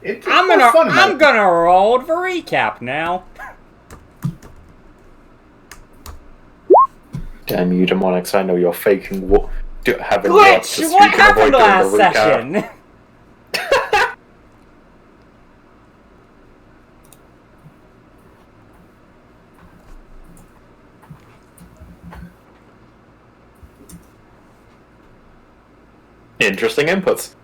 It's more fun. I'm gonna roll the recap now. Damn you, Demonics! I know you're faking. Having Glitch! What happened last session? Interesting inputs.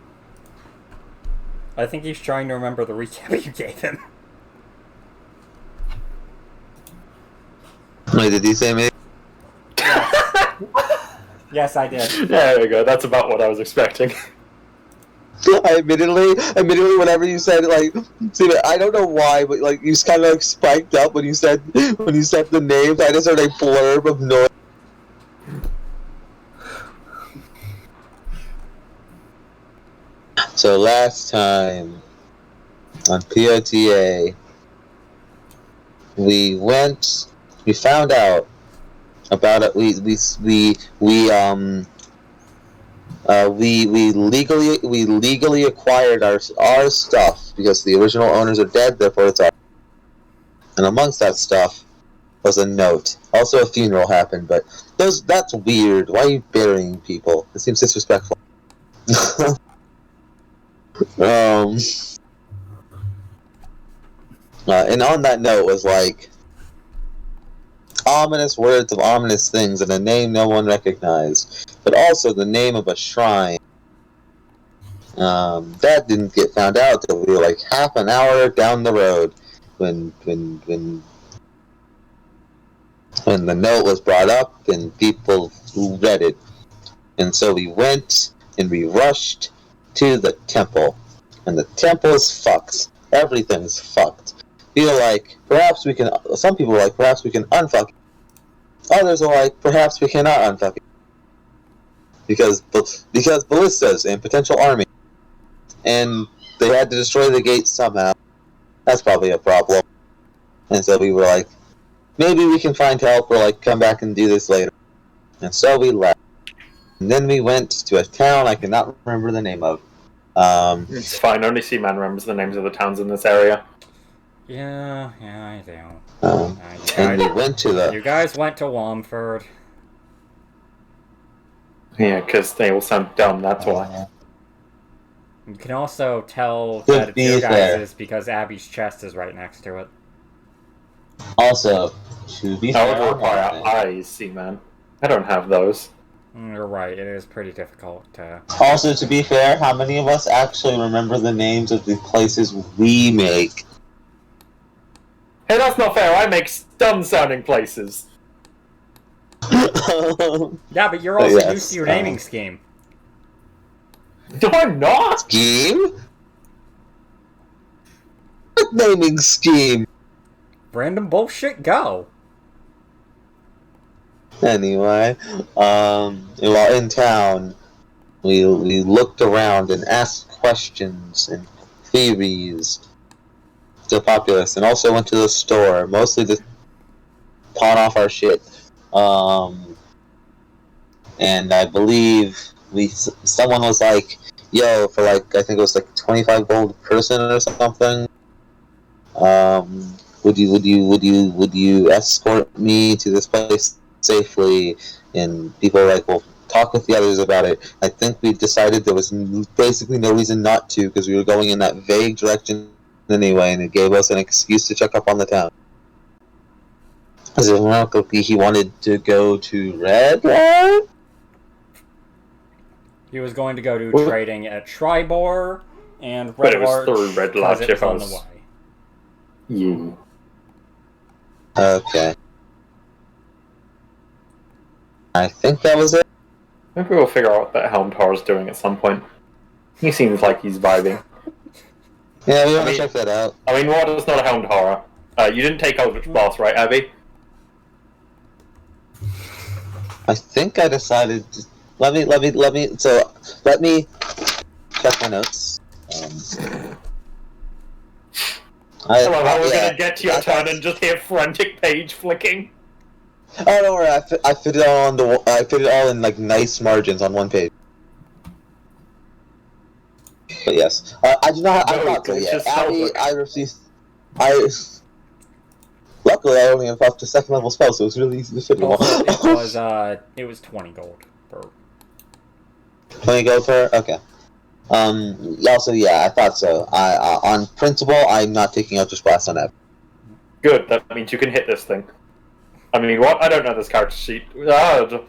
I think he's trying to remember the recap you gave him. Wait, did he say me? Yes, I did. There we go. That's about what I was expecting. I admittedly, whenever you said see, I don't know why, but you just kind of spiked up when you said the names. I just heard a blurb of noise. So last time on POTA, we found out about it. We legally acquired our stuff because the original owners are dead. Therefore, it's ours. And amongst that stuff was a note. Also, a funeral happened, but that's weird. Why are you burying people? It seems disrespectful. And on that note was ominous words of ominous things and a name no one recognized, but also the name of a shrine. That didn't get found out till we were half an hour down the road when the note was brought up and people read it. And so we went and we rushed to the temple. And the temple is fucked. Everything's fucked. Feel perhaps we can. Some people are perhaps we can unfuck it. Others are perhaps we cannot unfuck it. Because ballistas and potential army. And they had to destroy the gate somehow. That's probably a problem. And so we were maybe we can find help or come back and do this later. And so we left. And then we went to a town I cannot remember the name of. It's fine. Only Seaman remembers the names of the towns in this area. Yeah, I do. And we went to You guys went to Womford. Yeah, because they all sound dumb. That's why. You can also tell To that it's be your fair. guys' because Abby's chest is right next to it. Also, to be I fair, would require eyes, Seaman. I don't have those. You're right, it is pretty difficult to... Also, to be fair, how many of us actually remember the names of the places we make? Hey, that's not fair. I make dumb-sounding places. Yeah, but you're also Yes, used to your naming scheme. No, I'm not! Scheme? What naming scheme? Random bullshit, go! Anyway, while in town, we looked around and asked questions and theories to the populace, and also went to the store, mostly to pawn off our shit. And I believe someone was yo, for I think it was 25 gold per person or something. Would you escort me to this place safely? And people were well, talk with the others about it. I think we decided there was basically no reason not to, because we were going in that vague direction anyway, and it gave us an excuse to check up on the town. As he wanted to go to Red Line? He was going to go to trading at Tribor and Red But it was Larch through Red because Larch it if was I on the was... way. You. Okay. I think that was it. Maybe we'll figure out what that Helm Tower is doing at some point. He seems like he's vibing. Yeah, we want to check that out. I mean, what is not a Helm Tower? You didn't take Eldritch Blast, right, Abby? I think I decided. Let me check my notes. I love how we're gonna get to your turn and just hear frantic page flicking. Oh, don't worry. I fit it all I fit it all in nice margins on one page. But yes, I do not. I No, thought so. it's Yeah, just Abby, spellbook. I received. I luckily I only have up to 2nd level spells, so it was really easy to fit them all. Also, it was 20 gold per. 20 gold for okay. Also, yeah, I thought so. On principle, I'm not taking Ultra Splash on that. Good, that means you can hit this thing. I mean, what? I don't know this character sheet. I'm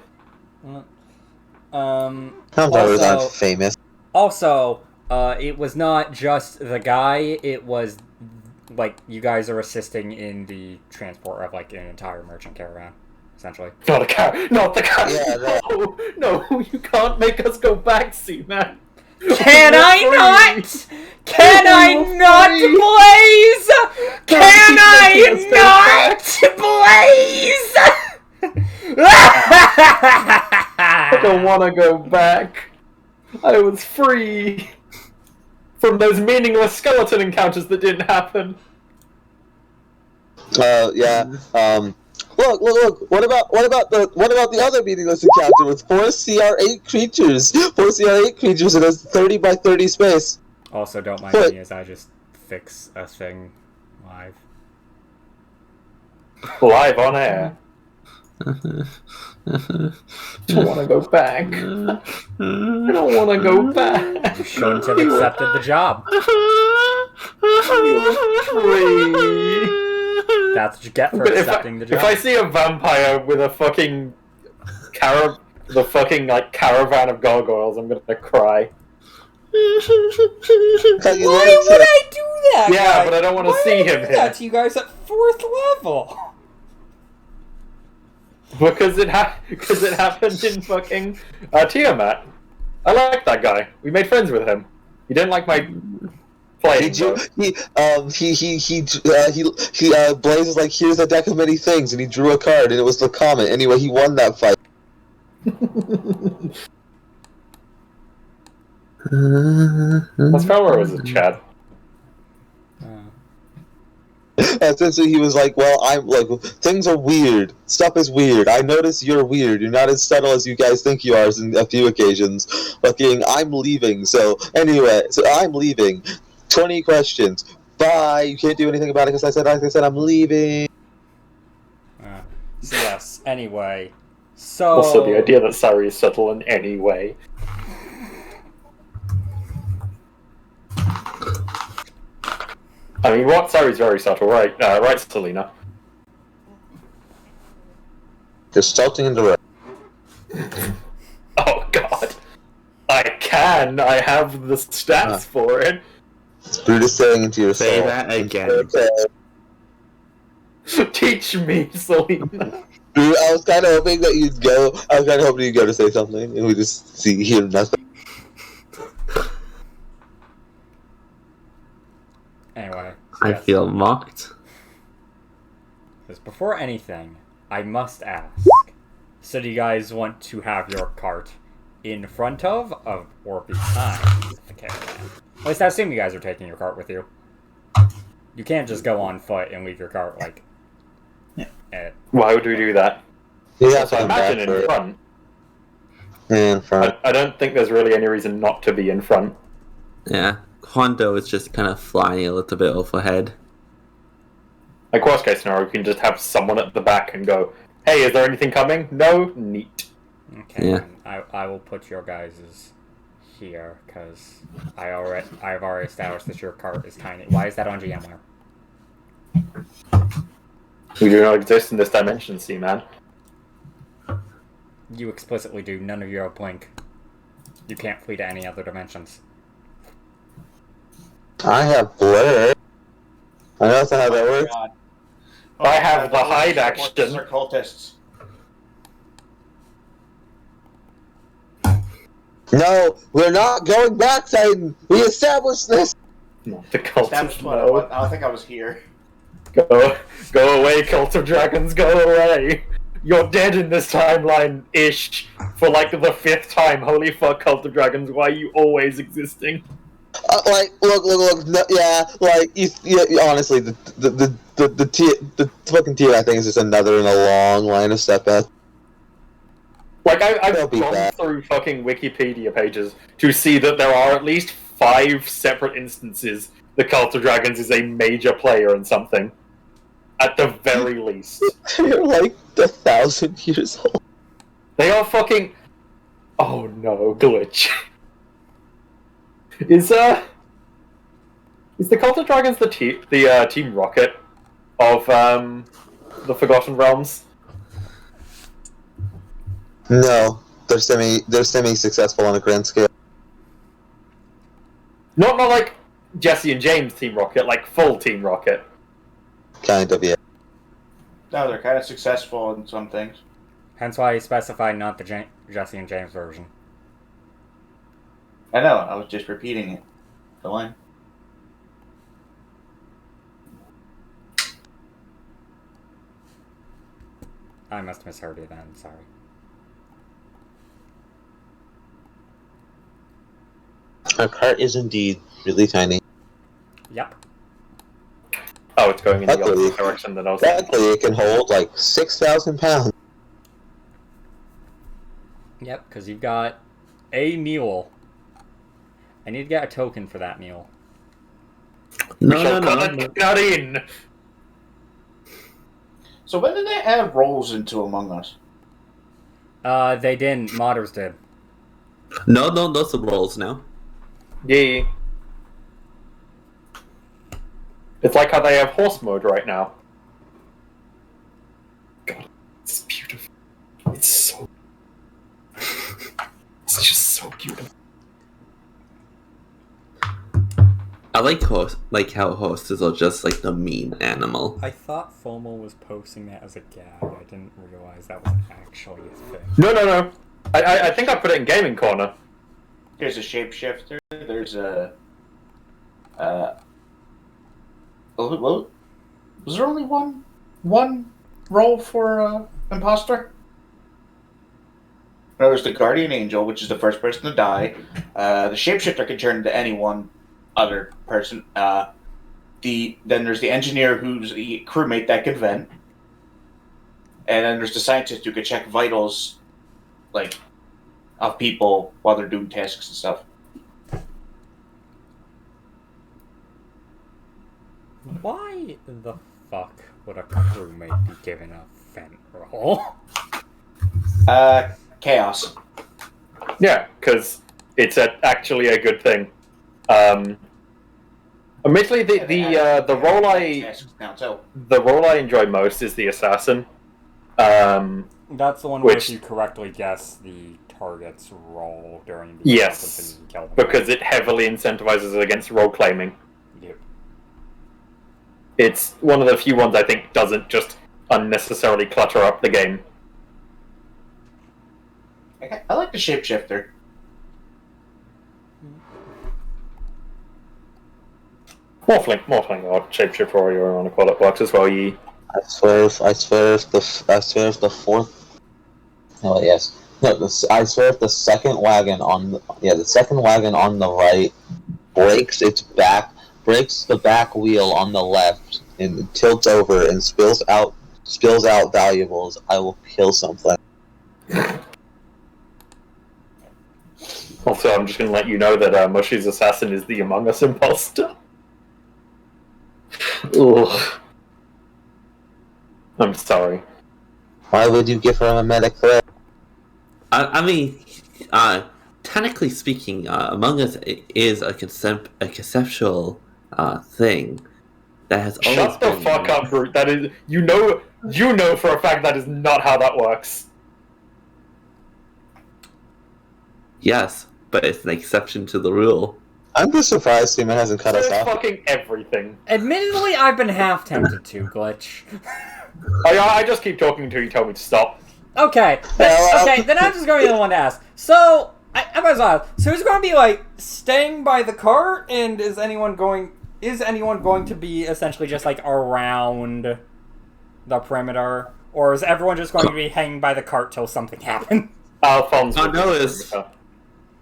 sorry, I'm famous. Also, it was not just the guy, it was, like, you guys are assisting in the transport of, like, an entire merchant caravan, essentially. Not the car! Yeah, no, you can't make us go back, Seaman! Can I not? Can I not, Blaze? Can I not, Blaze? I don't want to go back. I was free from those meaningless skeleton encounters that didn't happen. Yeah. Look. What about the other meaningless encounter with 4 CR8 creatures? 4 CR8 creatures in a 30 by 30 space. Also, don't mind me as I just fix a thing live. Live on air. Don't want to go back. I don't want to go back. You shouldn't have accepted the job. That's what you get for accepting the job. If I see a vampire with a fucking caravan of gargoyles, I'm gonna cry. Why would I do that? Yeah, guys? but I don't want to see him do here. that to you guys at 4th level. Because it happened in fucking Tiamat. I like that guy. We made friends with him. He didn't like my playing. Blaze was like, here's a deck of many things, and he drew a card, and it was the comet. Anyway, he won that fight. That's probably where it was a Chad. Essentially, he was like, well, I'm like, things are weird. Stuff is weird. I notice you're weird. You're not as subtle as you guys think you are in a few occasions. Fucking, I'm leaving. So, anyway, I'm leaving. 20 questions. Bye. You can't do anything about it because I said, I'm leaving. So, yes, anyway. So... Also, the idea that Sari is subtle in any way. I mean, what? Sari's very subtle, right? Right, Selena? You're starting in the right. Oh, God. I can. I have the stats for it. Brutus saying into your soul. Say that again. Teach me, Selena. Dude, I was kind of hoping that you'd go. I was kind of hoping you'd go to say something, and we just hear nothing. Anyway. I feel mocked. Because before anything, I must ask. So do you guys want to have your cart in front of or behind the caravan? At least I assume you guys are taking your cart with you. You can't just go on foot and leave your cart, like... Why would we do that? Yeah, So I imagine in front. In front. I don't think there's really any reason not to be in front. Yeah. Hondo is just kind of flying a little bit overhead. Like, worst case scenario, we can just have someone at the back and go, hey, is there anything coming? No? Neat. Okay, Yeah. I will put your guys' here, because I've already established that your cart is tiny. Why is that on GMware? We do not exist in this dimension, man. You explicitly do. None of you are Blink. You can't flee to any other dimensions. I have Blur. I know that's not how that works. God. I have the hide action. Are cultists. No, we're not going back, Titan. We established this. Not the cult Established of what? no. I don't think I was here. Go away, Cult of Dragons, go away! You're dead in this timeline-ish for like the 5th time. Holy fuck, Cult of Dragons, why are you always existing? Look. No, yeah, like honestly, the fucking tier I think is just another in a long line of setbacks. Like I've Don't be gone bad. through fucking Wikipedia pages to see that there are at least 5 separate instances, the Cult of Dragons is a major player in something. At the very least. They're like 1,000 years old. They are fucking... Oh no, glitch. Is the Cult of Dragons the Team Rocket of the Forgotten Realms? No, they're semi-successful on a grand scale. Not like Jesse and James Team Rocket, like full Team Rocket. Kind of, yeah. No, they're kind of successful in some things. Hence why you specified not the Jesse and James version. I know, I was just repeating it. The line. I must have misheard you then, sorry. Our cart is indeed really tiny. Yep. Oh, it's going in the Luckily- opposite direction than I was thinking. Luckily, it can hold like 6,000 pounds. Yep, because you've got a mule. I need to get a token for that mule. We shall cut in! So when did they add roles into Among Us? They didn't. Modders did. No, those are rolls now. Yeah. It's like how they have horse mode right now. God, it's beautiful. It's so... It's just so beautiful. I like how horses are just like the mean animal. I thought FOMO was posting that as a gag. I didn't realize that was actually a thing. No. I think I put it in Gaming Corner. There's a shapeshifter. There's a. Well, was there only one role for imposter? No, there's the guardian angel, which is the first person to die. The shapeshifter can turn into any one other person. Then there's the engineer, who's a crewmate that can vent, and then there's the scientist who can check vitals, like, of people while they're doing tasks and stuff. Why the fuck would a crewmate be given a vent role? Chaos. Yeah, because it's actually a good thing. Admittedly, the role the role I enjoy most is the assassin. That's the one where Which- if you correctly guess the target's role during the Yes, sequence, then you can kill them. because it heavily incentivizes against role claiming. Yep. It's one of the few ones I think doesn't just unnecessarily clutter up the game. I like the shapeshifter. Morphling or shapeshifter, or you want to call it, works as well. Ye. I swear if the fourth. Oh yes. No, I swear if the second wagon on the right breaks the back wheel on the left and tilts over and spills out valuables, I will kill something. Also, I'm just going to let you know that Mushi's assassin is the Among Us imposter. Ugh. I'm sorry. Why would you give her a medic threat? I mean, technically speaking, Among Us is a conceptual thing that has always Shut the been. fuck up, Brute. That is, you know for a fact that is not how that works. Yes, but it's an exception to the rule. I'm just surprised Seaman hasn't cut us It's off. fucking everything. Admittedly, I've been half tempted to, Glitch. I just keep talking until you tell me to stop. Okay, then I'm just going to be the one to ask. So, I might as well ask. So who's going to be, like, staying by the cart, and is anyone going to be essentially just, like, around the perimeter? Or is everyone just going to be hanging by the cart till something happens? Alphonse.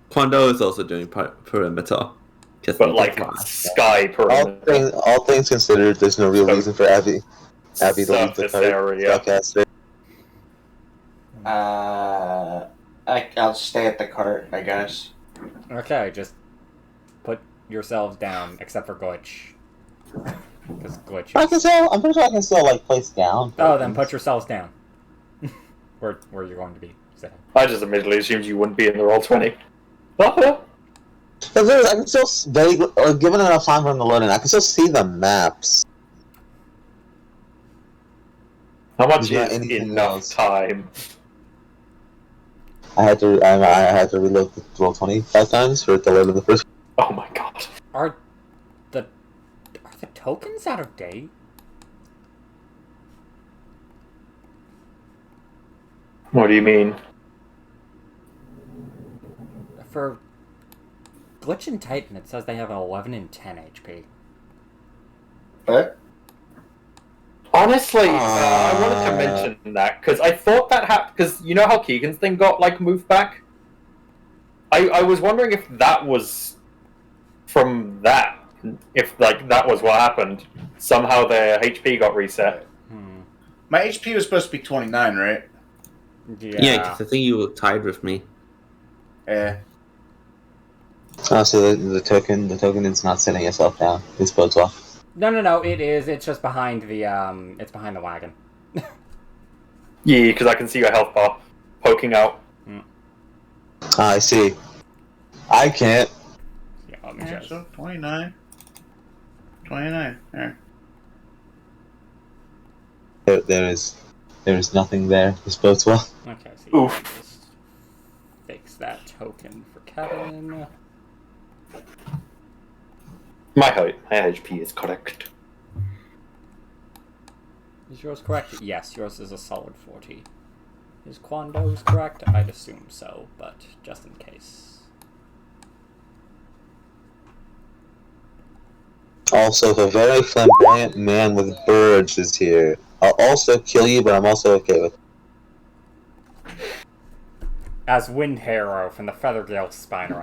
Quando is also doing perimeter. But like sky perimeter. All things considered, there's no real reason for Abby to leave the Surface area. broadcaster. I'll stay at the cart, I guess. Okay, just put yourselves down, except for Glitch. Because Glitch. I can still. I'm pretty sure I can still like place down. Oh, then put yourselves down. where you're going to be. Say. I just immediately assumed you wouldn't be in the roll 20. I can still given enough time for them to load in, I can still see the maps. How much There's not is anything enough else. time? I had to reload the roll 25 times for it to load in the first. Oh my god. Are the tokens out of date? What do you mean? For Glitch and Titan, it says they have an 11 and 10 HP. What? Honestly, I wanted to mention that because I thought that happened because you know how Keegan's thing got like moved back. I was wondering if that was from that, if like that was what happened. Somehow their HP got reset. My HP was supposed to be 29, right? Yeah, because I think you were tied with me. Yeah. Oh, so the token is not setting itself down. It's bodes well. No, it is. It's just behind the it's behind the wagon. Yeah, because I can see your health bar poking out. I see. I can't. Yeah, let me Yeah, just. so 29. 29. There. There is nothing there. This bodes well. Okay, so Oof. you just fix that token for Kevin. My HP is correct. Is yours correct? Yes, yours is a solid 40. Is Quando's correct? I'd assume so, but just in case. Also, if a very flamboyant man with birds is here, I'll also kill you, but I'm also okay with it. As Wind Harrow from the Feathergale Spire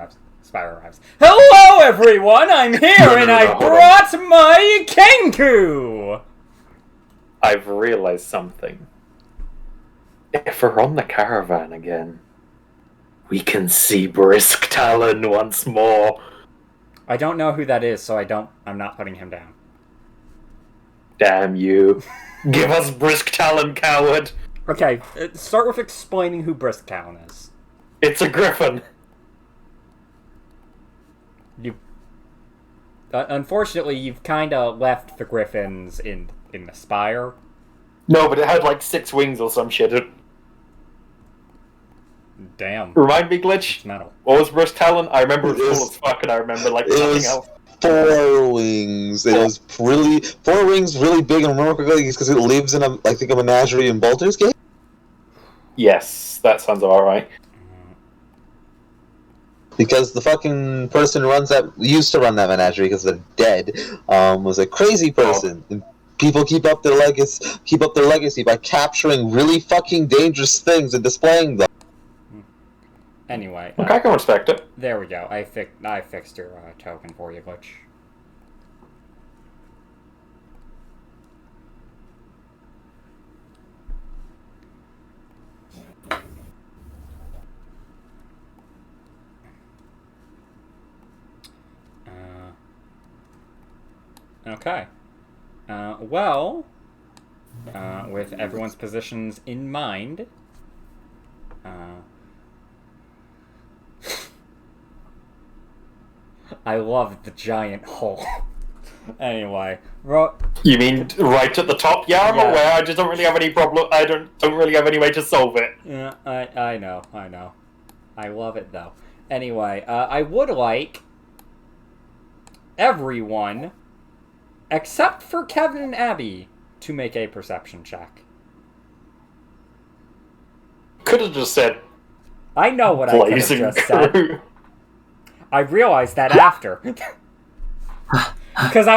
arrives. Hello, everyone! I'm here, and I brought my Kenku! I've realized something. If we're on the caravan again, we can see Brisk Talon once more. I don't know who that is, so I'm not putting him down. Damn you. Give us Brisk Talon, coward. Okay, start with explaining who Brisk Town is. It's a griffin. Unfortunately, you've kind of left the griffins in the spire. No, but it had like 6 wings or some shit. Remind Remind me, Glitch? Metal. What was Brisk Talon? I remember it was It cool was- as fuck, and I remember like it nothing was- else. 4 wings. It was really 4 wings, really big, and remember quickly because it lives in a menagerie in Baldur's Gate. Yes, that sounds about right. Because the fucking person who used to run that menagerie because they're dead, was a crazy person. And people keep up their legacy by capturing really fucking dangerous things and displaying them. Anyway, Okay, I can respect it. there we go. I fixed your token for you, Glitch. Okay. Well, with everyone's positions in mind, I love the giant hole. Anyway, You mean right at the top? Yeah, I'm Yeah. aware. I just don't really have any problem. I don't really have any way to solve it. yeah, I know. I love it though. Anyway, I would like everyone, except for Kevin and Abby, to make a perception check. Could have just said I know what I could have blazing just said. crew. I realized that after. Because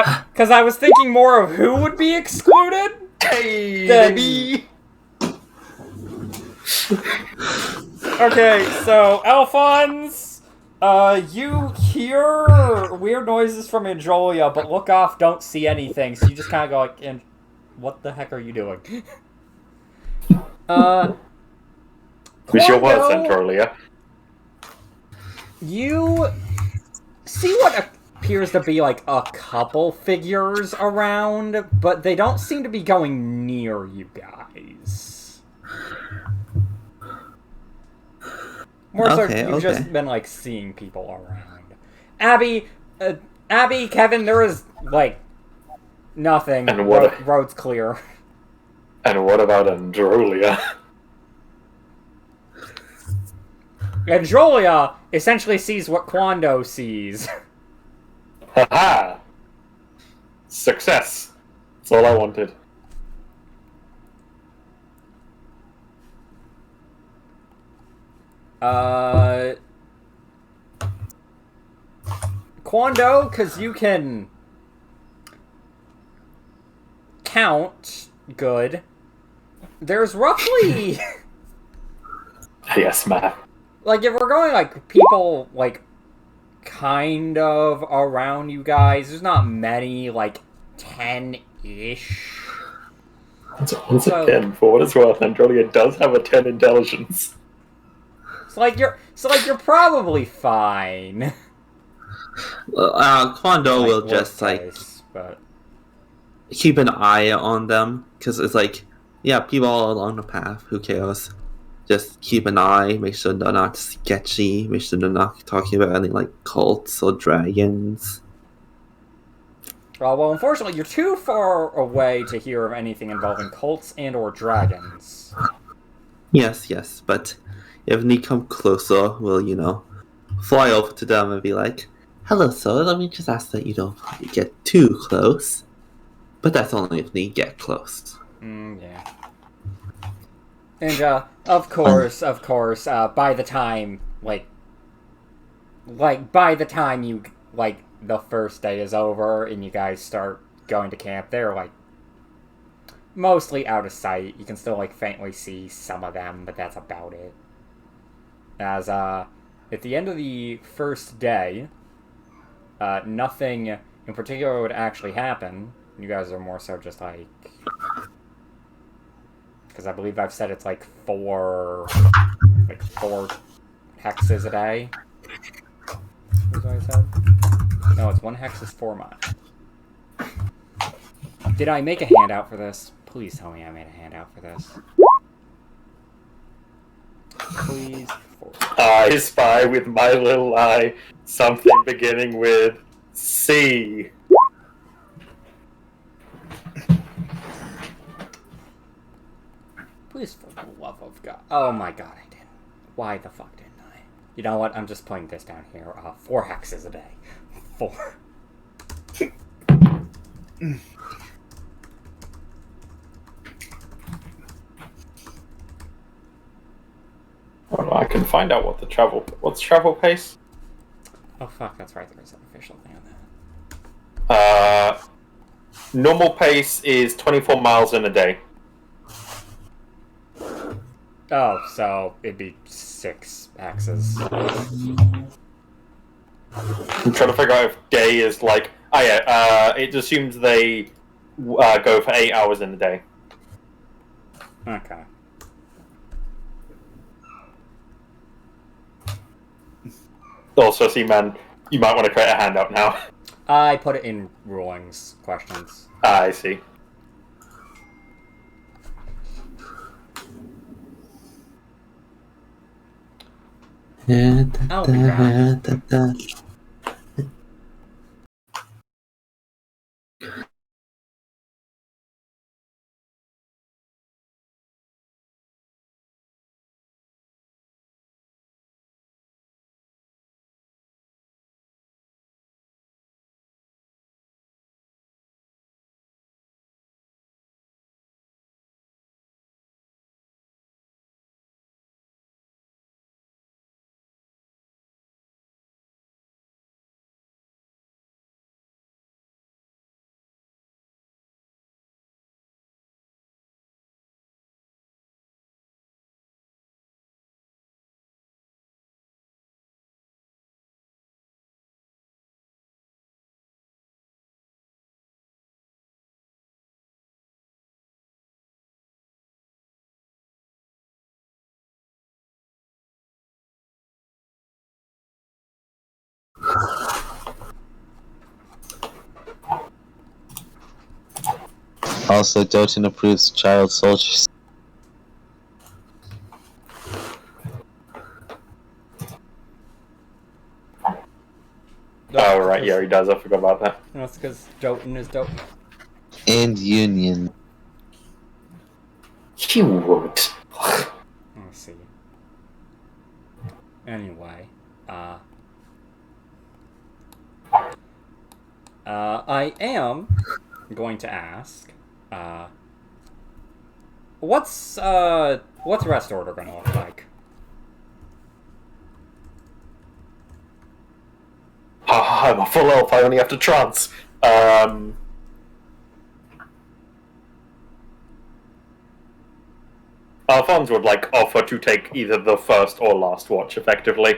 I was thinking more of who would be excluded. Hey, Then- baby. Okay, so Alphonse, you hear weird noises from Anjolia, but look off, don't see anything, so you just kind of go like, and what the heck are you doing? Which your words Quando, sent earlier. you see what appears to be like a couple figures around, but they don't seem to be going near you guys. More so, Okay, you've okay. just been like seeing people around. Abby, Kevin, there is like nothing. And what? Road's clear. And what about Androlia? And Julia essentially sees what Quando sees. Haha! Success! That's all I wanted. Quando, because you can count good. There's roughly Yes, man. like if we're going like people like kind of around you guys, there's not many, like 10-ish. Once again, for what it's worth, Androlia does have a 10 intelligence. So you're probably fine. Quando Like, will worst just case, but keep an eye on them because it's like, yeah, people all along the path. Who cares? Just keep an eye. Make sure they're not sketchy. Make sure they're not talking about any like cults or dragons. well, unfortunately, you're too far away to hear of anything involving cults and or dragons. Yes, but if they come closer, we'll fly over to them and be like, "Hello, sir. Let me just ask that you don't get too close." But that's only if they get close. Yeah. And of course, by the time by the time you the first day is over and you guys start going to camp, they're like mostly out of sight. You can still like faintly see some of them, but that's about it. As at the end of the first day, nothing in particular would actually happen. You guys are more so just like, because I believe I've said it's like four hexes a day. What I said? No, it's 1 hex is 4 mine. Did I make a handout for this? Please tell me I made a handout for this. Please. I spy with my little eye something beginning with C. Please, for the love of God. Oh my God, I didn't. Why the fuck didn't I? You know what? I'm just putting this down here. 4 hexes a day. 4. Well, I can find out what's travel pace? Oh fuck, that's right. There's an official thing on that. Normal pace is 24 miles in a day. Oh, so it'd be 6 hexes. I'm trying to figure out if day is like... Oh yeah, it assumes they go for 8 hours in a day. Okay. Also, see, man, you might want to create a handout now. I put it in rulings questions. I see. I'll be back. Also, Doten approves child soldiers. Oh, right, yeah, he does. I forgot about that. That's because Jotun is dope. And Union. He would. Let's see. Anyway, I am going to ask, what's rest order gonna look like? I'm a full elf, I only have to trance. Alphonse would, offer to take either the first or last watch, effectively.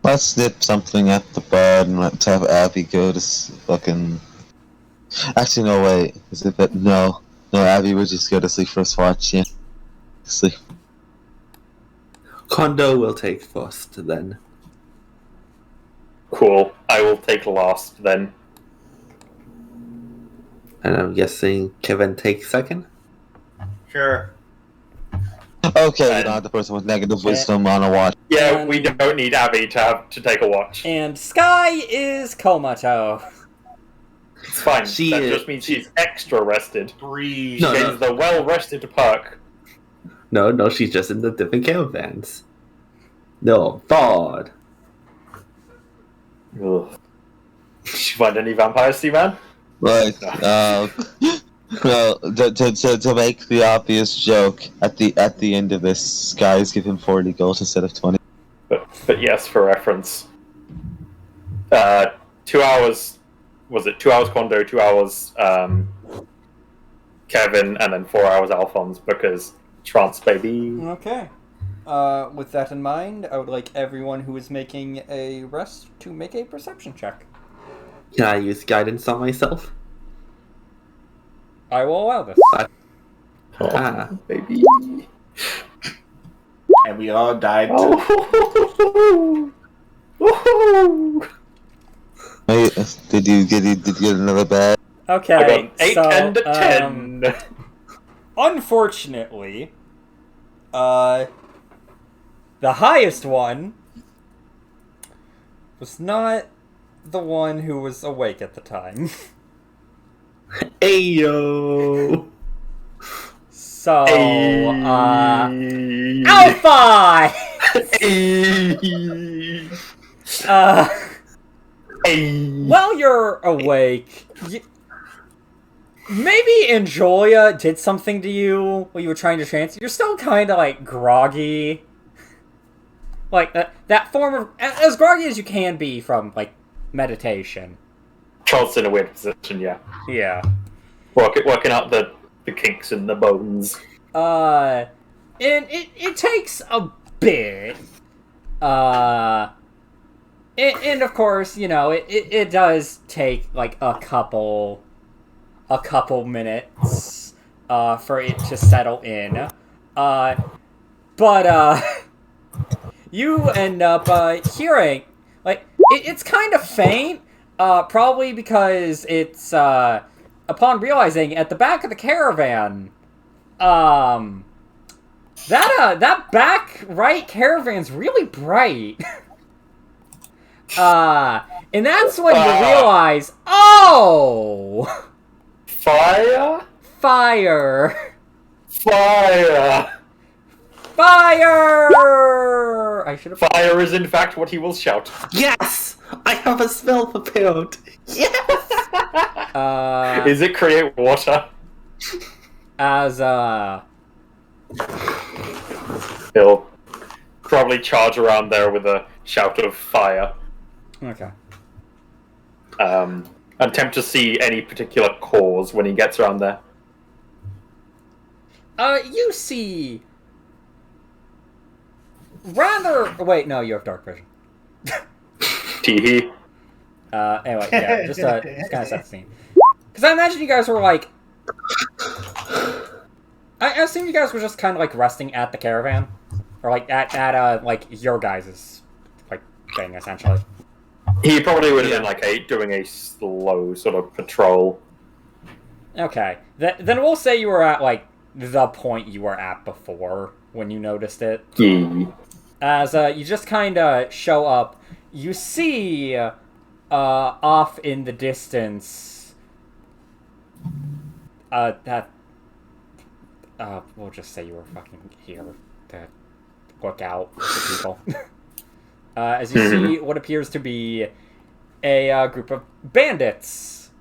Let's nip something at the bud and let's have Abby go to fucking... Actually, no, wait. Is it that? No. No, Abby would just go to sleep first watch, yeah. Sleep. Kondo will take first then. Cool. I will take last, then. And I'm guessing Kevin takes second? Sure. Okay, you don't have the person with negative wisdom on a watch. Yeah, we don't need Abby to take a watch. And Sky is Komato. It's fine. That She just means she's extra rested. Three. She gets the well-rested perk. No, she's just in the different caravans. No, Bard. Ugh. Did you find any vampires, man? Like, well, to make the obvious joke, at the end of this, guys give him 40 gold instead of 20. But yes, for reference. 2 hours, was it 2 hours Kondo, 2 hours Kevin, and then 4 hours Alphonse, because trance, baby. Okay. With that in mind, I would like everyone who is making a rest to make a perception check. Can I use guidance on myself? I will allow this. Ah. Baby. And we all died. Oh. Woohoo! Wait, did you get another bag? Okay, I got an 8 so, and a 10. Unfortunately, the highest one was not the one who was awake at the time. Ayo! So, Ayy. Alpha! Ayy. Ayy. While you're awake, maybe Enjoya did something to you while you were trying to trance. You're still kind of, like, groggy. Like, that form of... As groggy as you can be from, like, meditation. Charles in a weird position, yeah. Yeah. Working out the kinks in the bones. And it takes a bit. And of course, you know, it does take like a couple minutes for it to settle in. But you end up hearing like it's kind of faint, probably because it's upon realizing at the back of the caravan, that back right caravan's really bright. And that's when you realize, oh! Fire? Fire! Fire! Fire! I should have... Fire is in fact what he will shout. Yes! I have a spell prepared! Yes! Is it create water? As, He'll probably charge around there with a shout of fire. Okay. Attempt to see any particular cause when he gets around there. You see... Rather... Wait, no, you have dark vision. Teehee. Anyway, yeah, just kind of set the scene. Because I imagine you guys were like... I assume you guys were just kind of like resting at the caravan. Or like at like your guys' like thing, essentially. He probably would have been like doing a slow sort of patrol. Okay. Then we'll say you were at, like, the point you were at before when you noticed it. Yeah. As you just kind of show up, you see off in the distance that we'll just say you were fucking here to look out for people. As you see what appears to be a group of bandits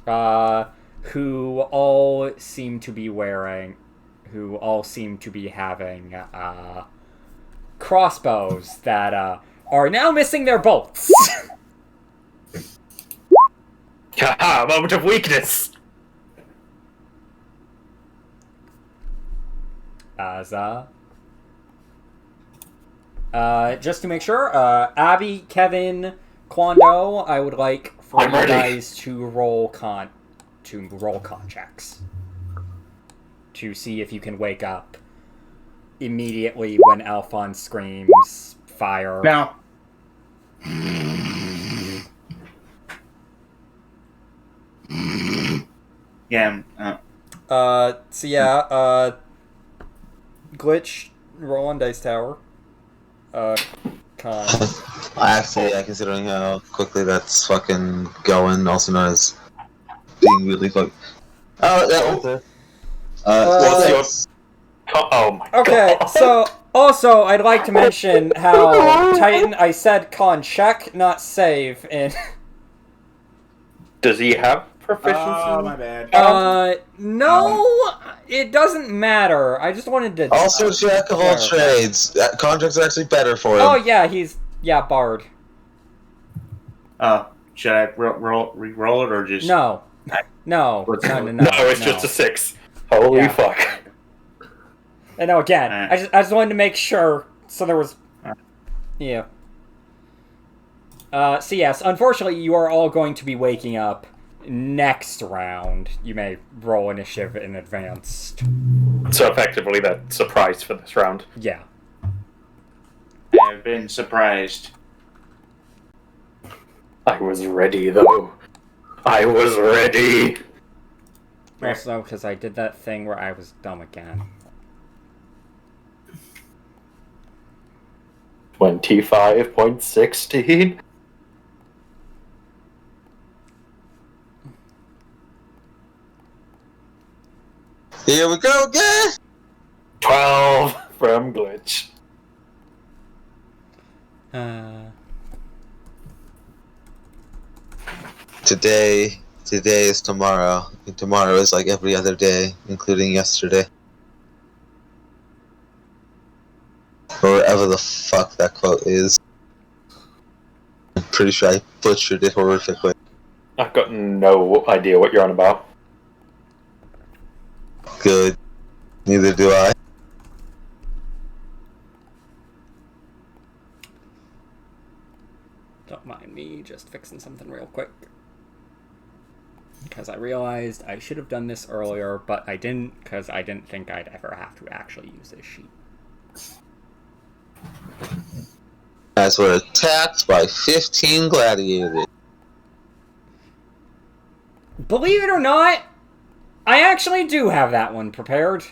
who all seem to be having crossbows that are now missing their bolts. Haha, moment of weakness! As just to make sure, Abby, Kevin, Quando, I would like for I'm you ready. guys to roll con checks to see if you can wake up immediately when Alphonse screams fire. Now. Yeah. So yeah, glitch, roll on dice tower. Con. Actually, yeah, considering how quickly that's fucking going, also known as being really fucking. Oh, that was it. What's your- Six. Oh my Okay, god. so also I'd like to mention how Titan, I said con check, not save, and Does he have proficiency? Oh, my bad. no, it doesn't matter. I just wanted to. Also, jack of all clarify. trades. Contracts are actually better for him. Oh yeah, he's bard. Should I re-roll it or just... No, no, Let's no, go. no, no. No, it's just a 6. Holy Yeah. fuck. And no, again, Alright. I just wanted to make sure. So there was, yeah. So yes, unfortunately, you are all going to be waking up next round. You may roll initiative in advance. So effectively, that's surprise for this round. Yeah. I've been surprised. I was ready, though. I was ready. Also, because I did that thing where I was dumb again. 25.16. Here we go again! 12 from Glitch. Today is tomorrow. And tomorrow is like every other day, including yesterday. Or whatever the fuck that quote is. I'm pretty sure I butchered it horrifically. I've got no idea what you're on about. Good. Neither do I. Don't mind me just fixing something real quick. Because I realized I should have done this earlier, but I didn't, because I didn't think I'd ever have to actually use this sheet. As we're attacked by 15 gladiators. Believe it or not, I actually do have that one prepared.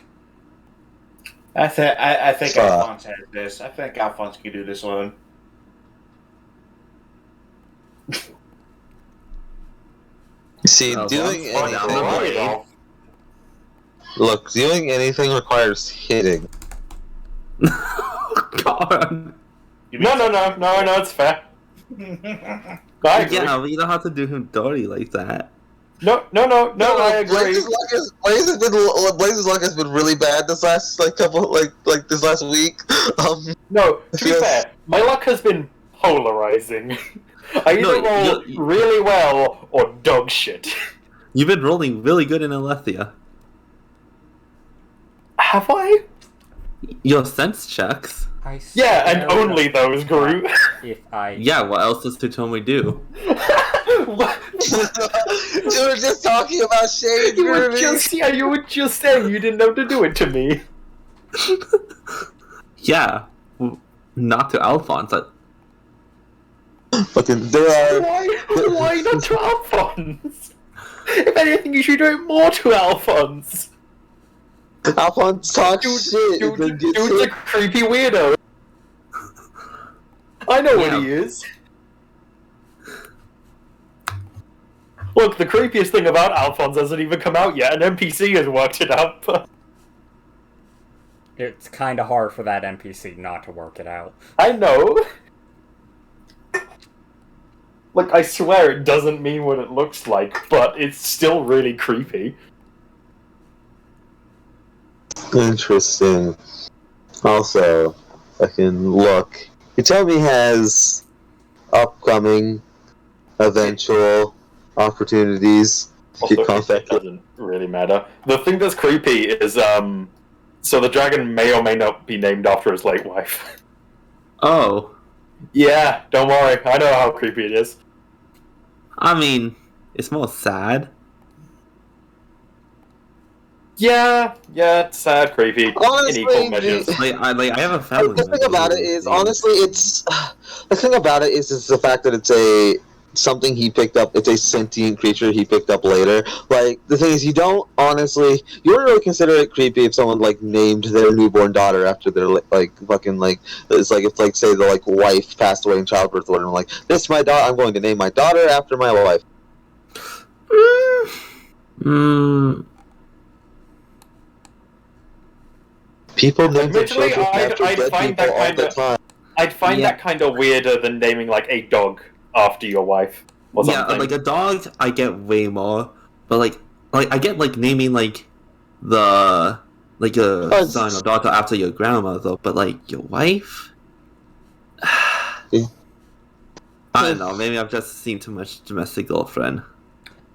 I think Fuck. Alphonse has this. I think Alphonse can do this one. See, Oh, doing well, I'm anything. worried. Right. Look, doing anything requires hitting. God. No, it's fair. I agree. Yeah, but you don't have to do him dirty like that. No, I agree. Blaze's luck has been really bad this last this last week. No, to be Yes. fair, my luck has been polarizing. I either No, roll really well or dog shit. You've been rolling really good in Alethea. Have I? Your sense checks. I Yeah, and swear only those grew. if I Yeah, what else does Tutomi do? What? You were just talking about shade You were grooming. you were just saying you didn't know to do it to me. Yeah, not to Alphonse. Fucking there are. Why not to Alphonse? If anything, you should do it more to Alphonse. Alphonse talks shit and then gets Dude's a hit. creepy weirdo. I know what Yeah. he is. Look, the creepiest thing about Alphonse hasn't even come out yet. An NPC has worked it out. It's kind of hard for that NPC not to work it out. I know. Like, I swear it doesn't mean what it looks like, but it's still really creepy. Interesting. Also, I can look. Hitomi has upcoming, eventual opportunities to Also, get it contact. doesn't really matter. The thing that's creepy is, so the dragon may or may not be named after his late wife. Oh, Yeah, don't worry. I know how creepy it is. I mean, it's more sad. Yeah, it's sad, creepy, Honestly, in equal measures. I have a family. The thing member about it who is, named- honestly, the thing about it is the fact that it's something he picked up. It's a sentient creature he picked up later. Like, the thing is, you don't really consider it creepy if someone like named their newborn daughter after their it's like if like say the wife passed away in childbirth or whatever. Like, this is my daughter. I'm going to name my daughter after my wife. Mm, People name their Admittedly, children after I'd dead find people that all kind the of time. I'd find Yeah. that kind of weirder than naming like a dog after your wife or yeah, something. like a dog, I get way more, but like I get like naming like the like a Oh, son or daughter after your grandmother, but like your wife. Yeah. I don't know. Maybe I've just seen too much Domestic Girlfriend.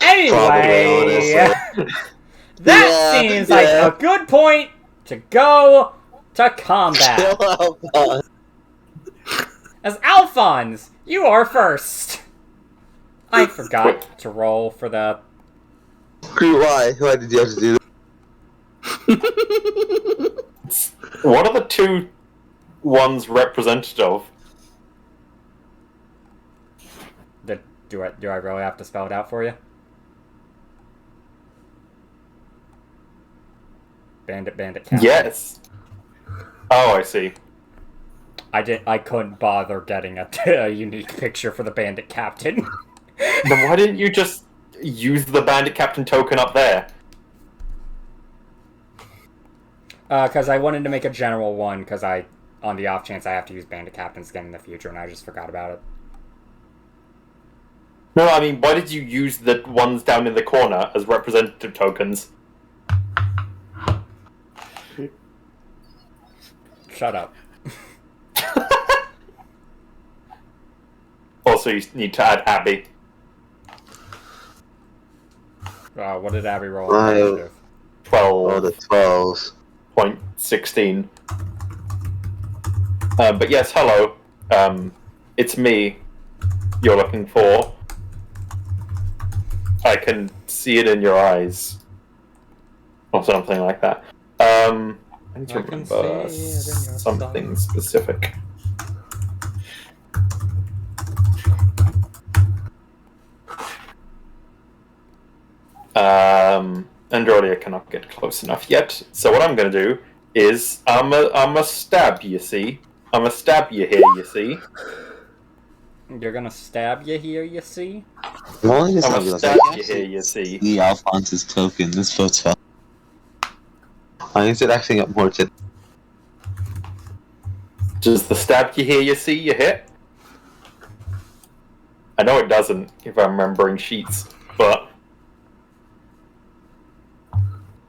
Anyway, honestly. that Yeah, seems like yeah. a good point to go to combat. Chill out, As Alphonse, you are first. I forgot to roll for the. Why? Why did you have to do What are the two ones representative of? Do I really have to spell it out for you? Bandit, Captain. Yes. Oh, I see. I couldn't bother getting a unique picture for the Bandit Captain. Then why didn't you just use the Bandit Captain token up there? Because I wanted to make a general one, because on the off chance I have to use Bandit Captains again in the future, and I just forgot about it. No, I mean, why did you use the ones down in the corner as representative tokens? Shut up. Also, you need to add Abby. What did Abby roll? Right. Initiative? 12. the 12? 0.16. But yes, hello. It's me you're looking for. I can see it in your eyes. Or something like that. I need to I can remember see it in your something specific. Android, I cannot get close enough yet. So what I'm going to do is I'm a stab you. See, I'm a stab you here. You see, You're gonna stab you here, you see? Well, it's I'm not a good. stab you here. You see. The Alphonse's token. This vote's fell. I need to actually get more to. Does the stab you here? You see you hit? I know it doesn't if I'm remembering sheets, but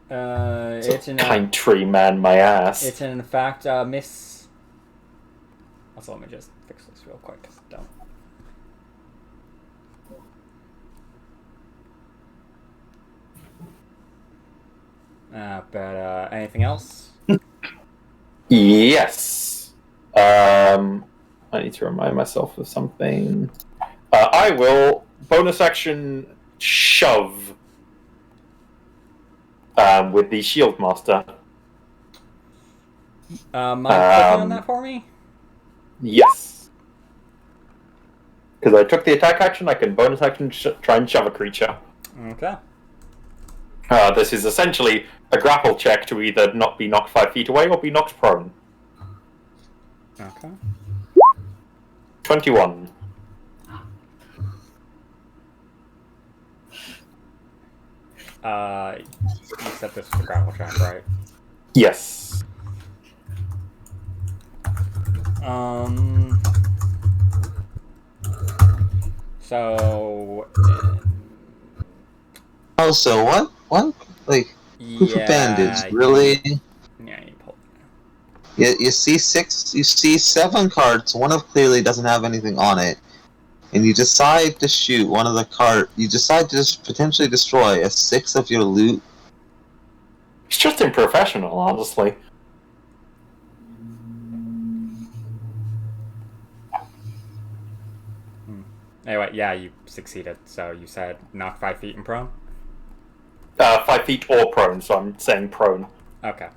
It's in kind tree man my ass. It's in fact miss. Also, let me just fix this real quick. 'Cause I don't. But anything else? Yes. I need to remind myself of something. I will bonus action shove with the shield master. Mind clicking on that for me? Yes. Because I took the attack action, I can bonus action try and shove a creature. Okay. This is essentially a grapple check to either not be knocked 5 feet away or be knocked prone. Okay. 21. You said this was a grapple check, right? Yes. So... Also, what? Like, proof of bandage, really? Yeah, you pulled. You see 7 cards, one of clearly doesn't have anything on it, and you decide to shoot one of the you decide to just potentially destroy a 6 of your loot. It's just unprofessional, honestly. Anyway, yeah, you succeeded. So you said knock 5 feet and prone? 5 feet or prone, so I'm saying prone. Okay.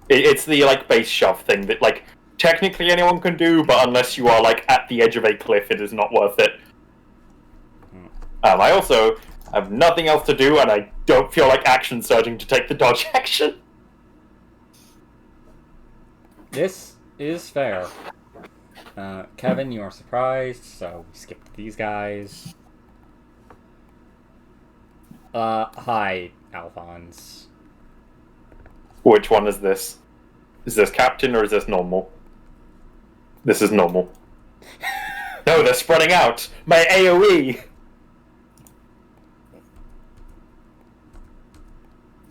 It's the, like, base shove thing that, like, technically anyone can do, but unless you are, like, at the edge of a cliff, it is not worth it. I also have nothing else to do, and I don't feel like action surging to take the dodge action. This is fair. Kevin, you are surprised, so we skipped these guys. Hi, Alphonse. Which one is this? Is this captain or is this normal? This is normal. No, they're spreading out! My AoE!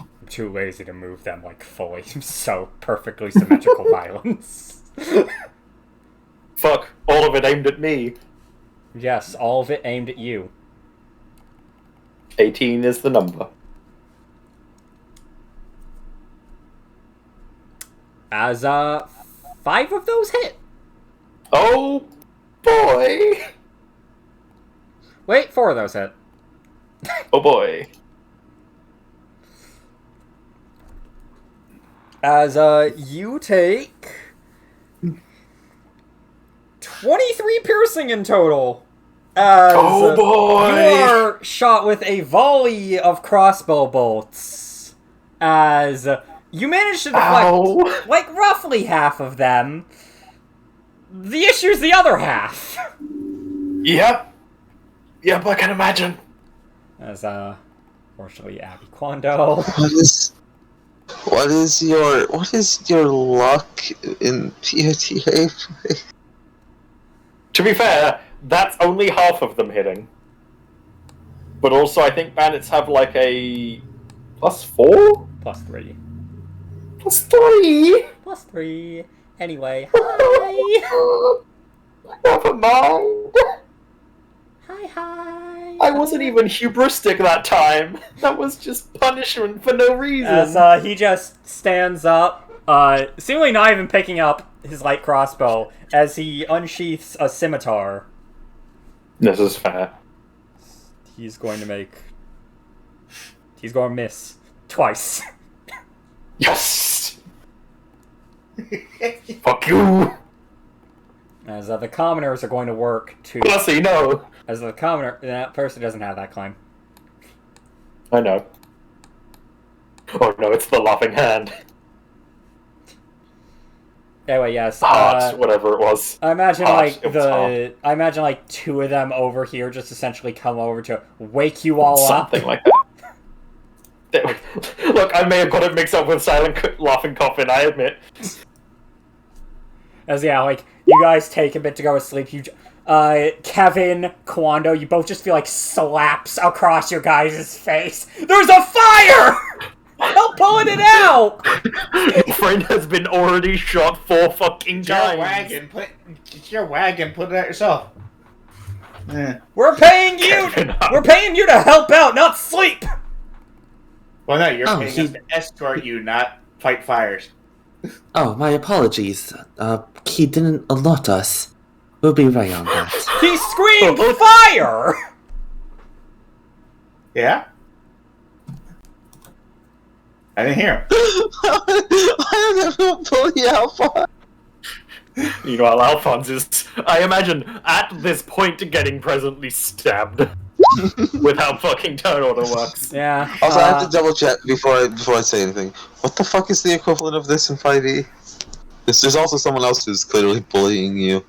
I'm too lazy to move them, like, fully. So perfectly symmetrical violence. Fuck, all of it aimed at me. Yes, all of it aimed at you. 18 is the number. As, 5 of those hit! Oh, boy! Wait, 4 of those hit. Oh boy. As, you take... 23 piercing in total! As Oh boy! you are shot with a volley of crossbow bolts. As you manage to deflect, Ow. like, roughly half of them. The issue's the other half. Yep. Yep, I can imagine. As, fortunately, Abby Quando. What is your luck in POTA? To be fair, that's only half of them hitting. But also, I think bandits have like a +4? +3. +3? +3. Anyway, hi! Never mind. Hi! I wasn't even hubristic that time. That was just punishment for no reason. As, he just stands up, seemingly not even picking up his light crossbow, as he unsheaths a scimitar. This is fair. He's going to miss. Twice. Yes! Fuck you! As, the commoners are going to work to... Pussy, no! As the commoner... That person doesn't have that claim. I know. Oh no, it's the laughing hand. Anyway, yes. Heart, whatever it was. I imagine Heart, it was heart. I imagine like 2 of them over here just essentially come over to wake you all Something up. like that. Look, I may have got it mixed up with Silent Laughing Coffin, I admit. As yeah, like you guys take a bit to go to sleep. You, Kevin, Quando, you both just feel like slaps across your guys' face. There's a fire! Help pulling it out! Your friend has been already shot 4 fucking It's your times. wagon. It's your wagon. Put it out yourself. We're paying you. We're paying you to help out, not sleep. Well, no, you're Oh, paying us to escort you, not fight fires. Oh, my apologies. He didn't alert us. We'll be right on that. He screamed fire. Yeah? I didn't hear him. I don't know, bully Alpha. Meanwhile, Alphonse is, I imagine, at this point getting presently stabbed. with how fucking turn order works. Yeah. Also, I have to double check before I say anything. What the fuck is the equivalent of this in 5e? There's also someone else who's clearly bullying you.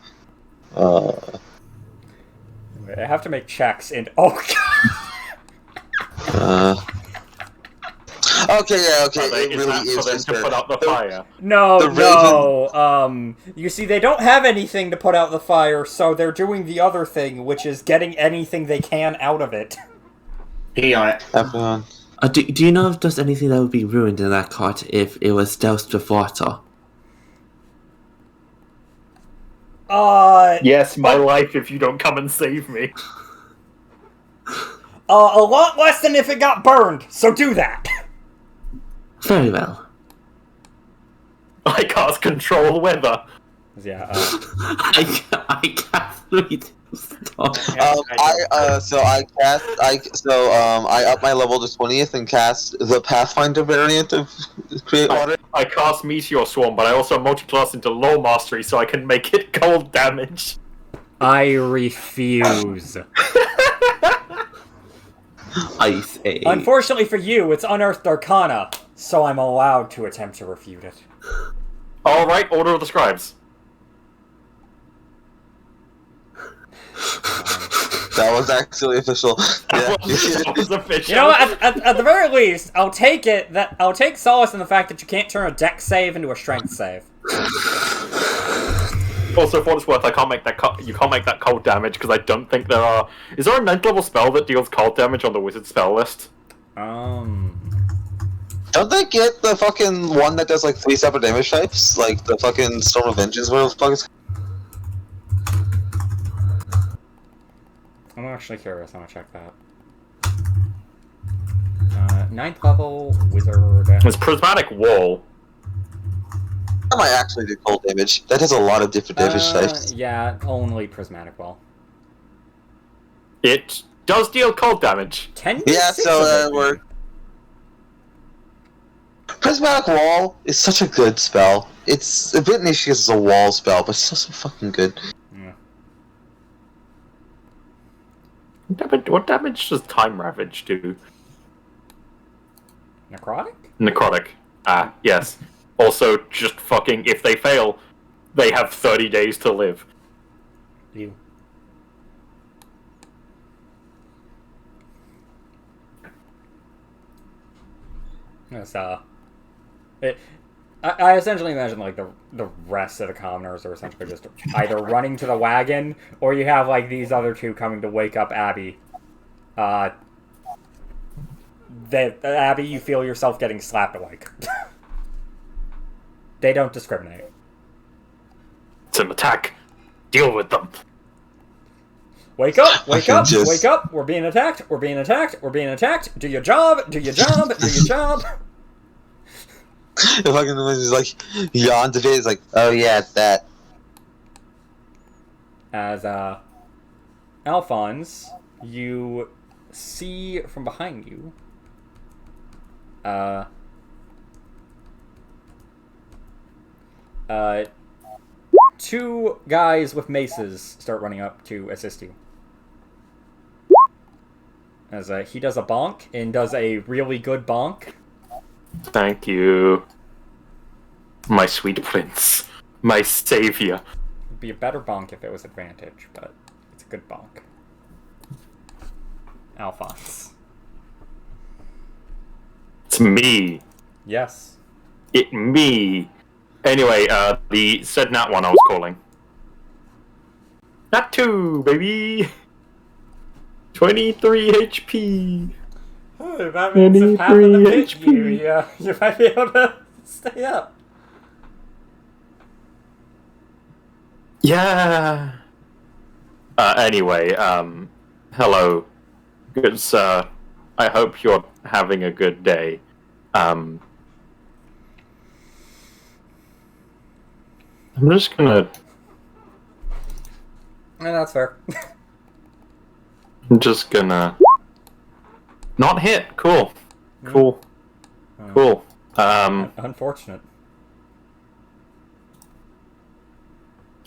I have to make checks and Okay, yeah, okay. Are they, It is really that is for them just to fair. put out the fire? No, The no. You see, they don't have anything to put out the fire, so they're doing the other thing, which is getting anything they can out of it. Pee on it. Everyone. Do you know if there's anything that would be ruined in that cart if it was doused with water? Yes, my life if you don't come and save me. A lot less than if it got burned, so do that. Very well. I cast control weather. Yeah, I can't read stuff. I up my level to 20th and cast the Pathfinder variant of Create Water. I cast Meteor Swarm, but I also multi-class into low mastery so I can make it cold damage. I refuse. Ice Age. Unfortunately for you, it's Unearthed Arcana, so I'm allowed to attempt to refute it. Alright, Order of the Scribes. That was actually official. Yeah. That was official. You know what? At the very least, I'll take solace in the fact that you can't turn a dex save into a strength save. Also, for what it's worth, I can't make that. You can't make that cold damage because I don't think there are. Is there a 9th level spell that deals cold damage on the wizard spell list? Don't they get the fucking one that does like 3 separate damage types? Like the fucking Storm of Vengeance, whatever the fuck is. I'm actually curious. I'm gonna check that. 9th level wizard. It's Prismatic Wall. That might actually do cold damage. That has a lot of different damage types. Yeah, only prismatic wall. It does deal cold damage. 10. Yeah, so we're. Prismatic Wall is such a good spell. It's a bit niche because it's a wall spell, but it's still so fucking good. What damage does Time Ravage do? Necrotic? Necrotic. Ah, yes. Also, just fucking, if they fail, they have 30 days to live. You. Yes, I essentially imagine like the rest of the commoners are essentially just either running to the wagon or you have like these other two coming to wake up Abby. Abby, you feel yourself getting slapped awake. They don't discriminate. It's an attack. Deal with them. Wake up! Wake up! Just- Wake up! We're being attacked! We're being attacked! We're being attacked! Do your job! Do your job! Do your job! The fucking one is like yawned a bit. It's like, oh yeah, it's that. As Alphonse, you see from behind you two guys with maces start running up to assist you. As he does a bonk and does a really good bonk. Thank you. My sweet prince. My savior. It'd be a better bonk if it was advantage, but it's a good bonk. Alphonse. It's me. Yes. It me. Anyway, the said nat one I was calling. Nat 2, baby! 23 HP. Oh, that means if half of them hit HP. you might be able to stay up. Yeah. Anyway, hello, good sir. I hope you're having a good day. I'm just gonna. And that's fair. I'm just gonna. Not hit. Cool. Cool. Cool. Unfortunate.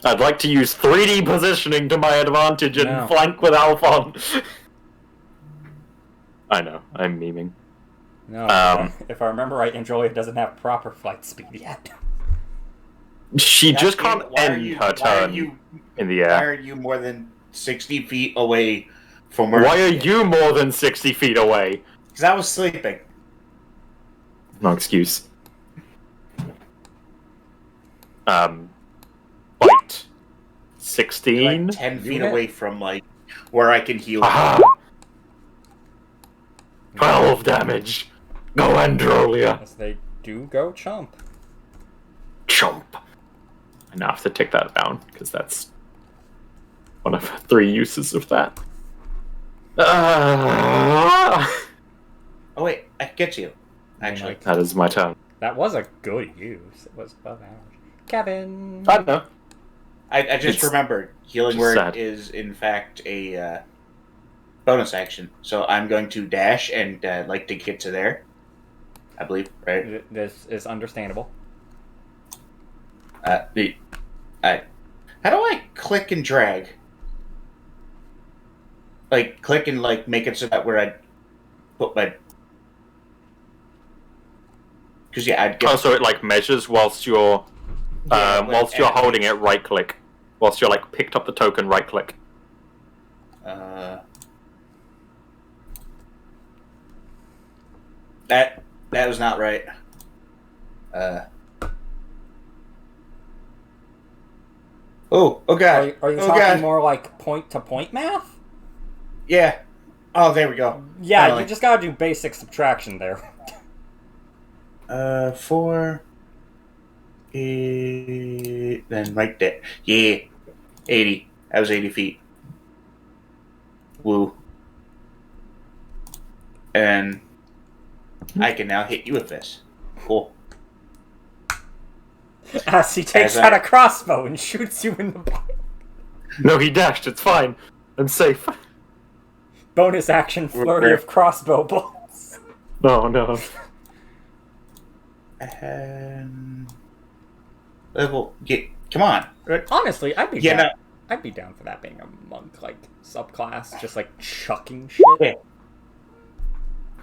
I'd like to use 3D positioning to my advantage and No. flank with Alphon. I know, I'm memeing. No, if I remember right, Angelia doesn't have proper flight speed yet. She just That's can't it. Why are end you- her why are turn you- in the Why air. are you more than 60 feet away from where? Why are you more than 60 feet away? Because I was sleeping. No excuse. Fight. 16? Like 10 feet hit. away from like where I can heal. Aha! 12 damage! Go Androlia! Yes, they do go chump. Chomp. I now have to take that down, because that's one of 3 uses of that. Oh wait, I can get you. Actually, That is my turn. That was a good use. It was above average. Kevin! I don't know. I just It's remembered healing just word sad. is in fact a bonus action. So I'm going to dash and like to get to there. I believe, right? This is understandable. How do I click and drag? Like click and like make it so that where I put my. Because yeah, I'd get. Oh, so it like measures whilst you're whilst you're holding it, right click. Whilst you're like picked up the token, right click. That was not right. Oh god. Are you oh talking god. more like point-to-point math? Yeah. Oh, there we go. Yeah, Finally. you just gotta do basic subtraction there. 4. Then right there. Yeah. 80. That was 80 feet. Woo. And I can now hit you with this. Cool. As he takes As I- out a crossbow and shoots you in the back. No, he dashed. It's fine. I'm safe. Bonus action flurry of crossbow bolts. No, no. And level. Come on. Honestly, I'd be Yeah, down. no. I'd be down for that being a monk like subclass, just like chucking shit.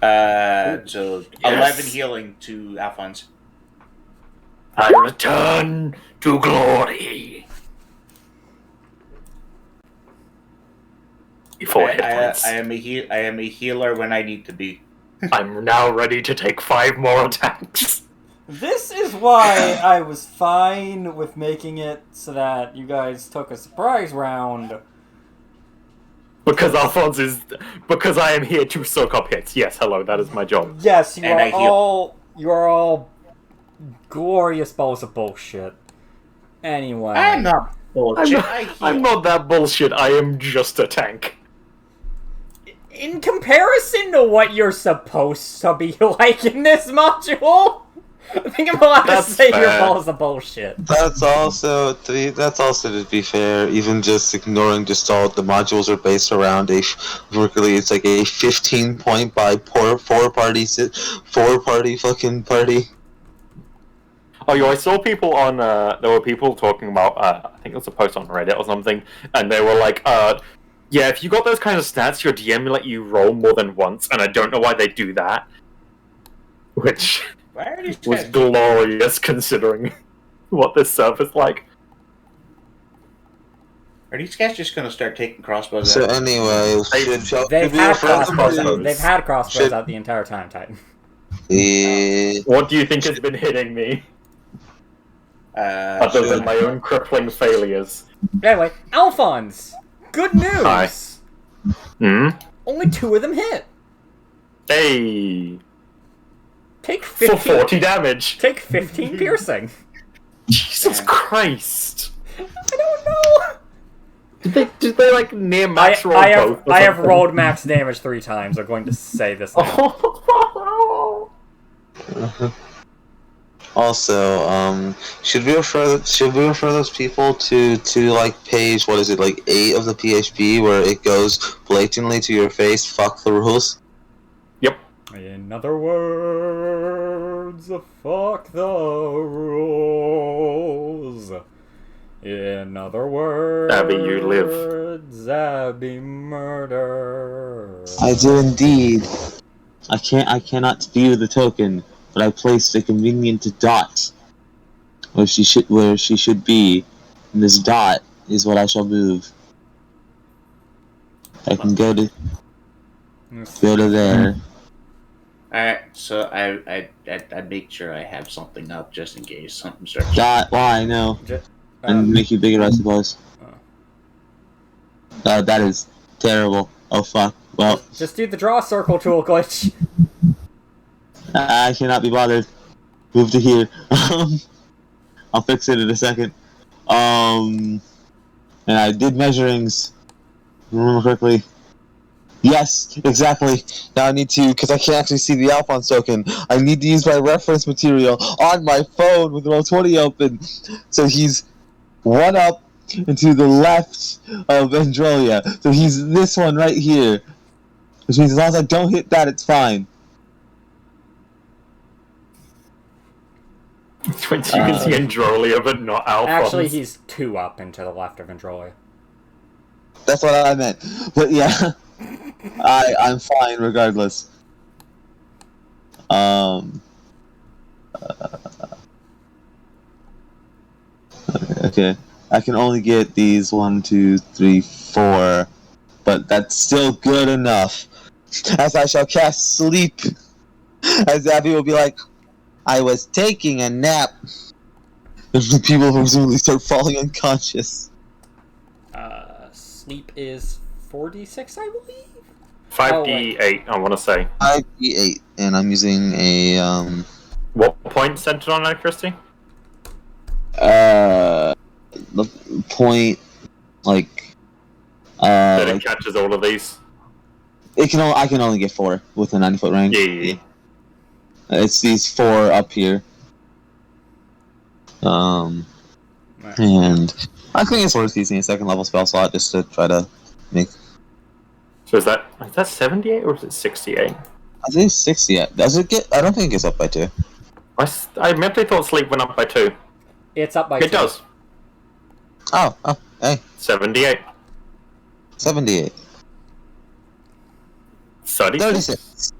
So Yes. 11 healing to Alphonse. I return to glory. Before hit points. I am a healer when I need to be. I'm now ready to take 5 more attacks. This is why I was fine with making it so that you guys took a surprise round. Because Alphonse is... Because I am here to soak up hits. Yes, hello, that is my job. Yes, And I heal. you are all glorious balls of bullshit. Anyway. I'm not bullshit. I'm not that bullshit, I am just a tank. In comparison to what you're supposed to be like in this module, I think I'm allowed to That's say your fair. balls of bullshit. That's also to be fair. Even just ignoring just all the modules are based around really it's like a 15-point by four party fucking party. Oh, yo, I saw people on, there were people talking about, I think it was a post on Reddit or something, and they were like, yeah, if you got those kind of stats, your DM will let you roll more than once, and I don't know why they do that. Which Why are these was guys- glorious considering what this server's like. Are these guys just gonna start taking crossbows So out? anyway, They've had crossbows. crossbows. They've had crossbows Should- out the entire time, Titan. What do you think has been hitting me, other than my own crippling failures? Anyway, Alphonse, good news. Hi. Hmm? Only 2 of them hit. Hey! Take For 15. 40 damage! Take 15 piercing. Jesus Yeah. Christ! I don't know. Did they like near max roll both? or I have something? rolled max damage 3 times. I'm going to say this now. Oh. Also, should we refer those people to like page, what is it, like 8 of the PHP, where it goes blatantly to your face, fuck the rules? Yep. In other words, fuck the rules. In other words, Abby, you live. Abby murder. I do indeed. I cannot view the token, but I placed a convenient dot where she should be, and this dot is what I shall move. I can go to there. Alright, so I make sure I have something up just in case something starts. Dot. Why no? Just, And make you bigger, I suppose. That is terrible. Oh fuck. Well, just do the draw circle tool glitch. I cannot be bothered. Move to here. I'll fix it in a second. And I did measurings. Remember correctly. Yes, exactly. Now I need to, because I can't actually see the Alphonse token, I need to use my reference material on my phone with Roll20 open. So he's one up and to the left of Androlia. So he's this one right here. Which means as long as I don't hit that, it's fine. You can see Androlia, but not Alphonse. Actually, he's 2 up and to the left of Androlia. That's what I meant. But yeah, I'm fine regardless. Okay. I can only get these 1, 2, 3, 4, but that's still good enough. As I shall cast sleep. As Abby will be like, I was taking a nap. And people presumably start falling unconscious. Sleep is 46, I believe? 5d8, I want to say. 5d8, and I'm using a, What point centered on electricity? the point, like, That it like, catches all of these? I can only get 4 with a 90-foot range. Yeah. It's these 4 up here. And I think it's worth using a 2nd level spell slot just to try to make. So is that 78 or is it 68? I think it's 60 yet. Does it get? I don't think it gets up by 2. I mentally thought sleep went up by 2. It's up by 2. It does. Oh, hey, 78. 78. 36.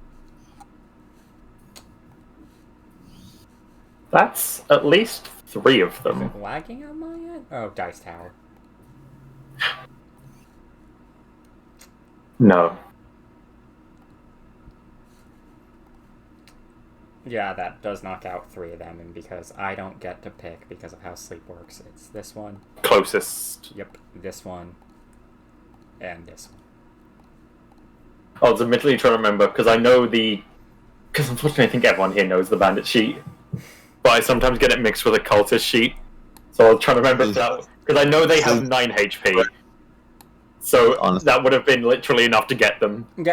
That's at least 3 of Is them. it lagging on my end? Oh, Dice Tower. No. Yeah, that does knock out 3 of them, and because I don't get to pick because of how sleep works, it's this one. Closest. Yep, this one. And this one. I was admittedly trying to remember, because I know because unfortunately I think everyone here knows the bandit sheet. But I sometimes get it mixed with a cultist sheet. So I was trying to remember if that, because I know they have 9 HP. So that would have been literally enough to get them. No.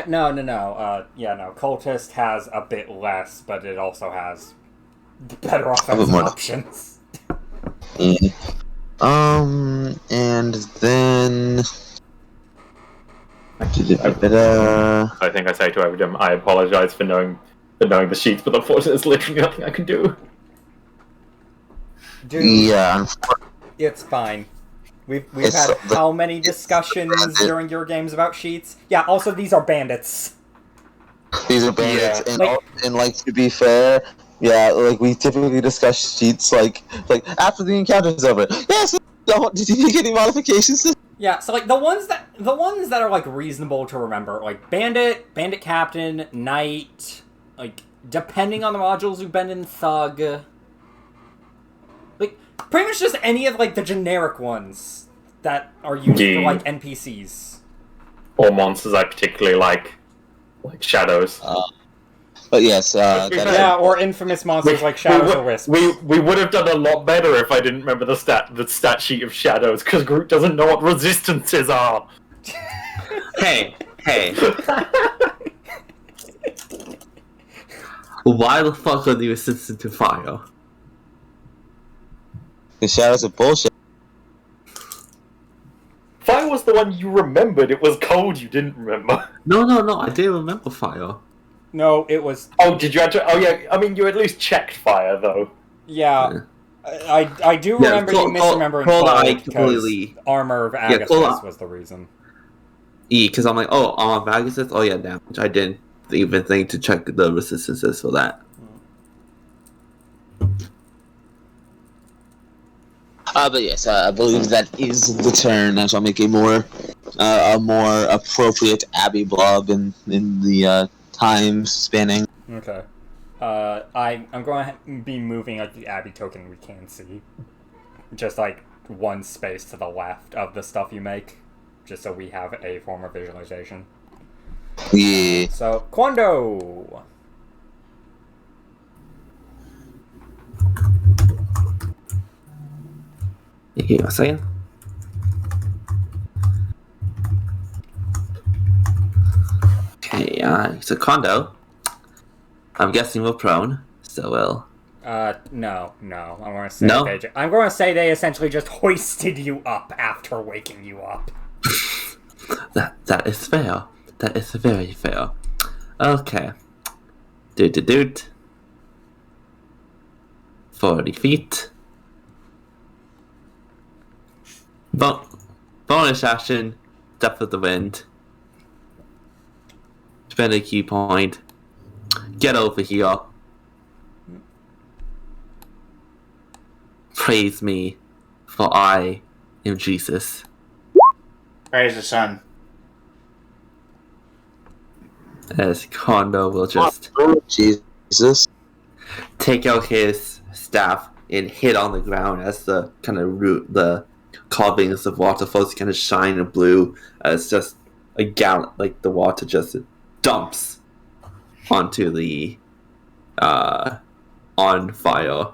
Cultist has a bit less, but it also has better offensive options. And then. I think I say to everyone, I apologize for knowing the sheets, but unfortunately there's literally nothing I can do. Dude, yeah, it's fine. We've had how many discussions during your games about sheets? Yeah, also these are bandits. These are bandits, Yeah. and to be fair, yeah, like we typically discuss sheets like after the encounter's over. Yes, did you make any modifications? Yeah, so like the ones that are like reasonable to remember, like bandit captain, knight, like depending on the modules you've been in, thug. Like pretty much just any of like the generic ones that are used for like NPCs. Or monsters I particularly like shadows. But yes, or infamous monsters like shadows or wisps. We would have done a lot better if I didn't remember the stat sheet of shadows, because Groot doesn't know what resistances are. Hey. Why the fuck are you resistant to fire? The shadows are bullshit. Fire was the one you remembered. It was cold you didn't remember. No, I didn't remember fire. No, it was... Oh, did you actually... Oh, yeah, I mean, you at least checked fire, though. Yeah. I do remember you misremembering cold because armor of Agathis was the reason. Because I'm like, oh, armor of Agathis? Oh, yeah, damage. I didn't even think to check the resistances for that. But yes, I believe that is the turn. I shall make a more appropriate Abbey blob in the time spanning. Okay. I'm going to be moving like the Abbey token we can see. Just like one space to the left of the stuff you make. Just so we have a form of visualization. Yeah. So, Quando! You hear what I'm saying? Okay, so Kondo. I'm guessing we're prone, so we'll. No. I'm going to say No? I'm going to say they essentially just hoisted you up after waking you up. That is fair. That is very fair. Okay. Doot. 40 feet. Bonus action, depth of the wind. Spend a key point. Get over here. Praise me, for I am Jesus. Praise the sun. As Kondo will just Oh, Jesus. take out his staff and hit on the ground as the kind of the carvings of waterfalls kind of shine in blue as just a gallon, like the water just dumps onto the on fire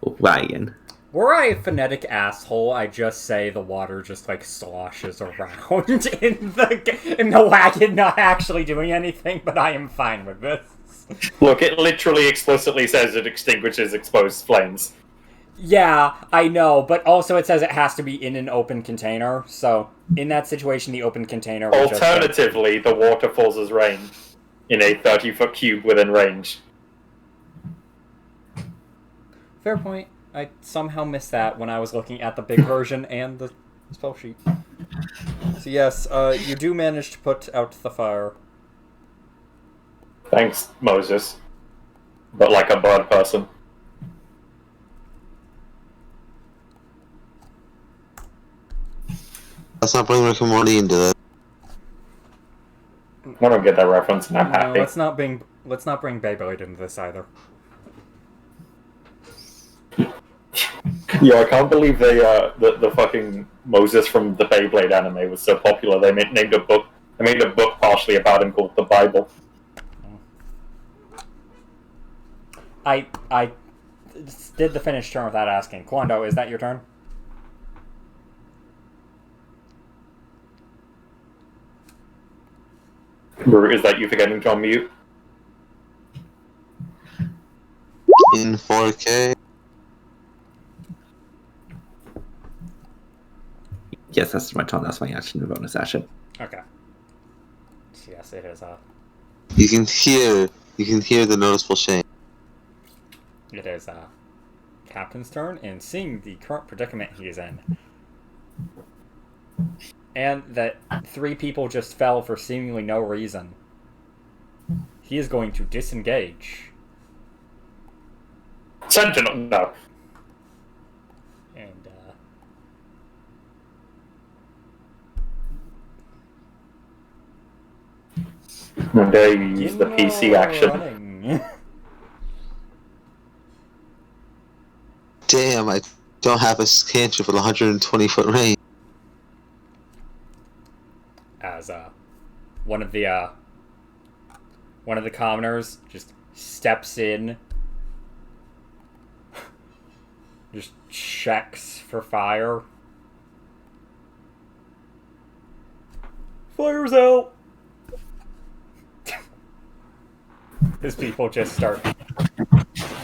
wagon. Were I a phonetic asshole, I just say the water just like sloshes around in the wagon, not actually doing anything, but I am fine with this. Look, it literally explicitly says it extinguishes exposed flames. Yeah, I know, but also it says it has to be in an open container, so in that situation the open container would just... Alternatively, the water falls as rain in a 30-foot cube within range. Fair point. I somehow missed that when I was looking at the big version and the spell sheet. So yes, you do manage to put out the fire. Thanks, Moses. But like a bird person. Let's not bring Rick and Morty into that. I don't get that reference, and I'm No, happy. let's not bring Beyblade into this either. Yo, I can't believe they the fucking Moses from the Beyblade anime was so popular. They named a book. They made a book partially about him called the Bible. I did the finished turn without asking. Quando, is that your turn? Is that you forgetting to unmute? In 4K. Yes, that's my turn. That's my action and bonus action. Okay. So yes, it is You can hear the noticeable change. Captain's turn, and seeing the current predicament he is in, and that 3 people just fell for seemingly no reason, he is going to disengage. Sentinel, no. And And there you use the PC action. running. Damn, I don't have a cantrip with 120-foot range. As one of the commoners just steps in, just checks for fire. Fire's out. His people just start.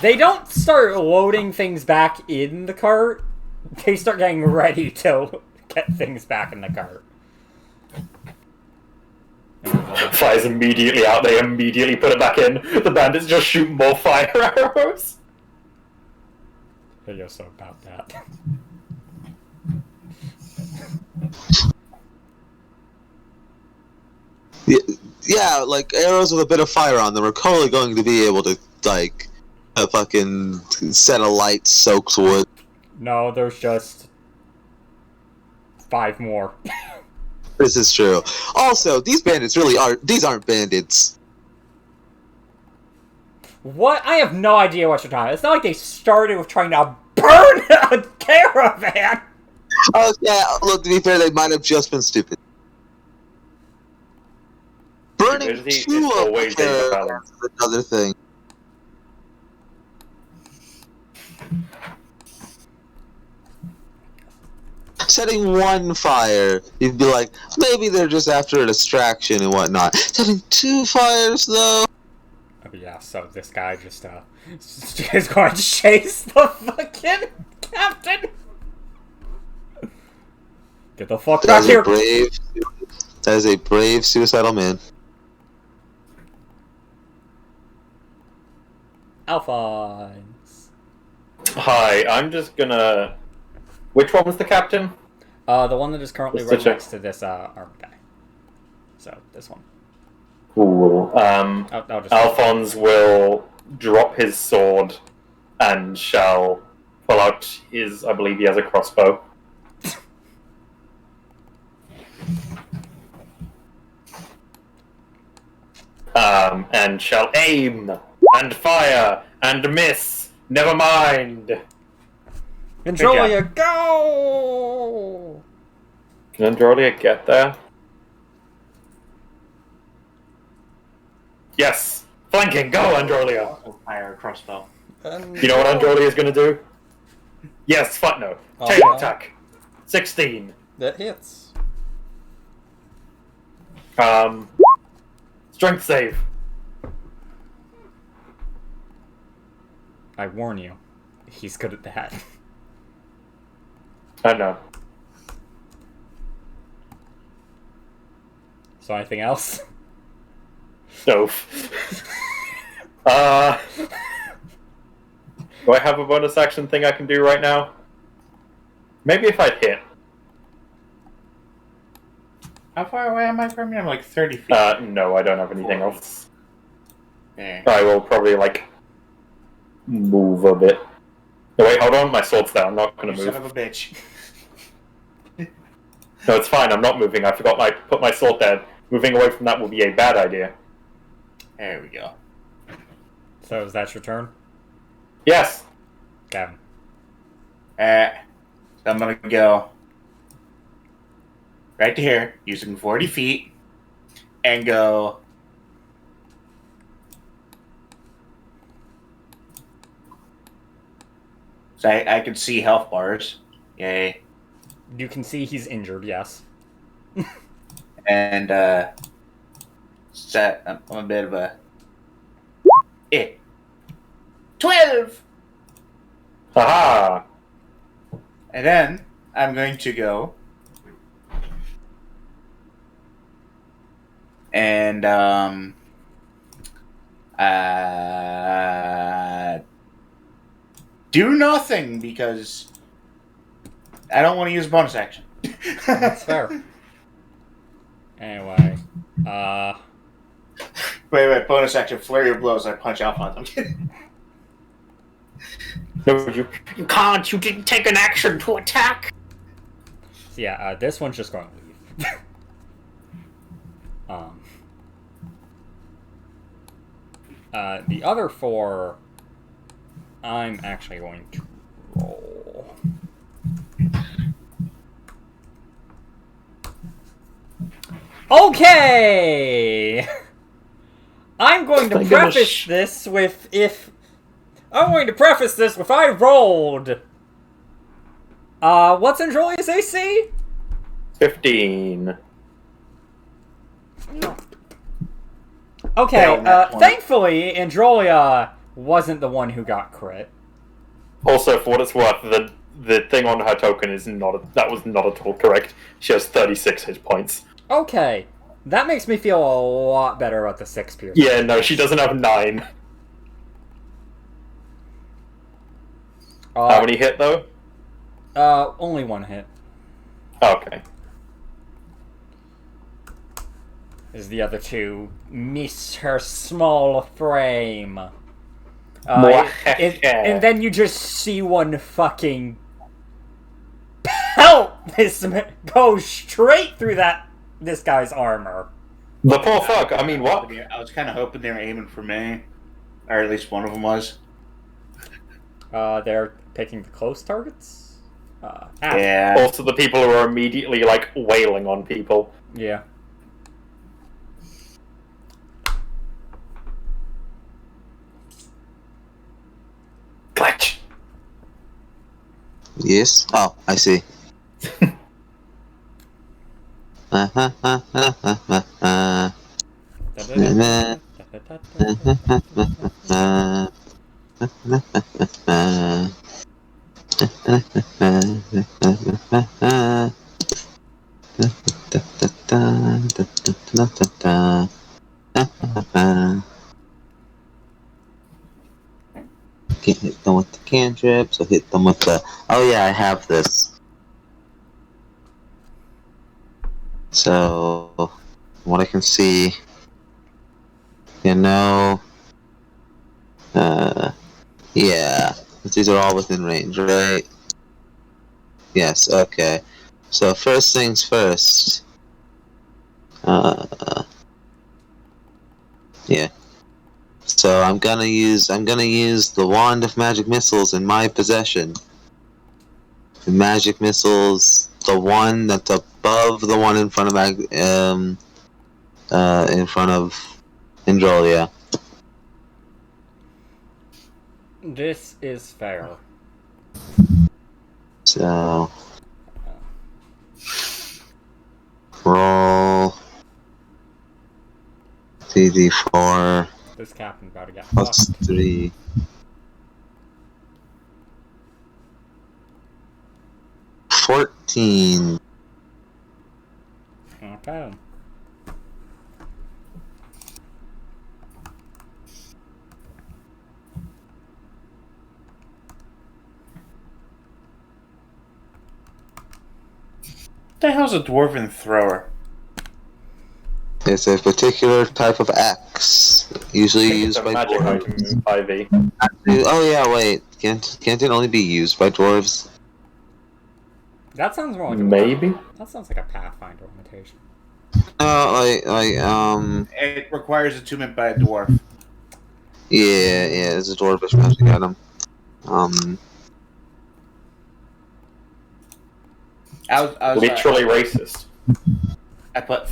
They don't start loading things back in the cart. They start getting ready to get things back in the cart. Fires immediately out, they immediately put it back in. The bandits just shoot more fire arrows. You're so about that. yeah, like arrows with a bit of fire on them are totally going to be able to like a fucking set of light soaks wood. No, there's just 5 more. This is true. Also, these bandits really aren't. These aren't bandits. What? I have no idea what you're talking about. It's not like they started with trying to burn a caravan! Oh yeah. Look, to be fair, they might have just been stupid. Burning Stupidity two is of always the a caravans is another thing. Setting one fire, you'd be like, maybe they're just after a distraction and whatnot. Setting 2 fires, though. Oh yeah, so this guy just is going to chase the fucking captain. Get the fuck back here! That is a brave suicidal man. Alphonse. Hi, I'm just gonna. Which one was the captain? The one that is currently Just to right check. next to this armor guy. So this one. Cool. I'll just. Alphonse will drop his sword and shall pull out his. I believe he has a crossbow. And shall aim and fire and miss. Never mind. Androlia, go! Can Androlia get there? Yes! Flanking! Go, Androlia! Also fire a crossbow. You know what Androlia is going to do? Yes, no. Oh, Tail no. attack. 16. That hits. Strength save. I warn you, he's good at that. I know. So anything else? No. Do I have a bonus action thing I can do right now? Maybe if I'd hit. How far away am I from you? I'm like 30 feet. No, I don't have anything else. There. I will probably, like, move a bit. No, wait, hold on, my sword's down, I'm not gonna You move. son of a bitch. No, it's fine, I'm not moving, I forgot I put my sword there. Moving away from that will be a bad idea. There we go. So is that your turn? Yes! Gavin. So I'm gonna go right to here, using 40 feet, and go. So I can see health bars. Yay. You can see he's injured, yes. And, set. I'm a bit of a. 12! Haha! And then I'm going to go and do nothing because I don't want to use bonus action. That's fair. Anyway, Wait, bonus action, flurry of blows, I punch Alphonse. No, you can't, you didn't take an action to attack! so yeah, this one's just going to leave. The other 4, I'm actually going to roll. Okay! I'm going to preface this with I rolled. What's Androlia's AC? 15. Okay, Failed that one. thankfully, Androlia wasn't the one who got crit. Also, for what it's worth, the thing on her token is that was not at all correct. She has 36 hit points. Okay, that makes me feel a lot better about the 6 pierce. Yeah, no, she doesn't have 9. How many hit, though? Only 1 hit. Okay. as the other two miss her small frame. And then you just see one fucking pelt go straight through this guy's armor. The poor fuck. I mean, what? I was kind of hoping they were aiming for me, or at least one of them was. They're picking the close targets. Yeah. Also, the people who are immediately like wailing on people. Yeah. Glitch. Yes. Oh, I see. Can't hit them with the cantrip, so hit them with the. Oh yeah, I have this. So, what I can see, yeah, these are all within range, right? Yes, okay. So first things first. Yeah. So I'm gonna use the wand of magic missiles in my possession. The magic missiles, the one that's above the one in front of Indrolia. This is fair. So roll CD4 This captain's about to get plus fucked. 3. 14. Okay. What the hell's a dwarven thrower? It's a particular type of axe, usually It's used a by magic dwarves. item in 5e. Oh yeah, wait. Can't it only be used by dwarves? That sounds more like Maybe. That sounds like a Pathfinder limitation. It requires attunement by a dwarf. Yeah, it's a dwarvish magic item. I was Literally racist. I clicked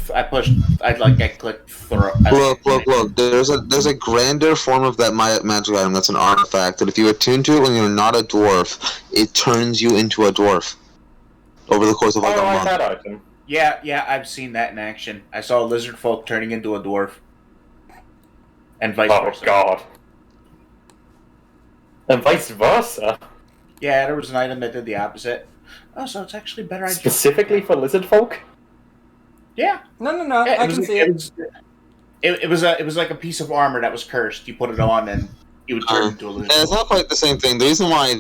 throw. Look. There's a grander form of that magic item that's an artifact that if you attune to it when you're not a dwarf, it turns you into a dwarf over the course of like a like month. that item. Yeah, I've seen that in action. I saw lizard folk turning into a dwarf, and vice Oh versa. god. And vice versa. Yeah, there was an item that did the opposite. Oh, so it's actually better. Specifically for lizard folk? Yeah. No. Yeah, I can see it. It was like a piece of armor that was cursed. You put it on, and you would turn into a lizard. Yeah, it's not quite the same thing. The reason why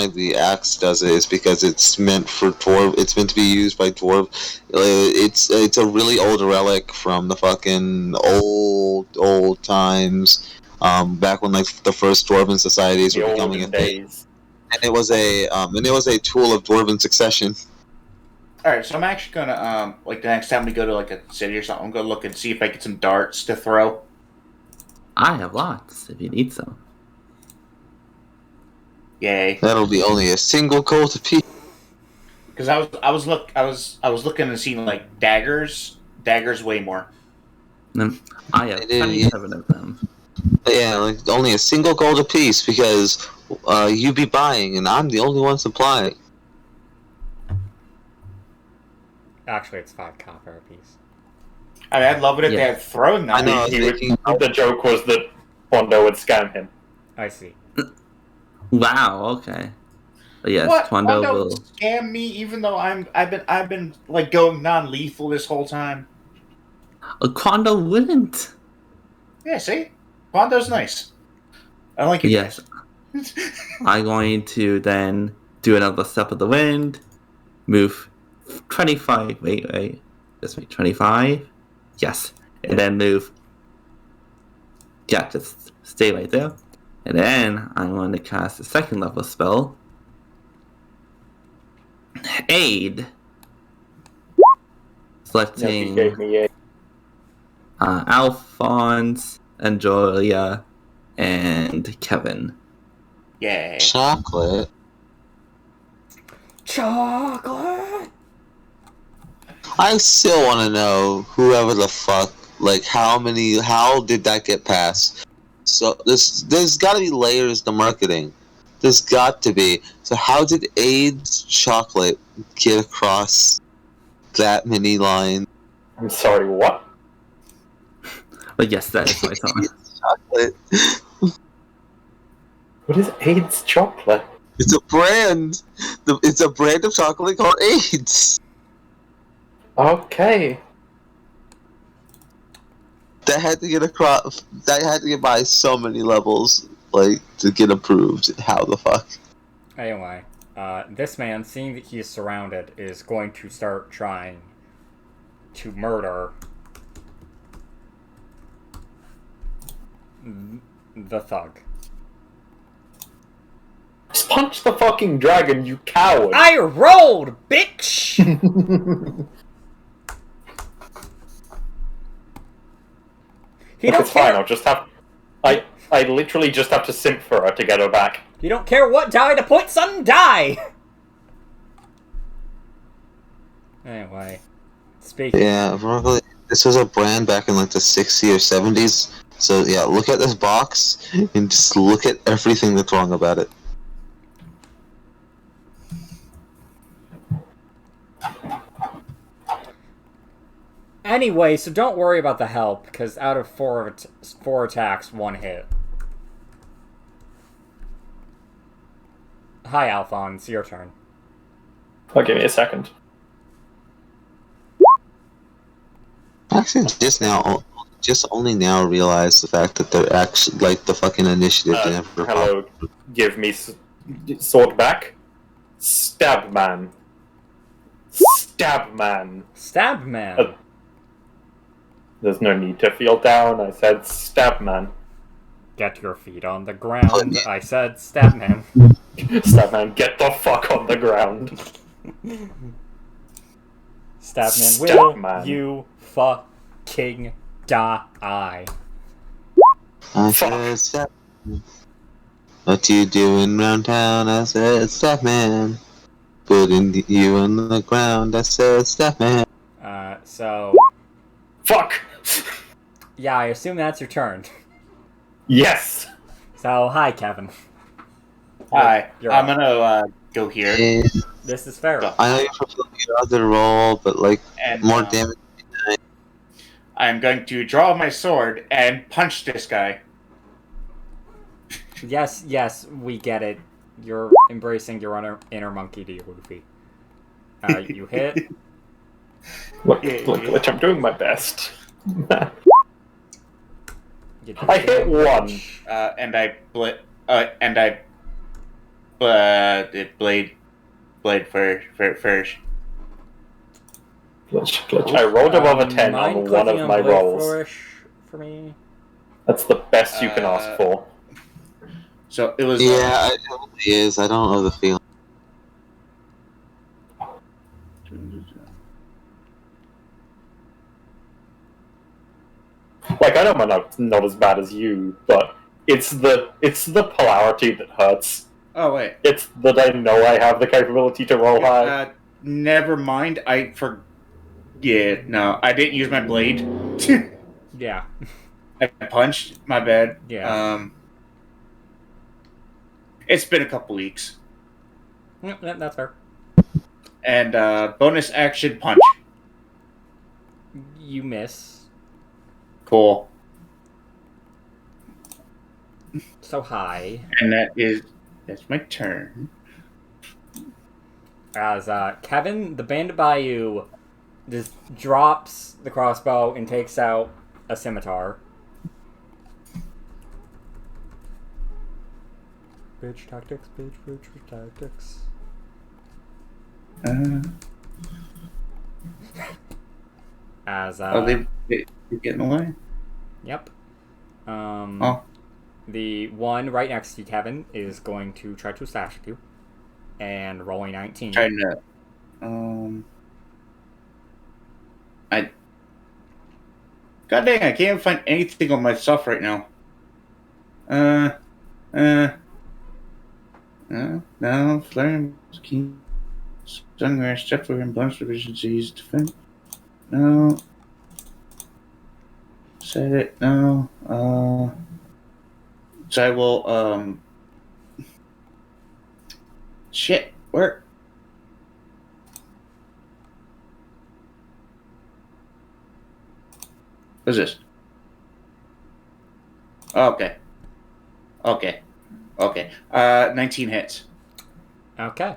the axe does it is because it's meant for dwarf. It's meant to be used by dwarf. It's a really old relic from the fucking old times. Back when like the first dwarven societies The were becoming a olden thing, days. and it was a tool of dwarven succession. All right, so I'm actually gonna like the next time we go to like a city or something, I'm gonna look and see if I get some darts to throw. I have lots if you need some. Yay! That'll be only a single gold apiece. Because I was looking and seeing like daggers way more. I have I do, yeah. 27 of them. Yeah, like only a single gold apiece because you be buying and I'm the only one supplying. Actually, it's 5 copper apiece. I mean, I'd love it if they Yeah. had throwing I knives. know. The joke was that Bondo would scam him. I see. Wow, okay. But yes, What? Quando Quando will. scam me, even though I've been like going non-lethal this whole time. Quando wouldn't. Yeah, see, Quando's nice. I like it. Yes. I'm going to then do another step of the wind, move 25. Wait. Just make 25, Yes. And then move. Yeah, just stay right there. And then I'm going to cast a second level spell. Aid. No, he Selecting gave me a. Alphonse, and Julia, and Kevin. Yay. Chocolate. Chocolate. I still want to know whoever the fuck, like how did that get passed? So there's got to be layers to marketing. There's got to be. So how did AIDS chocolate get across that many lines? I'm sorry, what? But yes, that is my song. Chocolate. What is AIDS chocolate? It's a brand. It's a brand of chocolate called AIDS. Okay. That had to get across. That had to get by so many levels, like to get approved. How the fuck? Anyway, this man, seeing that he is surrounded, is going to start trying to murder the thug. Just punch the fucking dragon, you coward! I rolled, bitch! He don't It's fine, care. I'll just have... I literally just have to simp for her to get her back. You don't care what die to point, son, die! Anyway, speaking. Yeah, probably. This was a brand back in like the 60s or 70s. So yeah, look at this box and just look at everything that's wrong about it. Anyway, so don't worry about the help, because out of four attacks, 1 hit. Hi, Alphonse, your turn. Oh, give me a second. Actually, just only now realized the fact that they're actually like the fucking initiative. never Hello, give me sword back. Stab man. Stab man. Stab man. There's no need to feel down, I said stab man. Get your feet on the ground. I said stab man. Stab man, get the fuck on the ground. Stab man, Stab will man. you fucking die? I said, "Step man. What you doing round town?" I said, "Step man." Putting you on the ground. I said, "Step man." So... Fuck! Yeah, I assume that's your turn. Yes! So, hi, Kevin. Hi. You're I'm up. gonna go here. Yeah, This is fair. I know you're fulfilling your other role, but like And more damage. I'm going to draw my sword and punch this guy. Yes, we get it. You're embracing your inner monkey, do you, Luffy? You hit. Look, Yeah. Glitch, I'm doing my best. You do I hit one. And I blade first. Glitch, I rolled above a 10 mind on one clicking of my Blade rolls. Flourish for me? That's the best you can ask for. So it was. Yeah, it probably is. I don't know the feeling. Like, I know I'm not as bad as you, but it's the polarity that hurts. Oh wait. It's that I know I have the capability to roll high. Never mind. Yeah, no, I didn't use my blade. Yeah. I punched. My bad. Yeah. It's been a couple weeks. Yep, that's fair. And bonus action punch. You miss. Cool. So high. And that's my turn. As Kevin, the bandit Bayou, just drops the crossbow and takes out a scimitar. Bitch tactics, bitch tactics. As they're getting away. Yep. Oh, The one right next to you, Kevin, is going to try to slash at you, and rolling 19. trying to. God dang, I can't find anything on my stuff right now. No, flaring key. Sungrass, step for him, bunch of efficiencies, defense. No. Set it, no. So I will, shit, where? What's this? Okay. 19 hits. Okay.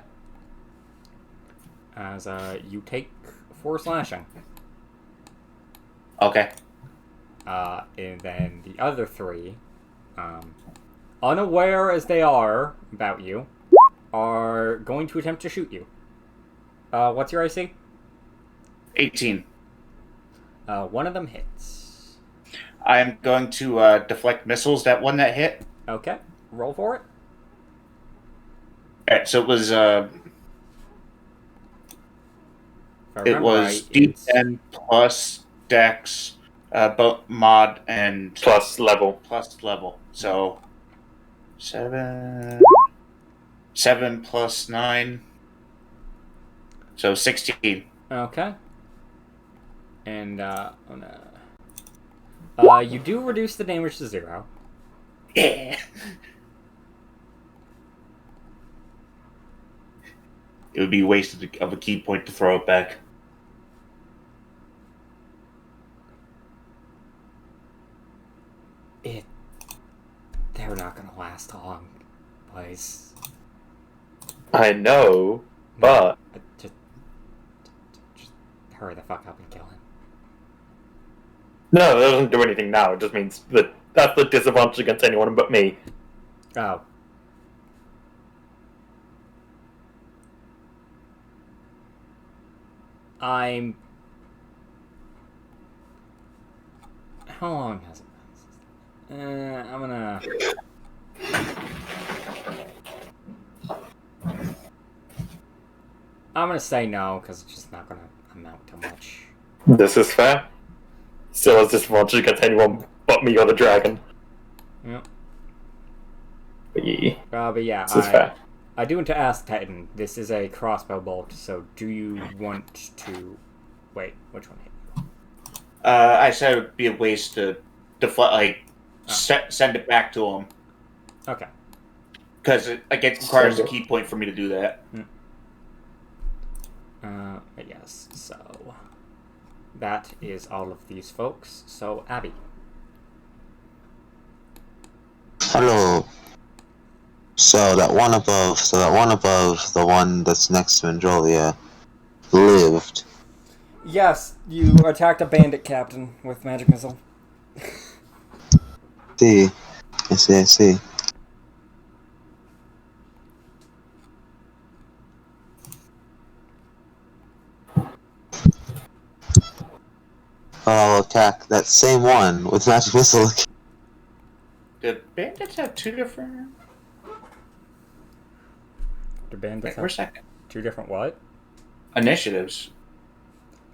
As you take 4 slashing. Okay. And then the other 3, unaware as they are about you, are going to attempt to shoot you. What's your AC? 18. One of them hits. I'm going to deflect missiles, that one that hit. Okay, roll for it. Alright, so it was, If I remember right, it's- D10 plus Dex, mod, and Plus level. plus level. So 7 plus 9. So 16. Okay. And, you do reduce the damage to 0. Yeah. It would be wasted of a key point to throw it back. They're not gonna last long, boys. I know, but Just hurry the fuck up and kill him. no, that doesn't do anything now. It just means that that's the disadvantage against anyone but me. Oh. How long has it been? I'm gonna... say no, because it's just not gonna amount to much. This is fair. Still has disadvantage against anyone but me or the dragon. Yep. But yeah, But yeah, this is fair. I do want to ask Titan, this is a crossbow bolt, so do you want to... Wait, which one hit you? I said it would be a waste to deflect, send it back to him. Okay. Because it requires a key point for me to do that. But yes, so... That is all of these folks. So, Abby. Hello. So that one above, the one that's next to Androlia, lived. Yes, you attacked a bandit captain with magic missile. I see. I'll attack that same one with magic missile. Did bandits have 2 different... The bandits Wait, we're second. 2 different what? Initiatives.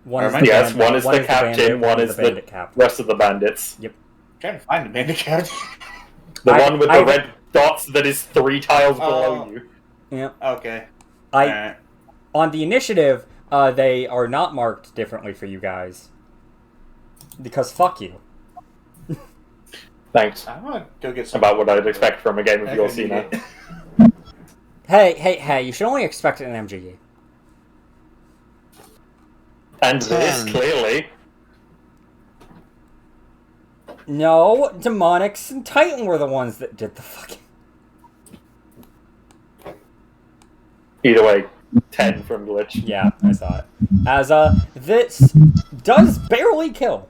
One Or is am I- the Yes, bandit- one is the captain, bandit, one is the bandit captain. rest of the bandits. I'm trying to find the bandit captain. The I- one with I- the red dots that is 3 tiles below Oh. you. Yeah. Okay. I on the initiative, they are not marked differently for you guys. Because fuck you. Thanks. I want to go get some... About what I'd expect from a game of I your can Cena. get- Hey, you should only expect it in MGE. And this, 10. clearly. No, Demonics and Titan were the ones that did the fucking... Either way, 10 from Glitch. Yeah, I saw it. As, this does barely kill.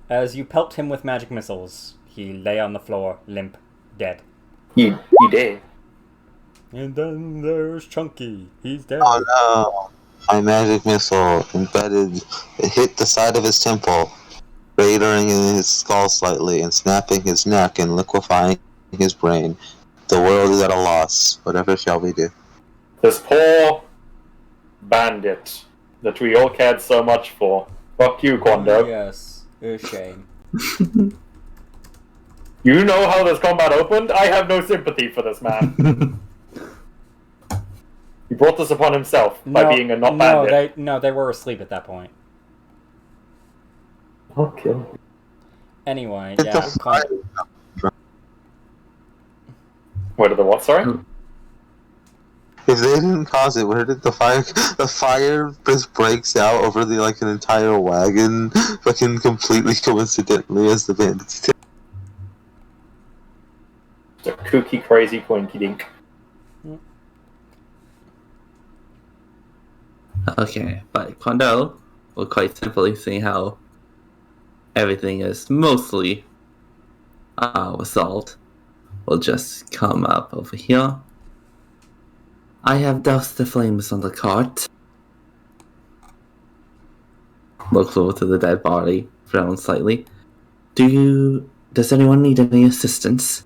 As you pelt him with magic missiles, he lay on the floor, limp, dead. You did. And then there's Chunky. He's dead. Oh My magic missile embedded, it hit the side of his temple, cratering in his skull slightly and snapping his neck and liquefying his brain. The world is at a loss. Whatever shall we do? This poor bandit that we all cared so much for. Fuck you, Quando. Yes, a shame. You know how this combat opened? I have no sympathy for this man. He brought this upon himself by being a not bandit. They were asleep at that point. Okay. Anyway, Hit yeah. the fire. Where did the what, sorry? If they didn't cause it, where did the fire? The fire just breaks out over the an entire wagon, fucking completely coincidentally as the bandits did. It's a kooky, crazy, coinky dink. Okay, but Quando will quite simply see how everything is mostly resolved. We'll just come up over here. I have doused the flames on the cart. Looks over to the dead body, frowns slightly. Does anyone need any assistance?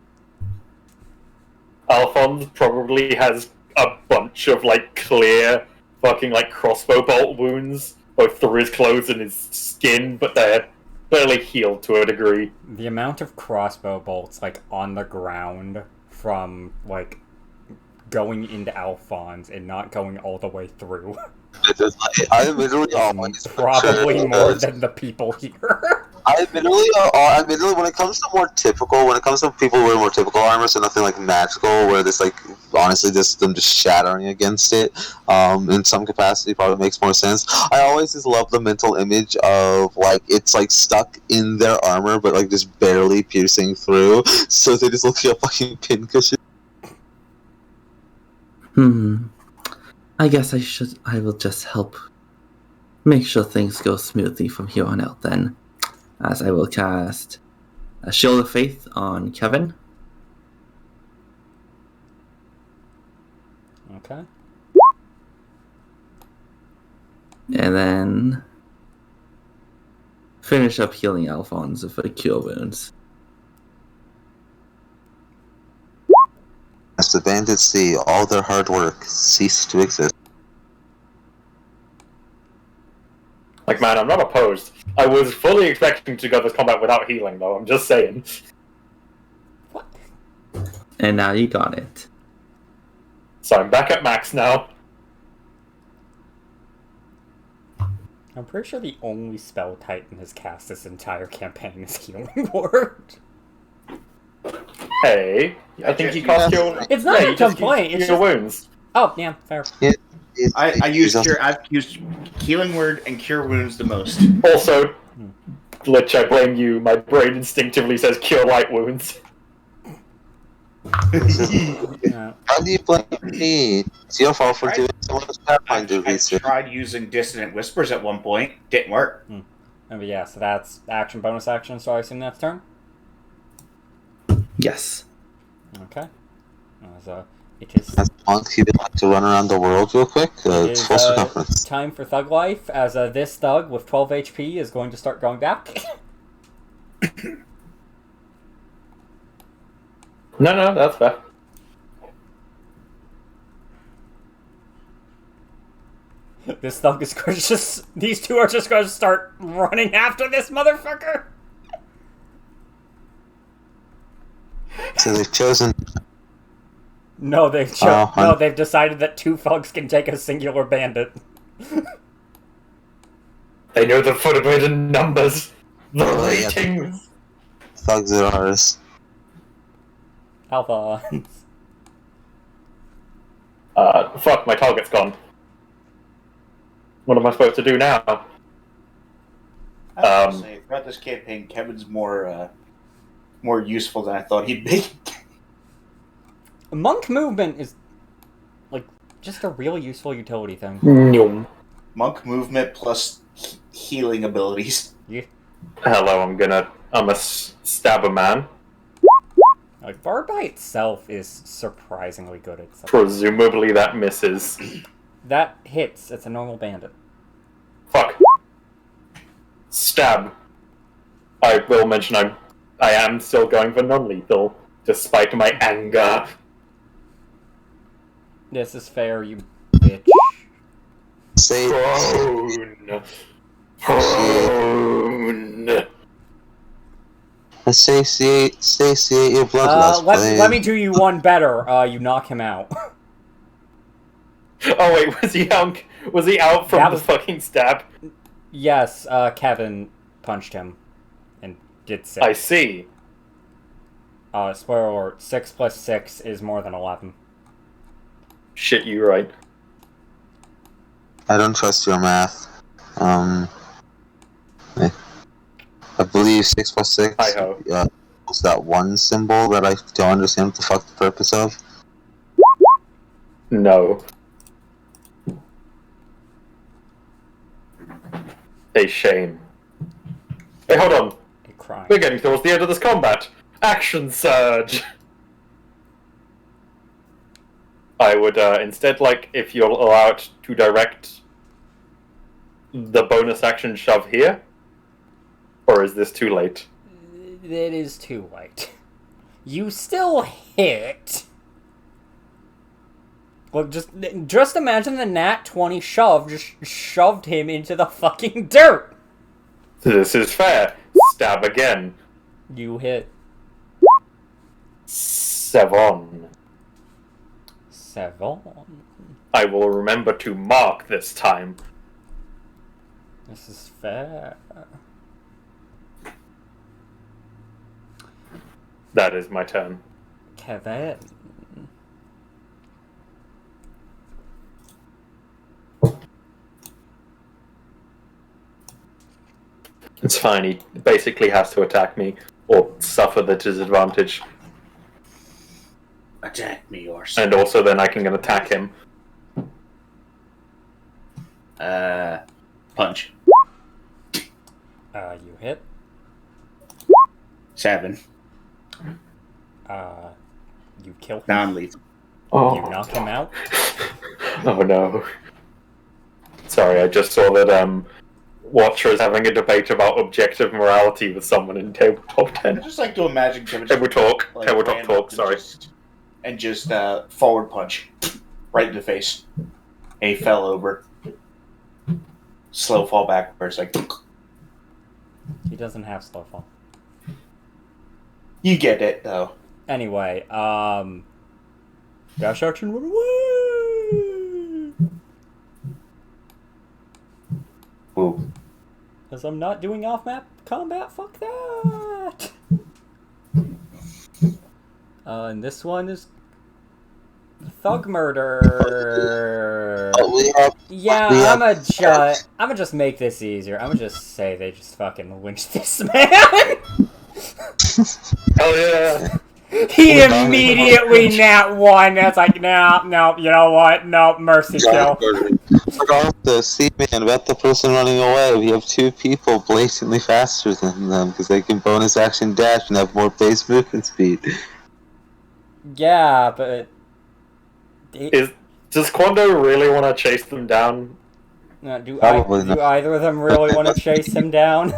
Alphonse probably has a bunch of clear fucking crossbow bolt wounds both through his clothes and his skin, but they're barely healed to a degree. The amount of crossbow bolts on the ground from going into Alphonse and not going all the way through. I literally always Probably more than the people here. I admittedly, when it comes to people wearing more typical armor, so nothing magical, where this honestly them just shattering against it, in some capacity probably makes more sense. I always just love the mental image of it's stuck in their armor, but just barely piercing through, so they just look like a fucking pincushion. I guess I will just help make sure things go smoothly from here on out then. As I will cast a Shield of Faith on Kevin. Okay. And then finish up healing Alphonse for Cure Wounds. As the bandits see all their hard work cease to exist. Man, I'm not opposed. I was fully expecting to go this combat without healing, though. I'm just saying. What? And now you got it. So I'm back at max now. I'm pretty sure the only spell Titan has cast this entire campaign is Healing Word. Hey, I think you cast your... It's not a you just complaint, used it's your just- wounds. Oh, yeah, fair. I've used Healing Word and Cure Wounds the most. Also, Glitch, I blame you. My brain instinctively says Cure Light Wounds. Yeah. How do you blame me? It's your fault for doing some of the Pathfinder I research. tried using Dissonant Whispers at one point. Didn't work. But yeah, so that's action, bonus action, so I assume that's turn? Yes. Okay. So it is, As Monk, he would like to run around the world real quick. It's full circumference. time for Thug Life, as this Thug with 12 HP is going to start going back. No, that's fair. This Thug is going to just... These two are just going to start running after this motherfucker! So they've chosen. No, they've decided that two thugs can take a singular bandit. They know the forbidden numbers. The Oh, yeah. ratings. Thugs are ours. Alpha. Fuck, my target's gone. What am I supposed to do now? I was gonna say, throughout this campaign, Kevin's more useful than I thought he'd be. Monk movement is, just a really useful utility thing. Nyum. Monk movement plus healing abilities. Yeah. Hello, I'm a stab a man. Bard by itself is surprisingly good at stuff. Presumably that misses. That hits. It's a normal bandit. Fuck. Stab. I will mention I am still going for non-lethal, despite my anger. This is fair, you bitch. Say, Prone. satiate your bloodlust, please. Let me do you one better. You knock him out. Oh wait, was he out? Was he out from the fucking stab? Yes, Kevin punched him and did 6. I see. Spoiler alert, 6 plus 6 is more than 11. Shit, you right. I don't trust your math. I believe 6 plus 6 Hi-ho. was that one symbol that I don't understand what the fuck the purpose of. No. A shame. Hey, hold on. A crime. We're getting towards the end of this combat. Action surge! I would instead like if you'll allow it to direct the bonus action shove here. Or is this too late? It is too late. You still hit. Look, just imagine the nat 20 shove just shoved him into the fucking dirt. This is fair. Stab again. You hit. 7. 7. I will remember to mark this time. This is fair. That is my turn. Kevin. It's fine, he basically has to attack me, or suffer the disadvantage. Attack me or something. And also then I can attack him. Punch. You hit. 7. You kill him. Non-lethal. Oh. You knock him out. Oh no. Sorry, I just saw that Watcher is having a debate about objective morality with someone in Tabletop I 10. just like to imagine Kevin Tabletop like, Tabletop ran Talk, up sorry. and just forward punch right in the face, and he fell over. Slow fall backwards, like He doesn't have slow fall. you get it though. Anyway, dash action, run away! Ooh. Because I'm not doing off-map combat, fuck that! And this one is thug murder. Yeah, I'ma just make this easier. I'ma just say they just fucking lynched this man. Hell yeah! He immediately nat 1. That's like, no, you know what? No, mercy kill. Also, see, man, about the person running away, we have 2 people blatantly faster than them because they can bonus action dash and have more base movement speed. Yeah, but Does Quando really want to chase them down? do Probably not. either of them really want to chase him down?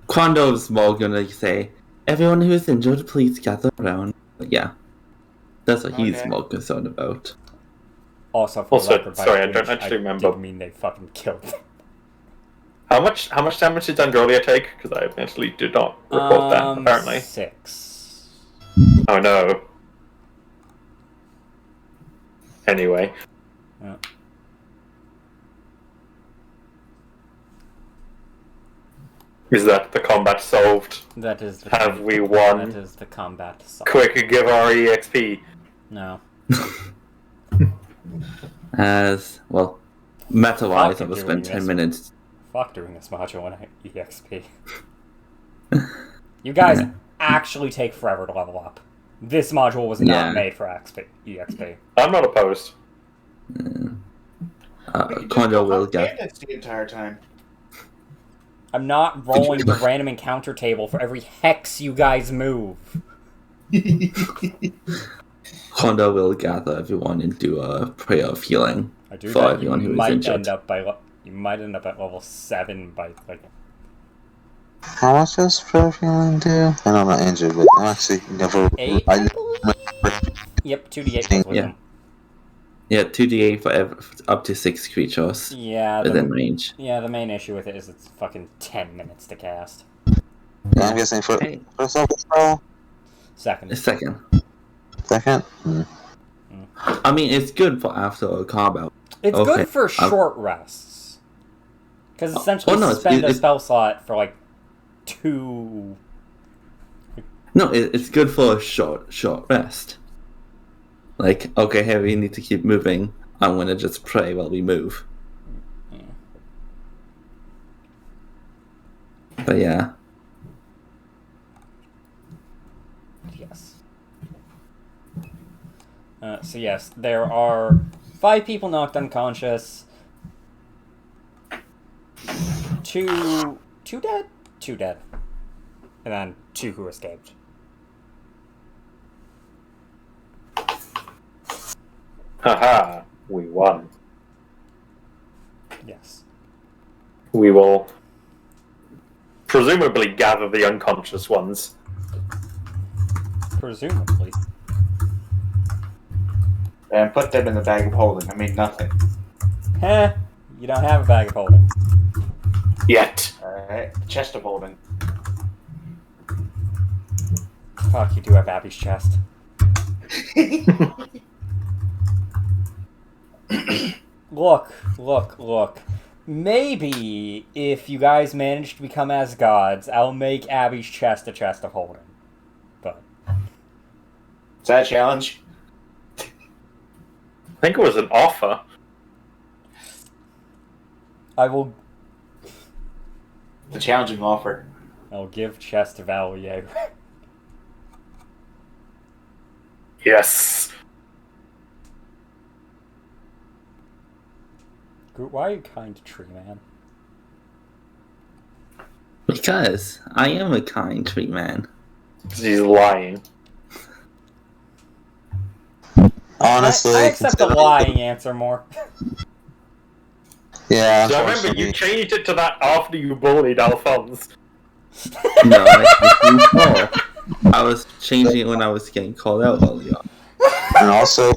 Quando's more gonna say, everyone who is injured, please gather around. But yeah, that's what he's Okay. more concerned about. Also, for Also, the record, by sorry, I the don't way, actually remember. didn't mean they fucking killed them. How much damage did Androlia take? Because I eventually did not report that, apparently. 6. Oh no. Anyway. Yeah. Is that the combat solved? That is the Have we won? That is the combat side. Quick, give our EXP. No. As well, meta-wise, I Fucking will spend doing 10 this. minutes. Fuck doing this module on EXP. You guys actually take forever to level up. This module was not Yeah. made for EXP. I'm not opposed. We could just Quando go will hunt get. bandits the entire time. I'm not rolling the random encounter table for every hex you guys move. Honda will gather everyone and do a prayer of healing I do for that. everyone You who is might injured. end up you might end up at level 7 by like. How much does pro healing do? I know I'm not injured, but I'm actually never. 8, I I never believe. Yep, 2d8 plus wisdom. Yeah, 2d8 for up to 6 creatures Yeah, within range. the main issue with it is it's fucking 10 minutes to cast. I'm guessing for Hey, first level spell. a Second. second. Second. I mean, it's good for after combat. It's Okay. good for short rests. Because essentially no, spend a it's- spell slot for like 2... No, it's good for a short rest. Like, okay, hey, we need to keep moving. I'm gonna just pray while we move. Yeah. But yeah. Yes. So yes, there are 5 people knocked unconscious. 2 dead? 2 dead. And then 2 who escaped. Haha, we won. Yes. We will presumably gather the unconscious ones. Presumably. And put them in the bag of holding. I mean, nothing. Heh. You don't have a bag of holding. Yet. Alright, chest of holding. Fuck, you do have Abby's chest. Look. Maybe if you guys manage to become as gods, I'll make Abby's chest a chest of holding. But Is that a challenge? I think it was an offer. I'll The challenging offer. give chest value. Yes. Groot, why are you kind to Tree Man? Because I am a kind tree man. He's lying. Honestly, I accept the lying answer more. Yeah. So I remember you changed it to that after you bullied Alphonse. No, I was changing it when I was getting called out earlier. And also,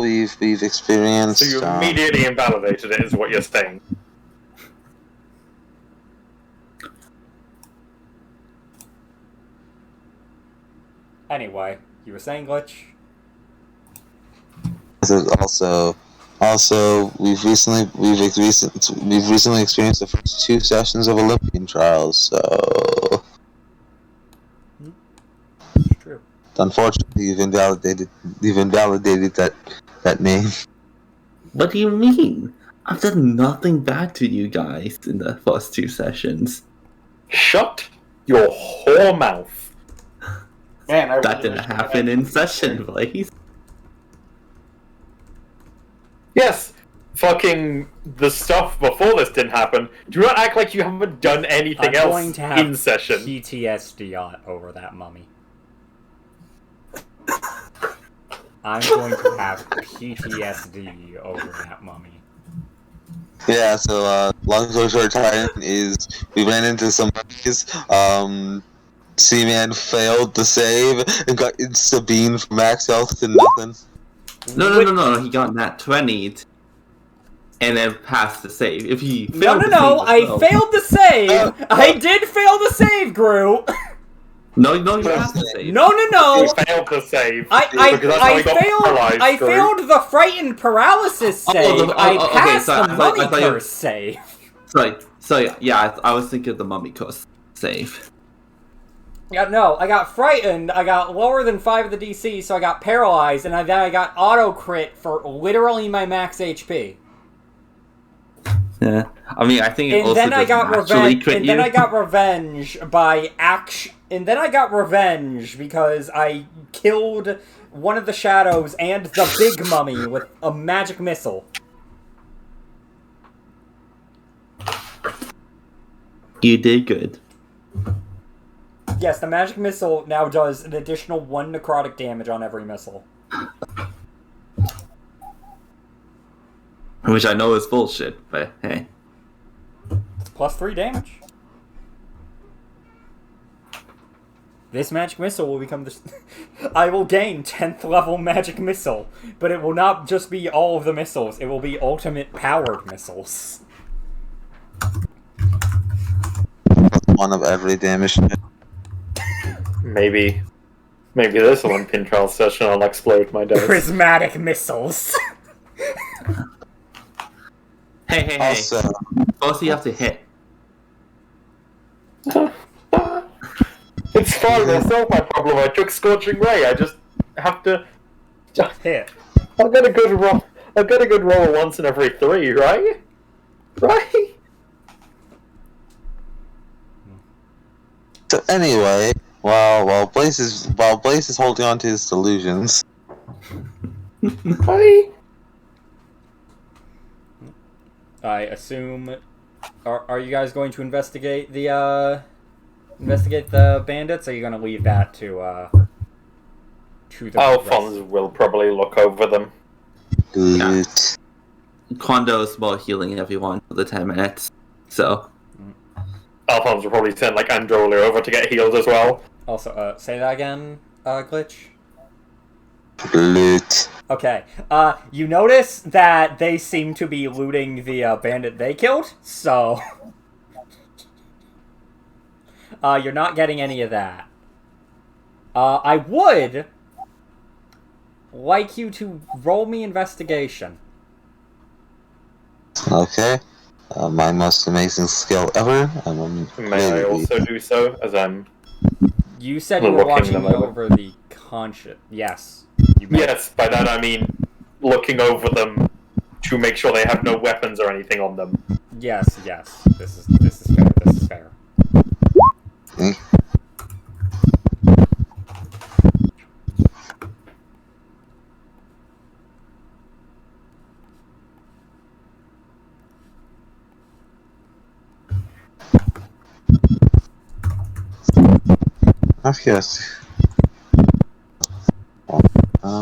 we've experienced. So you immediately invalidated it, is what you're saying. Anyway, you were saying, Glitch? Also, we've recently experienced the first 2 sessions of Olympian trials. So, True. unfortunately, you've invalidated that name. What do you mean? I've done nothing bad to you guys in the first 2 sessions. Shut your whore mouth. Man, I That really didn't wish I happen had- in session, Blaze. Yes, fucking the stuff before this didn't happen. Do not act like you haven't done anything I'm going else to have in session. PTSD over that mummy. I'm going to have PTSD over that mummy. Yeah. So, long story short, time is we ran into some buddies. Seaman failed to save and got insta-beamed from max health to nothing. No. He got nat 20'd and then passed the save. If he failed No, to save I as well- failed to save! I did fail to save, Groot! No, you have to save. No! You failed to save. because that's how he got paralyzed. I Screw. failed the frightened paralysis save. I okay, passed sorry, the I thought mummy you- curse save. So yeah, I was thinking of the mummy curse save. Yeah, no, I got frightened, I got lower than 5 of the DC, so I got paralyzed, and then I got auto crit for literally my max HP. Yeah, I mean, I think it And also then I does got naturally revenge. crit And you. then I got revenge by action. And then I got revenge because I killed one of the shadows and the big mummy with a magic missile. You did good. Yes, the magic missile now does an additional 1 necrotic damage on every missile. Which I know is bullshit, but hey. It's plus 3 damage. This magic missile will become the... I will gain 10th level magic missile, but it will not just be all of the missiles, it will be ultimate powered missiles. One of every damage. Maybe this Olympian trial session I'll explode my dice. Prismatic missiles. Hey. Also, Both you have to hit. It's fine, that's not my problem. I took Scorching Ray. I just have to. Hit. I'll get a good roll. I'll get a good roll once in every 3, right? Right? so anyway, while Blaze is holding on to his delusions, Right? I assume... Are you guys going to investigate the bandits, or are you going to leave that to the Alphonse will probably look over them. good. Quando's about healing everyone for the 10 minutes. So, Alphonse will probably send like Androli over to get healed as well. Also, say that again, Glitch? Loot. Okay, you notice that they seem to be looting the bandit they killed, so... you're not getting any of that. I would like you to roll me investigation. Okay. My most amazing skill ever. May I also do so, as I'm... You said you were Looking watching them over. over the conscience. Yes. You may. Yes, by that I mean looking over them to make sure they have no weapons or anything on them. Yes. This is fair. This is fair. Okay. Yes. 4.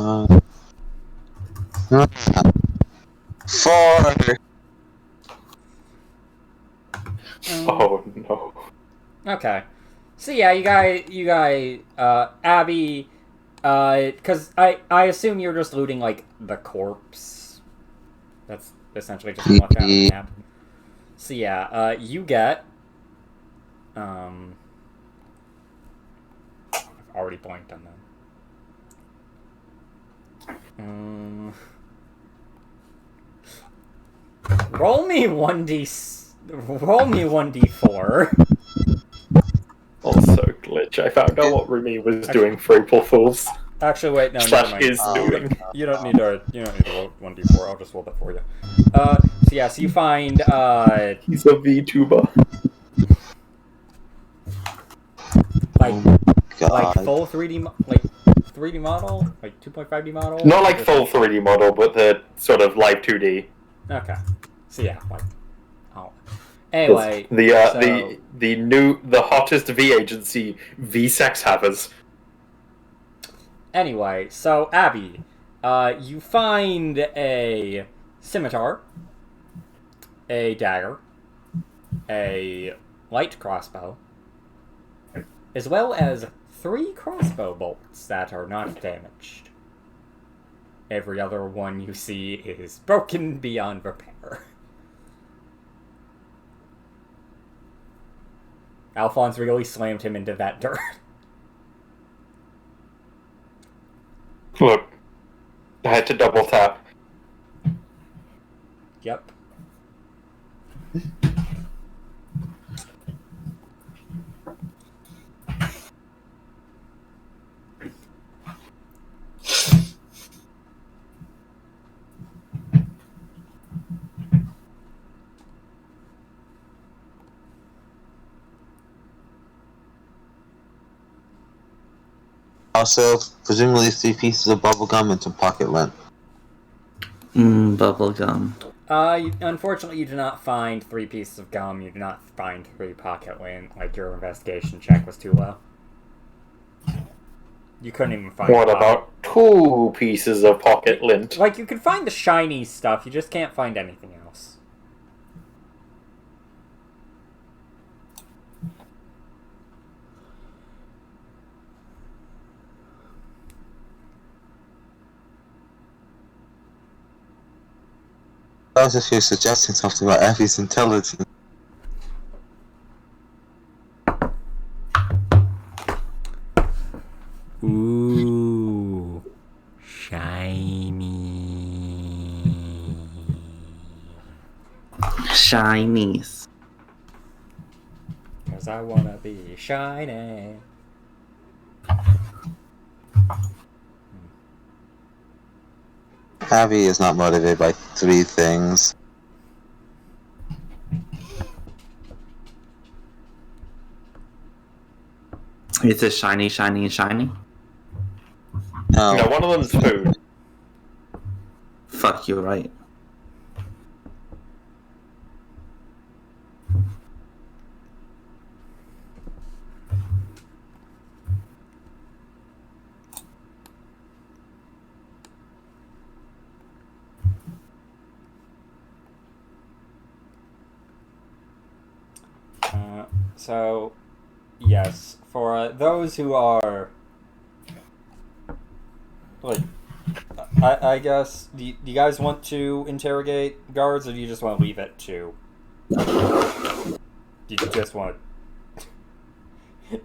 Oh no. Okay. So yeah, you guys, Abby, because I assume you're just looting like the corpse. That's essentially just what happened. So yeah, you get, I've already blanked on them. Roll me 1d4. Also, Glitch, I found out what Remy was doing for April Fools. Actually, wait, no, never Slash mind. is doing. You don't need to roll 1d4. I'll just roll that for you. So yeah, so you find He's a VTuber. like full 3D model, like 2.5D model. Not like full 3D model, but the sort of live 2D. Okay. So yeah, like anyway, The hottest V agency, V Sex Havers. Anyway, so Abby, you find a scimitar, a dagger, a light crossbow, as well as 3 crossbow bolts that are not damaged. Every other one you see is broken beyond repair. Alphonse really slammed him into that dirt. Look, I had to double tap. Yep. Also, presumably 3 pieces of bubblegum and some pocket lint. Bubblegum. Unfortunately, you do not find 3 pieces of gum. You do not find 3 pocket lint. Like, your investigation check was too low. You couldn't even find What the pocket. about 2 pieces of pocket lint? Like, you can find the shiny stuff, you just can't find anything else. I was just here suggesting something about Effie's intelligence. Ooh, shiny. Shinies. Cause I wanna be shiny. Abby is not motivated by 3 things. Is it shiny, shiny, and shiny? No. No, one of them's food. Fuck, you're right. So, yes, for those who are, like, I guess, do you guys want to interrogate guards, or do you just want to leave it to? Do you just want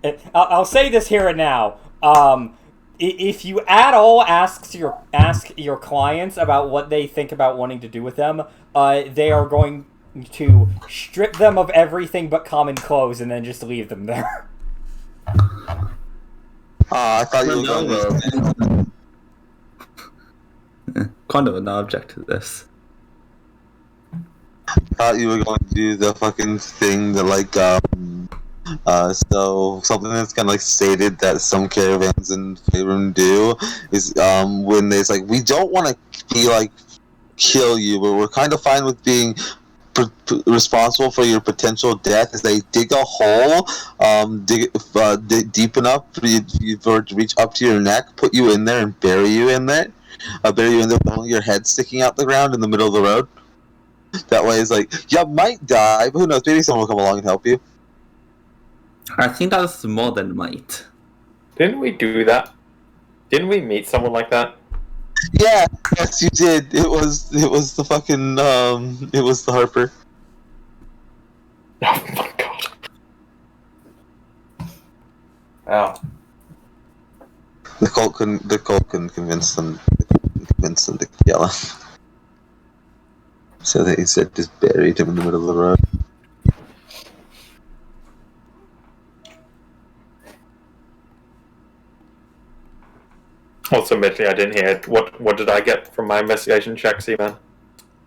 to... I'll say this here and now. If you at all ask your clients about what they think about wanting to do with them, they are going to strip them of everything but common clothes and then just leave them there. I thought you were going to... Kind of an object to this. thought you were going to do the fucking thing that, like, so something that's kind of like stated that some caravans in Faerun do is, when there's like, we don't want to be like, kill you, but we're kind of fine with being responsible for your potential death, is they dig a hole, dig deep enough for you to reach up to your neck, put you in there and bury you in there. Bury you in there with only your head sticking out the ground in the middle of the road. That way it's like, you might die, but who knows, maybe someone will come along and help you. I think that's more than might. Didn't we do that? Didn't we meet someone like that? Yeah, yes you did. It was the fucking, it was the Harper. Oh my god. Oh. The cult couldn't convince them to kill him. So they said just buried him in the middle of the road. Also, admittedly, I didn't hear it. What did I get from my investigation check, Seaman?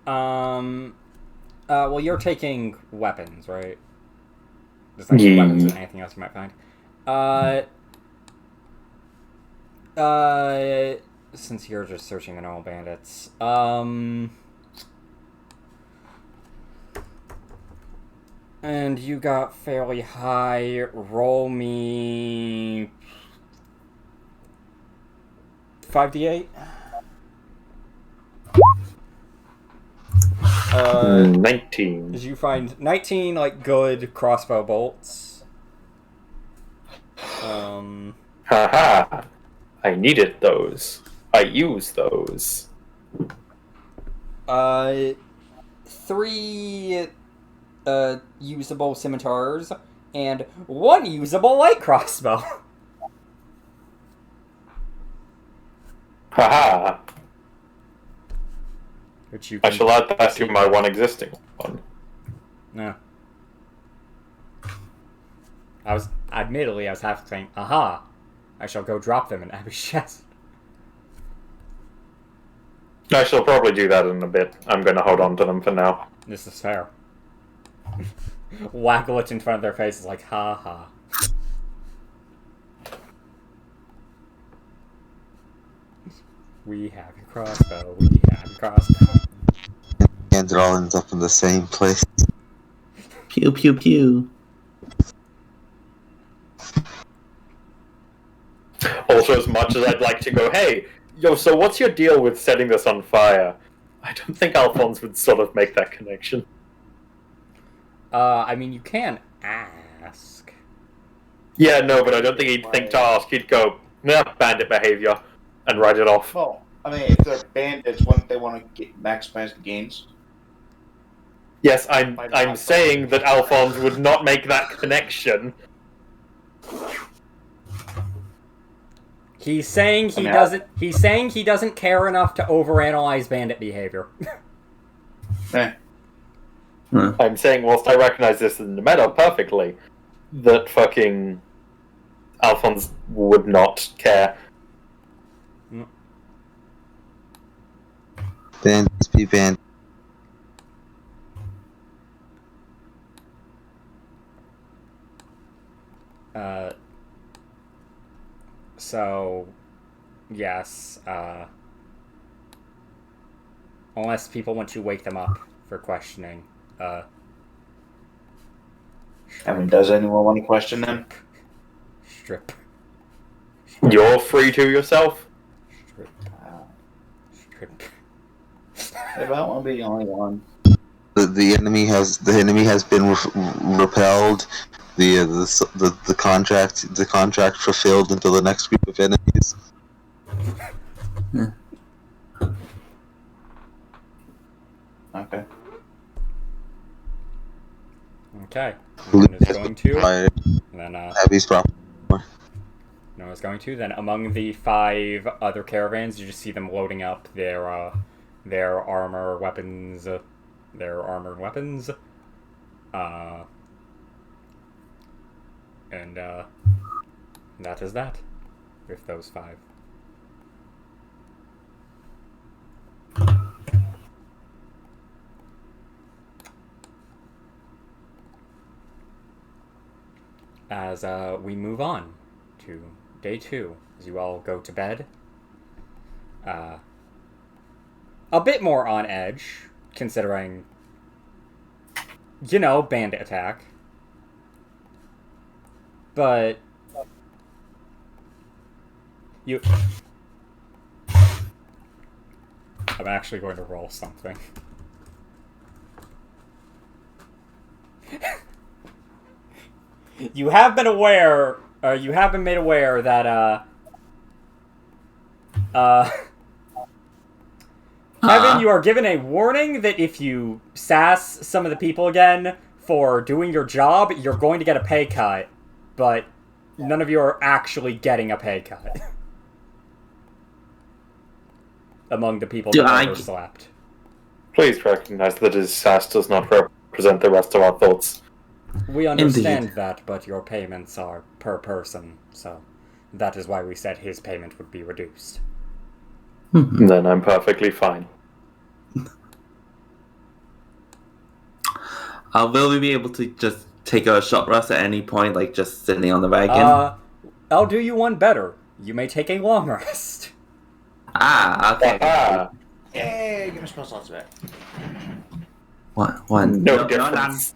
Well, you're taking weapons, right? Just like weapons and anything else you might find. Since you're just searching the normal bandits, and you got fairly high. Roll me 5d8. 19. Did you find 19 like good crossbow bolts? Haha. I needed those. I used those. 3 usable scimitars and 1 usable light crossbow. Haha. Which you I can shall add that to my one existing one. No. I was half saying, aha, I shall go drop them in Abby's chest. I shall probably do that in a bit. I'm going to hold on to them for now. This is fair. Waggle it in front of their faces like, ha ha. We have your crossbow, we have your crossbow. And it all ends up in the same place. Pew pew pew. All also, as much as I'd like to go, hey, yo, so what's your deal with setting this on fire? I don't think Alphonse would sort of make that connection. I mean, you can ask. Yeah, no, but I don't think he'd think to ask. He'd go, nah, bandit behavior, and write it off. Well, I mean, if they're bandits, wouldn't they want to maximize the gains? Yes, I'm saying that Alphonse would not make that connection. He's saying he doesn't. He's saying he doesn't care enough to overanalyze bandit behavior. Eh. I'm saying, whilst I recognize this in the meta perfectly, that fucking Alphonse would not care. Bandits be banned. So, yes, unless people want to wake them up for questioning, I mean, does anyone want to question them? strip. You're free to yourself? Strip. If I don't want to be the only one. The enemy has been repelled. The contract fulfilled until the next group of enemies. Okay. Okay. No one is going to. Then, Abby's problem. no one's going to. Then, among the 5 other caravans, you just see them loading up their armor, weapons, their armored weapons. And that is that. With those 5. As we move on to day 2, as you all go to bed. A bit more on edge, considering, you know, bandit attack. But I'm actually going to roll something. You have been aware, you have been made aware that, Kevin, you are given a warning that if you sass some of the people again for doing your job, you're going to get a pay cut, but none of you are actually getting a pay cut. Among the people that overslept. Please recognize that his sass does not represent the rest of our thoughts. We understand that, but your payments are per person, so that is why we said his payment would be reduced. Then I'm perfectly fine. Will we be able to just take a short rest at any point, like just sitting on the wagon? I'll do you one better. You may take a long rest. Okay. Yay, give me spell slots back. One. No difference.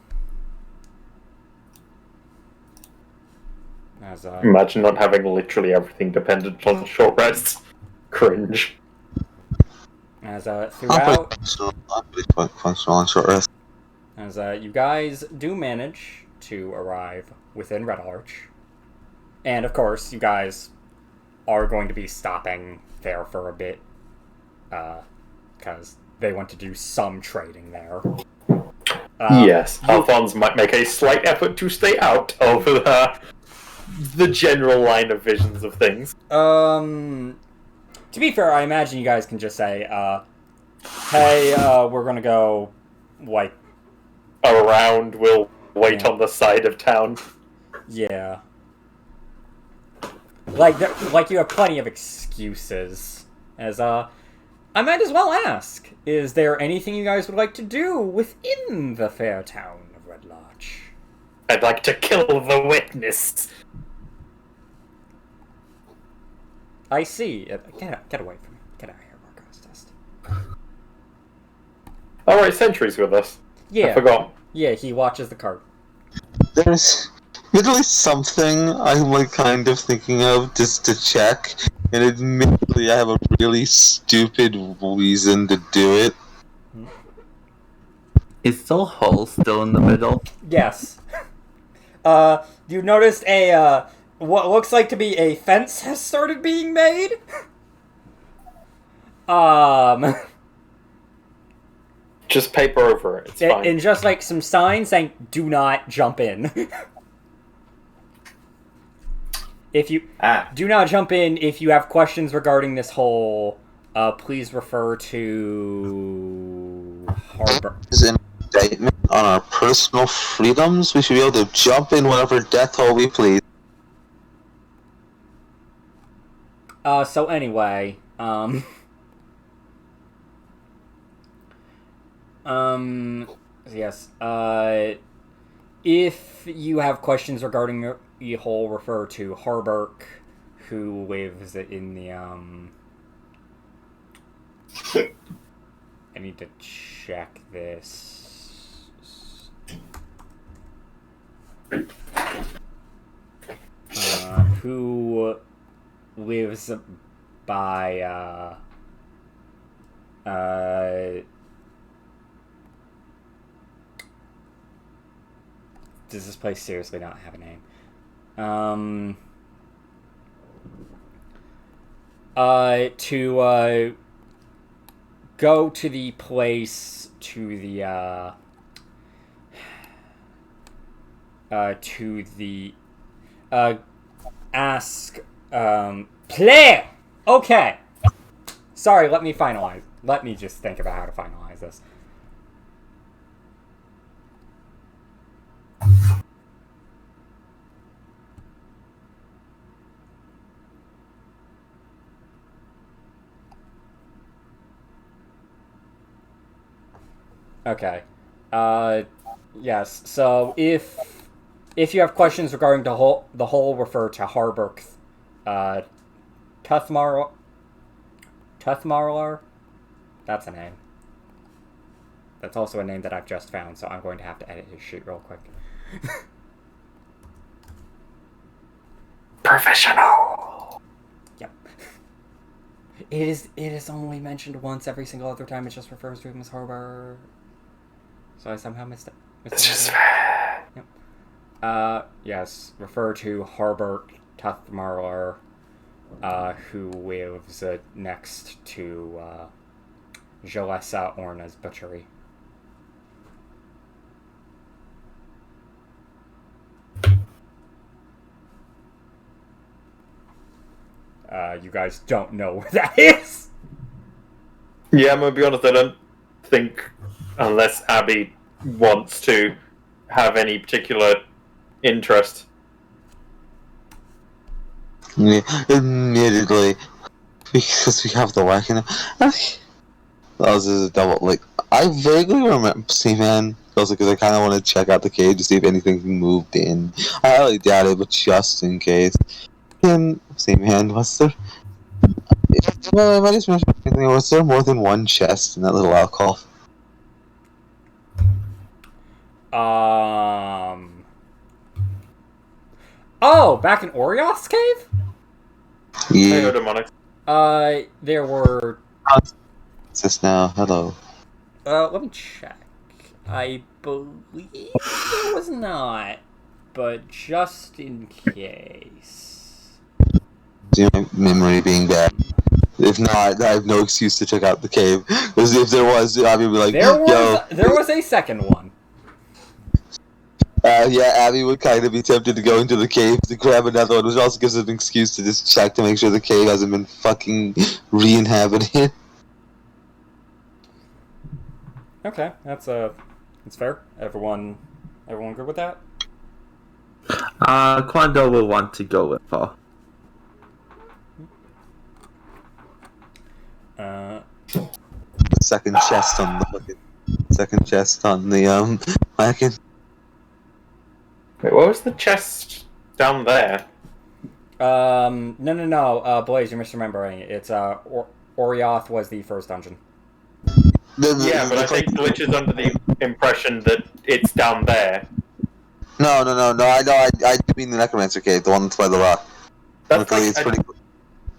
Imagine not having literally everything dependent on short rests. Cringe. As throughout, functional and short rest. as you guys do manage to arrive within Red Arch, and of course you guys are going to be stopping there for a bit, because they want to do some trading there. Yes, Alphonse might make a slight effort to stay out of the general line of visions of things. To be fair, I imagine you guys can just say, hey, we're gonna go, like... Around, we'll wait on the side of town. Yeah. Like you have plenty of excuses. As, I might as well ask, is there anything you guys would like to do within the fair town of Red Lodge? I'd like to kill the witness. I see. Get away from me. Get out of here, Marcos Test. Alright, Sentry's with us. Yeah. I forgot. Yeah, he watches the cart. There's Literally something I'm like kind of thinking of just to check, and admittedly I have a really stupid reason to do it. Is the hole still in the middle? Yes. You noticed what looks like to be a fence has started being made? Just paper over it. It's fine. And just like some signs saying, "Do not jump in." If you do not jump in, if you have questions regarding this hole, please refer to Harbor. As an indictment on our personal freedoms, we should be able to jump in whatever death hole we please. So anyway, yes, if you have questions regarding the hole, refer to Harburg, who lives in the, I need to check this. Who lives by, does this place seriously not have a name? To go to the place to the ask play. Okay. Sorry, let me finalize. Let me just think about how to finalize this. Okay. Yes. So if you have questions regarding the whole, refer to Harburg, Tuthmarlar. That's a name. That's also a name that I've just found, so I'm going to have to edit his sheet real quick. Professional. Yep. It is only mentioned once. Every single other time it just refers to him as Harbor. So I somehow missed it. It's just fair. Yep. Yes. Refer to Harbor Tuthmarlar, who lives next to Jalessa Orna's butchery. You guys don't know where that is? Yeah, I'm gonna be honest, I don't think, unless Abby wants to have any particular interest. Yeah, admittedly, because we have the wagon. That was just a double. Like, I vaguely remember. See, man, also because I kind of want to check out the cave to see if anything moved in. I highly doubt it, but just in case. And see, man, was there? Well, I might just mention anything. Was there more than one chest in that little alcove? Oh, back in Orioth's cave? Hey, Yeah. demonic. There were... What's this now? Hello. let me check. I believe there was not, but just in case. See, my memory being bad. If not, I have no excuse to check out the cave. Because if there was, Abby would be like, There yo. was a second one. Yeah, Abby would kind of be tempted to go into the cave to grab another one, which also gives us an excuse to just check to make sure the cave hasn't been fucking re-inhabited. Okay, that's fair. Everyone good with that? Quando will want to go with her. Second chest on the fucking... Second chest on the, wagon. Wait, what was the chest down there? No. Blaze, you're misremembering. It's, Orioth was the first dungeon. Yeah, but I think Glitch is under the impression that it's down there. No. I know. I do mean the necromancer cave, the one that's by the rock. That's Luckily, like it's a pretty.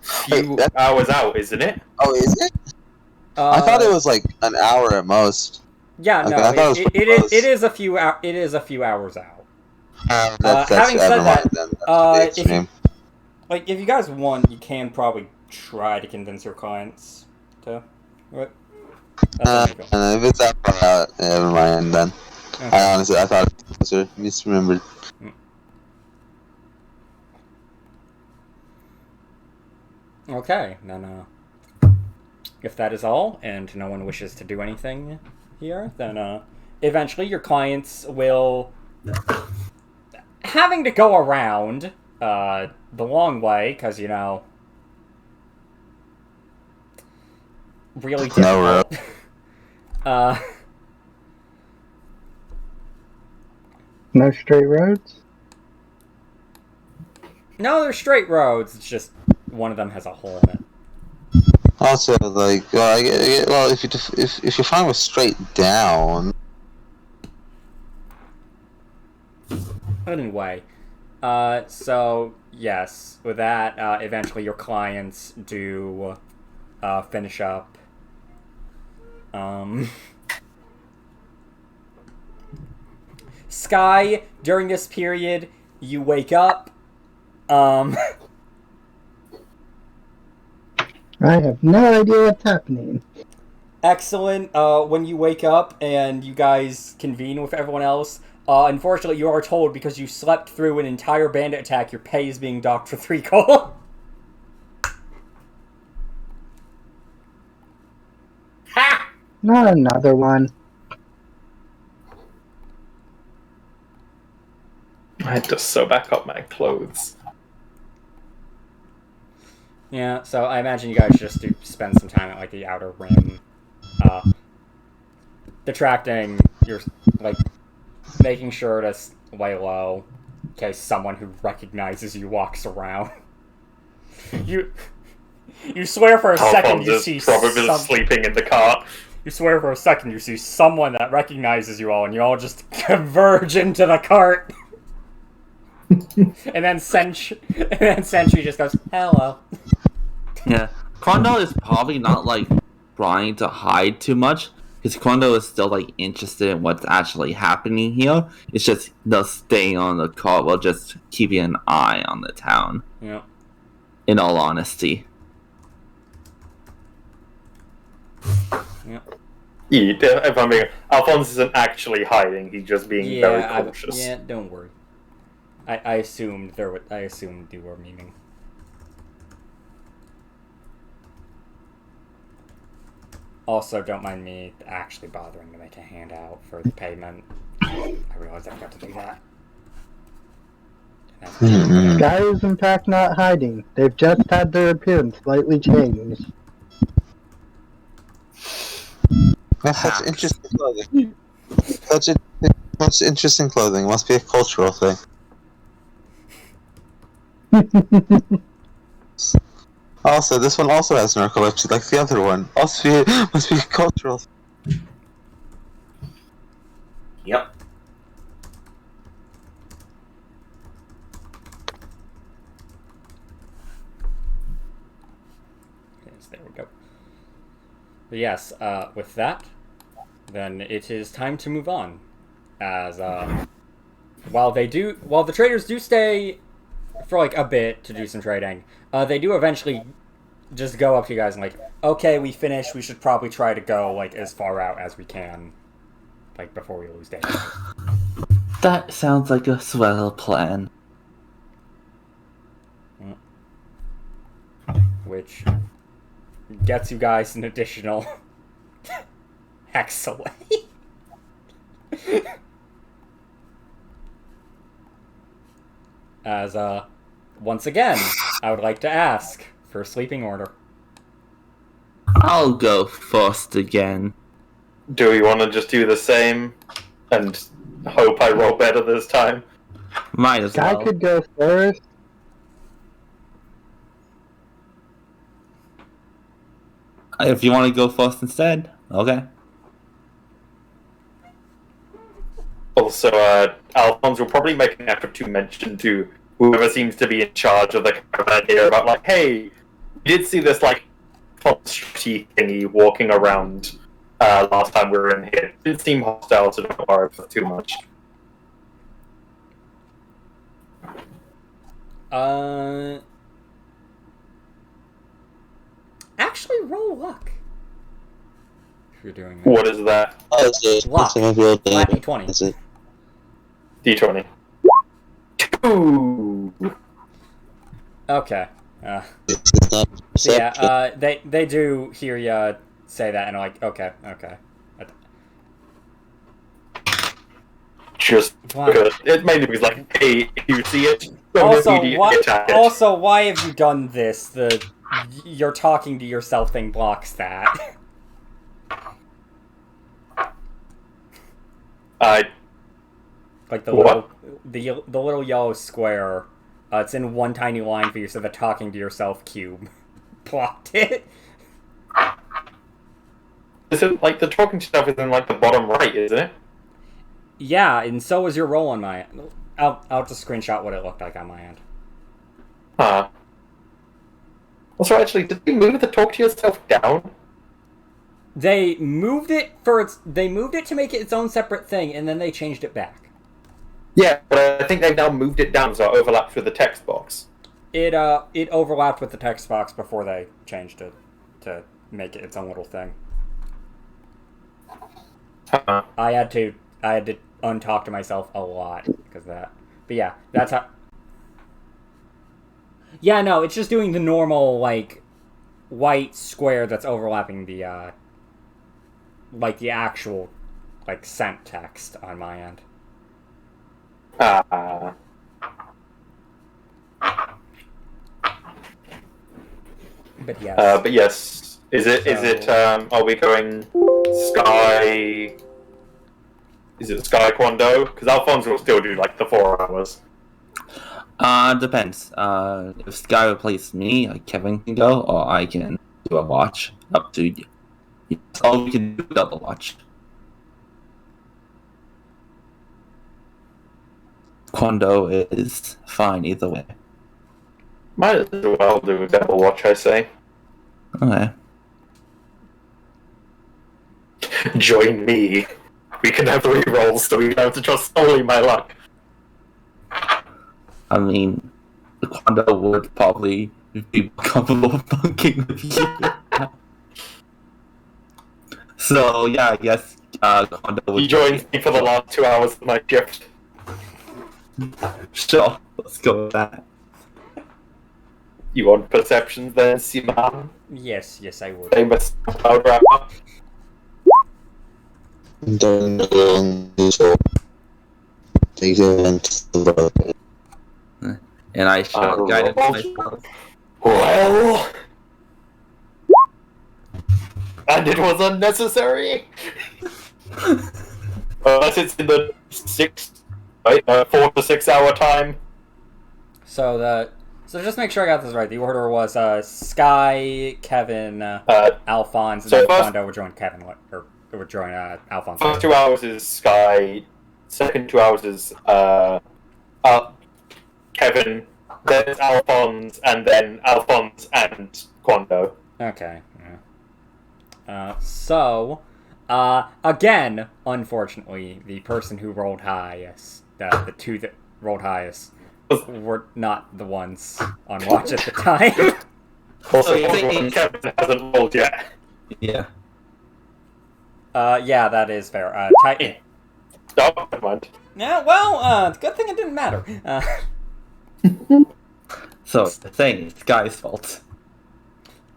few That- hours out, isn't it? oh, is it? I thought it Uh, was like an hour at most. yeah, Okay, no, I thought it was pretty close. it is a few hours out. That's Having said never mind that, then. That's pretty if you extreme. if you guys want, you can probably try to convince your clients to. What? That's what If it's that far out, never mind then. Okay. I honestly, I thought it was closer. Misremembered. Okay, then if that is all, and no one wishes to do anything here, then eventually your clients will having to go around the long way because really No difficult. uh, No straight roads? no, they're straight roads. It's just one of them has a hole in it. Also, like, well, if you're fine with straight down, Anyway, so yes, with that, eventually your clients do finish up. Sky, during this period, you wake up. I have no idea what's happening. Excellent. When you wake up and you guys convene with everyone else, unfortunately, you are told because you slept through an entire bandit attack, your pay is being docked for 3 gold. Ha! Not another one. I had to sew back up my clothes. Yeah, so I imagine you guys just do spend some time at like the outer rim, detracting your making sure to lay low in case someone who recognizes you walks around. You swear for a second you Alphonse see is probably sleeping in the cart. You swear for a second you see someone that recognizes you all, and you all just converge into the cart. and then Sentry just goes, "Hello." Yeah, Kondo is probably not like trying to hide too much because Kondo is still like interested in what's actually happening here. It's just the staying on the cart while just keeping an eye on the town. Yeah. In all honesty. Yeah. If I'm being, Alphonse isn't actually hiding; he's just being very cautious. Yeah, don't worry. I assumed I assumed you were meaning. Also, don't mind me actually bothering to make a handout for the payment. I realized I forgot to do that. Sky is in fact not hiding. They've just had their appearance slightly changed. that's such interesting clothing. Such interesting clothing. Must be a cultural thing. Also, this one also has narcolepsy, like the other one. Also, must be a cultural. Yep. Yes, there we go. But yes, with that, then it is time to move on. As while the traders do stay for like a bit to do some trading, they do eventually just go up to you guys and like, okay, we finished. We should probably try to go like as far out as we can, like before we lose daylight. That sounds like a swell plan. Which gets you guys an additional hex away. As, once again, I would like to ask for a sleeping order. I'll go first again. Do we want to just do the same and hope I roll better this time? Might as Sky well. could go first. If you want to go first instead, okay. Also, Alphonse will probably make an effort to mention to whoever seems to be in charge of the caravan here about, like, hey, we did see this, like, monstrosity thingy walking around last time we were in here. It didn't seem hostile, so don't worry about it too much. Actually, roll luck. If you're doing that. What is that? Oh, so Luck. flat Flat D20. Is it? D20. 2! Okay. It's not So yeah, perception. they do hear you say that, and are like, okay. Just Wow. because it mainly was like, hey, if you see it, don't Also, immediately attack it. why have you done this? The you're talking to yourself thing blocks that. Like the What? little yellow square. It's in one tiny line for you, so the talking to yourself cube blocked it. Is it like the talking stuff is in like the bottom right, isn't it? Yeah, and so was your roll on my end. I'll just screenshot what it looked like on my end. Huh. Also, actually, did they move the talk to yourself down? They moved it to make it its own separate thing, and then they changed it back. Yeah, but I think they've now moved it down so it overlaps with the text box. It overlapped with the text box before they changed it to make it its own little thing. Huh. I had to untalk to myself a lot because of that. But yeah, that's how. Yeah, no, it's just doing the normal like white square that's overlapping the like the actual like sent text on my end. Ah. But yes. But yes, is it? Are we going Sky? Is it Sky Quando? Because Alphonse will still do like the 4 hours. Depends. If Sky replaces me, Kevin can go, or I can do a watch. Up to you. Or we can do double watch. Quando is fine either way. Might as well do a double watch, I say. Okay. Join me. We can have rerolls, so we don't have to trust solely my luck. I mean, Quando would probably be comfortable bunking with you. So yeah, I guess Quando would. He joins me for the last 2 hours of my shift. Sure, let's go with that. You want perceptions then, Simon? Yes, I would. Famous cloud wrap up. Don't know, so they went to the And I show guidance myself. Well, and it was unnecessary. Unless it's in the 4 to 6 hour time. So just make sure I got this right. The order was Sky, Kevin, Alphonse, and so then first- Quando would join Kevin, or would join Alphonse. First 2 hours is Sky. Second 2 hours is Kevin. Then it's Alphonse, and then Alphonse and Quando. Okay. Yeah. So, again, unfortunately, the person who rolled highest, the two that rolled highest, were not the ones on watch at the time. Also, you think- Kevin hasn't rolled yet. Yeah. Yeah, that is fair. Titan. No, never mind. Yeah, well, good thing it didn't matter. So the thing is Sky's fault.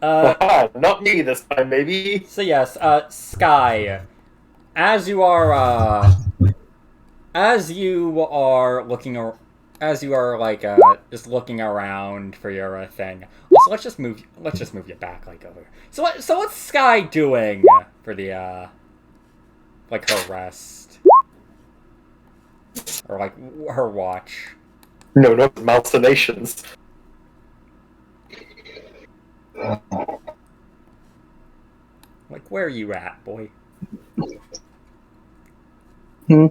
Not me this time, maybe. So yes, Sky, as you are looking, as you are like just looking around for your thing. Also, let's just move you back like over. So what's Sky doing for the like her rest or like her watch? No, malcinations. Like, where are you at, boy? Fuck,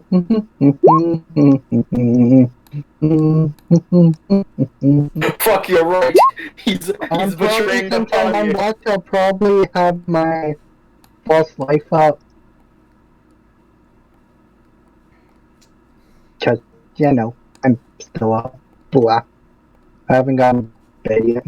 you're right. He's I'm probably, betraying the since I'm party. back, I'll probably have my false life up. Cause, I'm still up. Blah. I haven't gotten to bed yet.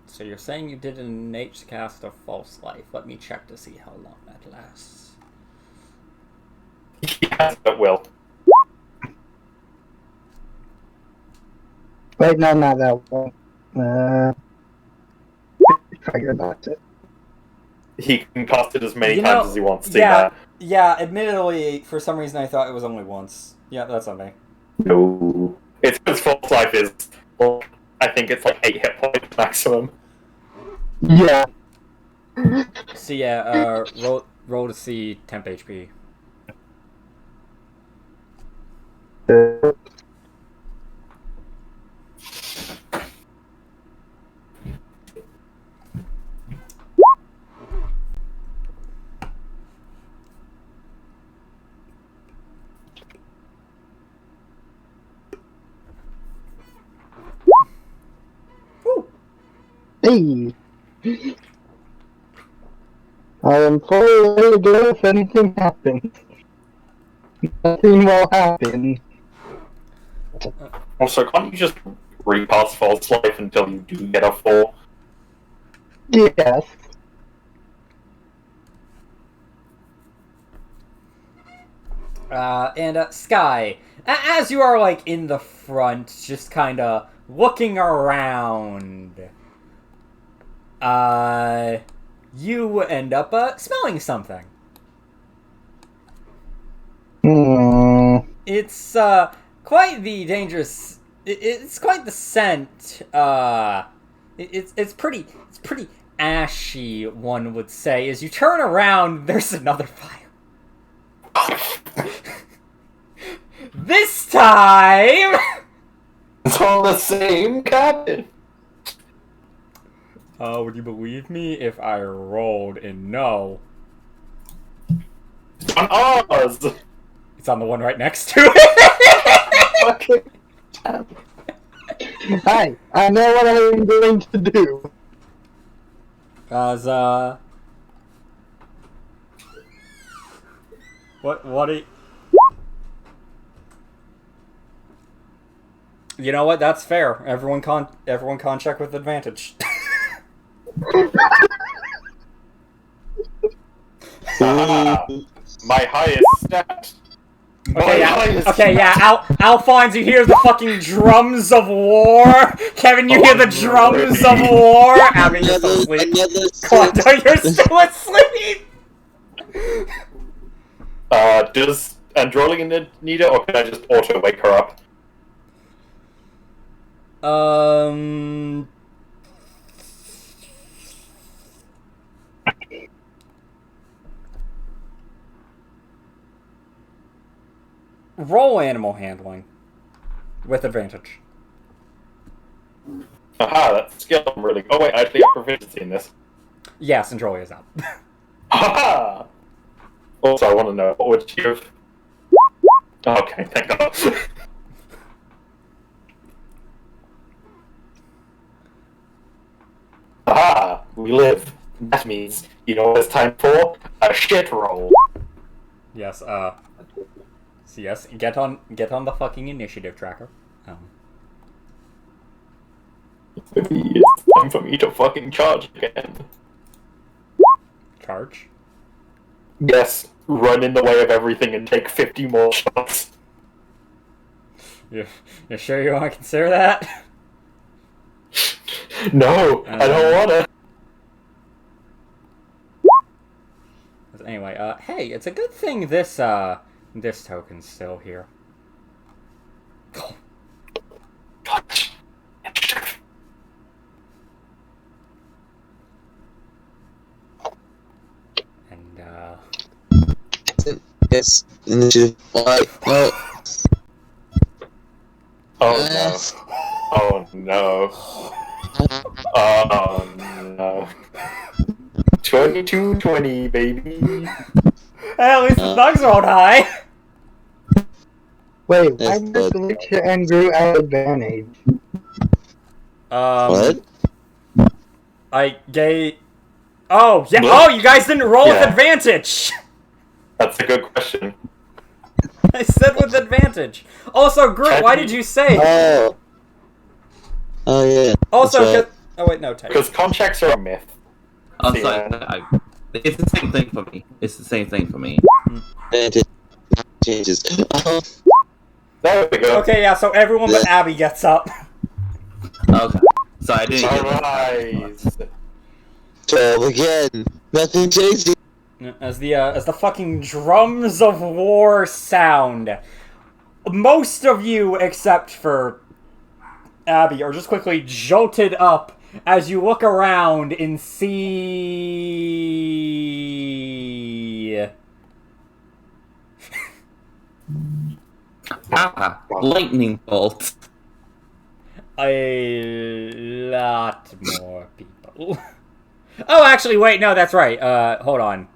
So you're saying you did an innate cast of False Life. Let me check to see how long that lasts. He has at will. Wait, no, not that one. Figure that's it. He can cast it as many You times know, as he wants to. yeah, yeah. Admittedly, for some reason, I thought it was only once. Yeah, that's okay. No. It's because false life is, well, I think it's like 8 hit points maximum. Yeah. So yeah, roll to see temp HP. Hey! I am fully ready to go if anything happens. Nothing will happen. Also, can't you just repass false life until you do get a 4? Yes. And Sky, as you are like in the front, just kind of looking around, you end up smelling something. It's quite the dangerous. It's quite the scent. It's pretty ashy, one would say. As you turn around, there's another fire. This time, It's on the same cabin. would you believe me if I rolled and no? It's on ours! It's on the one right next to it. Hi, I know what I'm going to do. As what you know what? That's fair. Everyone con check with advantage. My highest stat. Okay, yeah. Okay, yeah. Alphonse, you hear the fucking drums of war. Kevin, you hear the drums of war. Abby, you're still asleep. Quanto, you're still asleep. Does Androlian need it, or can I just auto wake her up? Roll animal handling with advantage. Aha, that's a skill I'm really. Oh wait, I actually have proficiency in this. Yes, and Troy is up. Haha! Also, I want to know, what would you have... Okay, thank God. Aha! We live. That means, you know what it's time for? A shit roll. Yes, so yes, get on the fucking initiative tracker. Maybe it's time for me to fucking charge again. Charge. Yes, run in the way of everything and take 50 more shots. You sure you want to consider that? No, I don't wanna. Anyway, hey, it's a good thing this token's still here. And Yes, initiative. Why? No. Oh no. Oh no. Oh no. 2220, baby. Hey, at least the thugs rolled high. Wait, why That's did good. Galicia and Gru at advantage? What? I gave. Oh yeah. What? Oh, you guys didn't roll with Yeah. advantage. That's a good question. I said with advantage. Also, Groot, why did you say? Oh. Oh yeah. Also, That's right. oh wait, no, type. Because contracts are a myth. I'm Yeah. sorry. It's the same thing for me. It's the same thing for me. Advantage changes. Oh, There we go. Okay, yeah. So everyone but Abby gets up. Okay. So I didn't get that. Alright. 12 again. Nothing changes. As the fucking drums of war sound, most of you, except for Abby, are just quickly jolted up as you look around and see. Ah, lightning bolt. A lot more people. Oh, actually, wait, no, that's right. Hold on.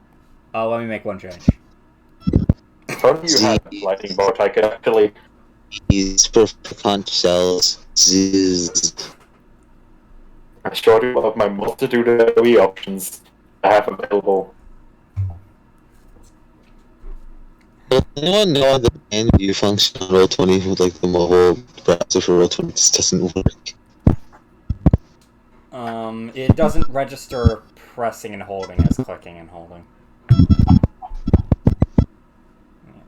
Let me make one change. Told you had a lightning bolt. I could actually. These perfect conch shells. Zzz. I sure do love my multitude of AoE options I have available. Does anyone know the main view function on Roll20 with like the mobile browser for Roll20 just doesn't work? It doesn't register pressing and holding as clicking and holding.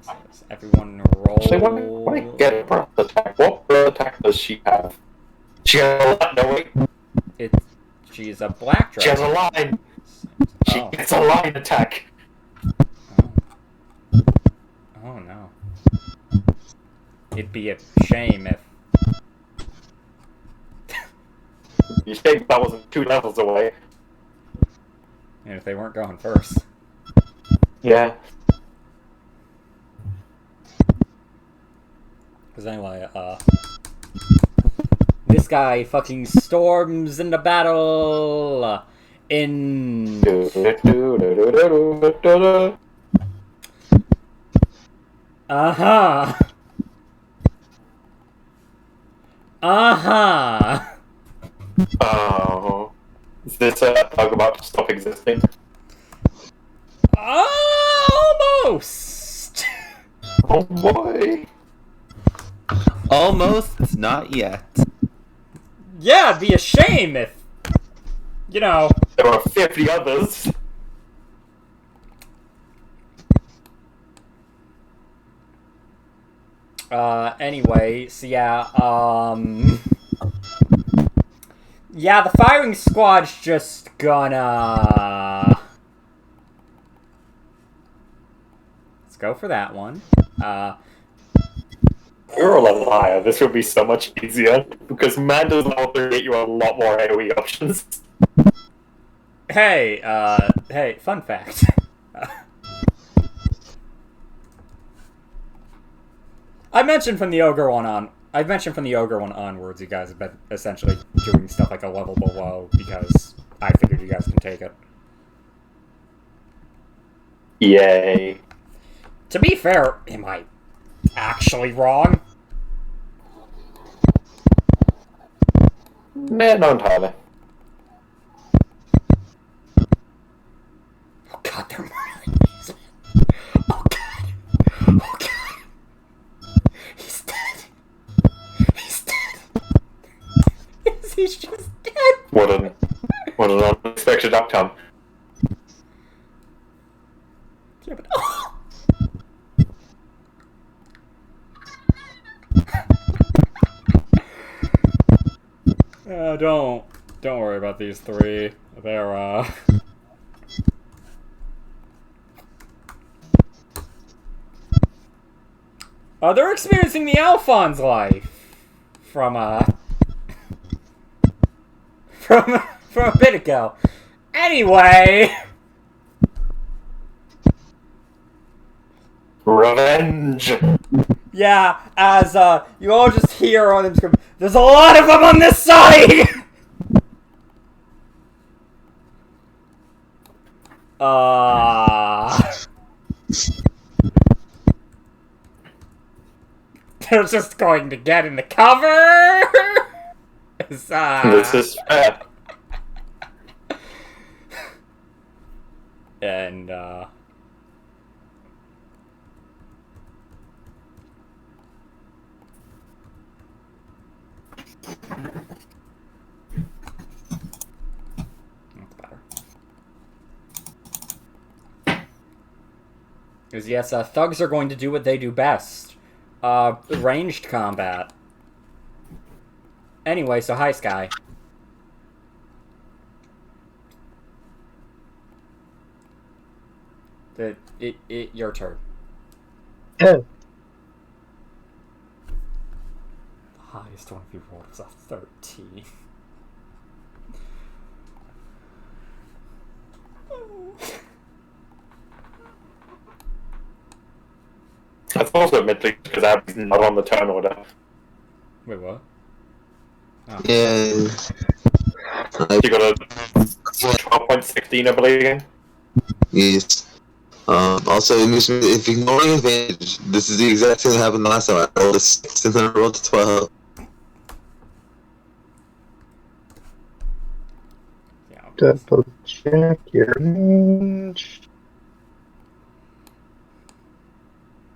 Yes, everyone roll. Actually, when I get a breath attack, what breath attack does she have? She has a line. No, wait. She's a black She has dragon. a line. She Oh. gets a line attack. Oh no. It'd be a shame if. You think that wasn't 2 levels away? If they weren't going first. Yeah. Because anyway, this guy fucking storms into battle in. Uh-huh. Uh-huh. Oh. Is this a bug about to stop existing? Almost. Oh boy. Almost, not yet. Yeah, it'd be a shame if, you know. There are 50 others. Anyway, so yeah, yeah, the firing squad's just gonna... Let's go for that one. You're a liar. This would be so much easier because man does level 3 get you a lot more AoE options. Hey, hey, fun fact. I mentioned from the ogre one onwards, you guys have been essentially doing stuff like a level below because I figured you guys can take it. Yay. To be fair, am I actually wrong? Nah, not entirely. Oh god, they're really easy. Oh god. Oh god. He's dead. He's dead. Yes, he's just dead. What an unexpected outcome. Yeah, but oh. Don't worry about these three. They're they're experiencing the Alphonse life from from a bit ago. Anyway, Revenge! yeah, as you all just hear on them scream, there's a lot of them on this side. They're just going to get in the cover. This is fair. And that's better. Because yes, thugs are going to do what they do best. Ranged combat. Anyway, so hi, Sky. Your turn. Oh, The highest one we rolled was a 13. That's also admittedly because Abby's not on the turn order. Wait, what? Oh. Yeah. You got a 12.16, I believe, again. Yes. Also, if ignoring advantage, this is the exact same that happened last time. I rolled a 6 and then I rolled a 12. Yeah. double check your range.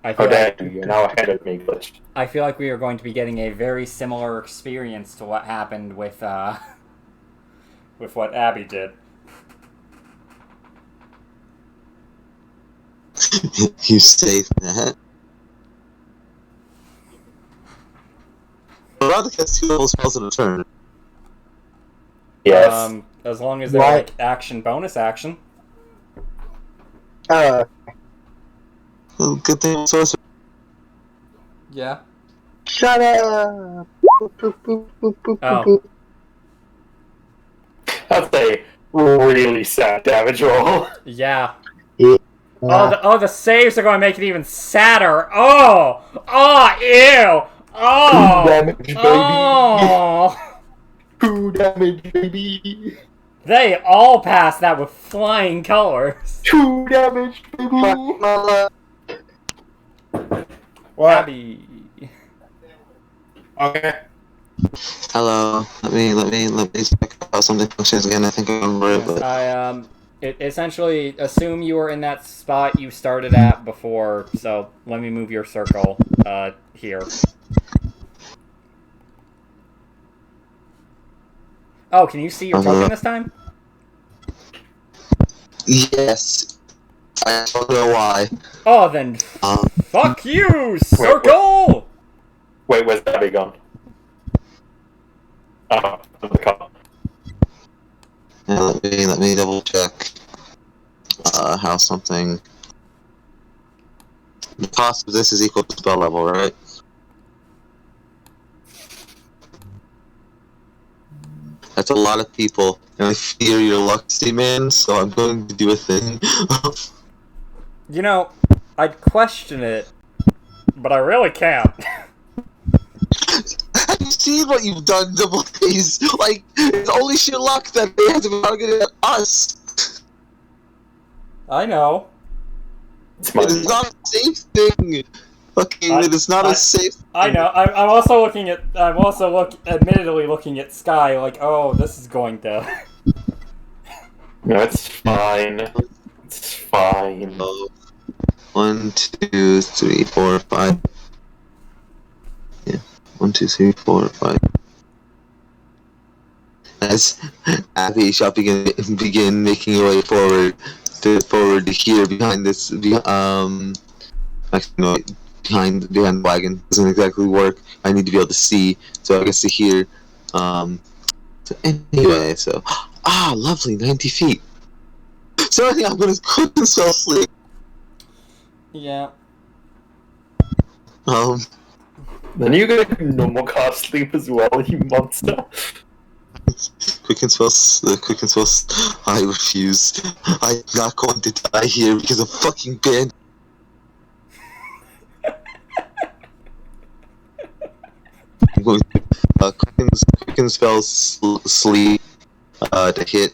I Oh, feel like damn, you're now ahead of me, Glitch. I feel like we are going to be getting a very similar experience to what happened with with what Abby did. You safe, man. I'd rather cast 2 level spells in a turn. Yes. As long as they're Why- like action bonus action. Uh, Well, good thing I'm sorcerer. Yeah. shut up! Boop, boop, boop, boop, boop, Oh. boop. That's a really sad damage roll. Yeah. Yeah. The saves are going to make it even sadder. Oh! Oh! Ew! Oh! Damage, baby. Oh! 2 damage, baby. They all pass that with flying colors. 2 damage, Fuck baby. my luck. What? Abby. Okay. Hello. Let me check how something functions again. I think I remember it, but Essentially assume you were in that spot you started at before, so let me move your circle, here. Oh, can you see your token this time? yes. I don't know why. Oh, then fuck you, circle! Wait, where's Abby gone? Oh, in the car. Yeah, let me double check how something. The cost of this is equal to spell level, right? That's a lot of people, and I fear your luck, man. So I'm going to do a thing. You know, I'd question it, but I really can't. Have you seen what you've done, Double A's? Like, it's only sheer luck that they have to be targeted at us. I know. It's my It is not a safe thing. Fucking, it is not a safe thing. I know. I'm also looking at. I'm also admittedly looking at Sky. Like, oh, this is going to. No, it's fine. It's fine. Oh. 1, 2, 3, 4, 5. Yeah. 1, 2, 3, 4, 5. As Abby shall begin making your way forward to here behind this actually no, behind the wagon doesn't exactly work. I need to be able to see, so I guess to here. So anyway, so lovely, 90 feet. So I think I'm gonna quick and spell sleep. Yeah. Then you gonna do normal cast sleep as well, you monster. Quick and spell. I refuse. I'm not going to die here because of fucking band. I'm going to quick and spell sleep to hit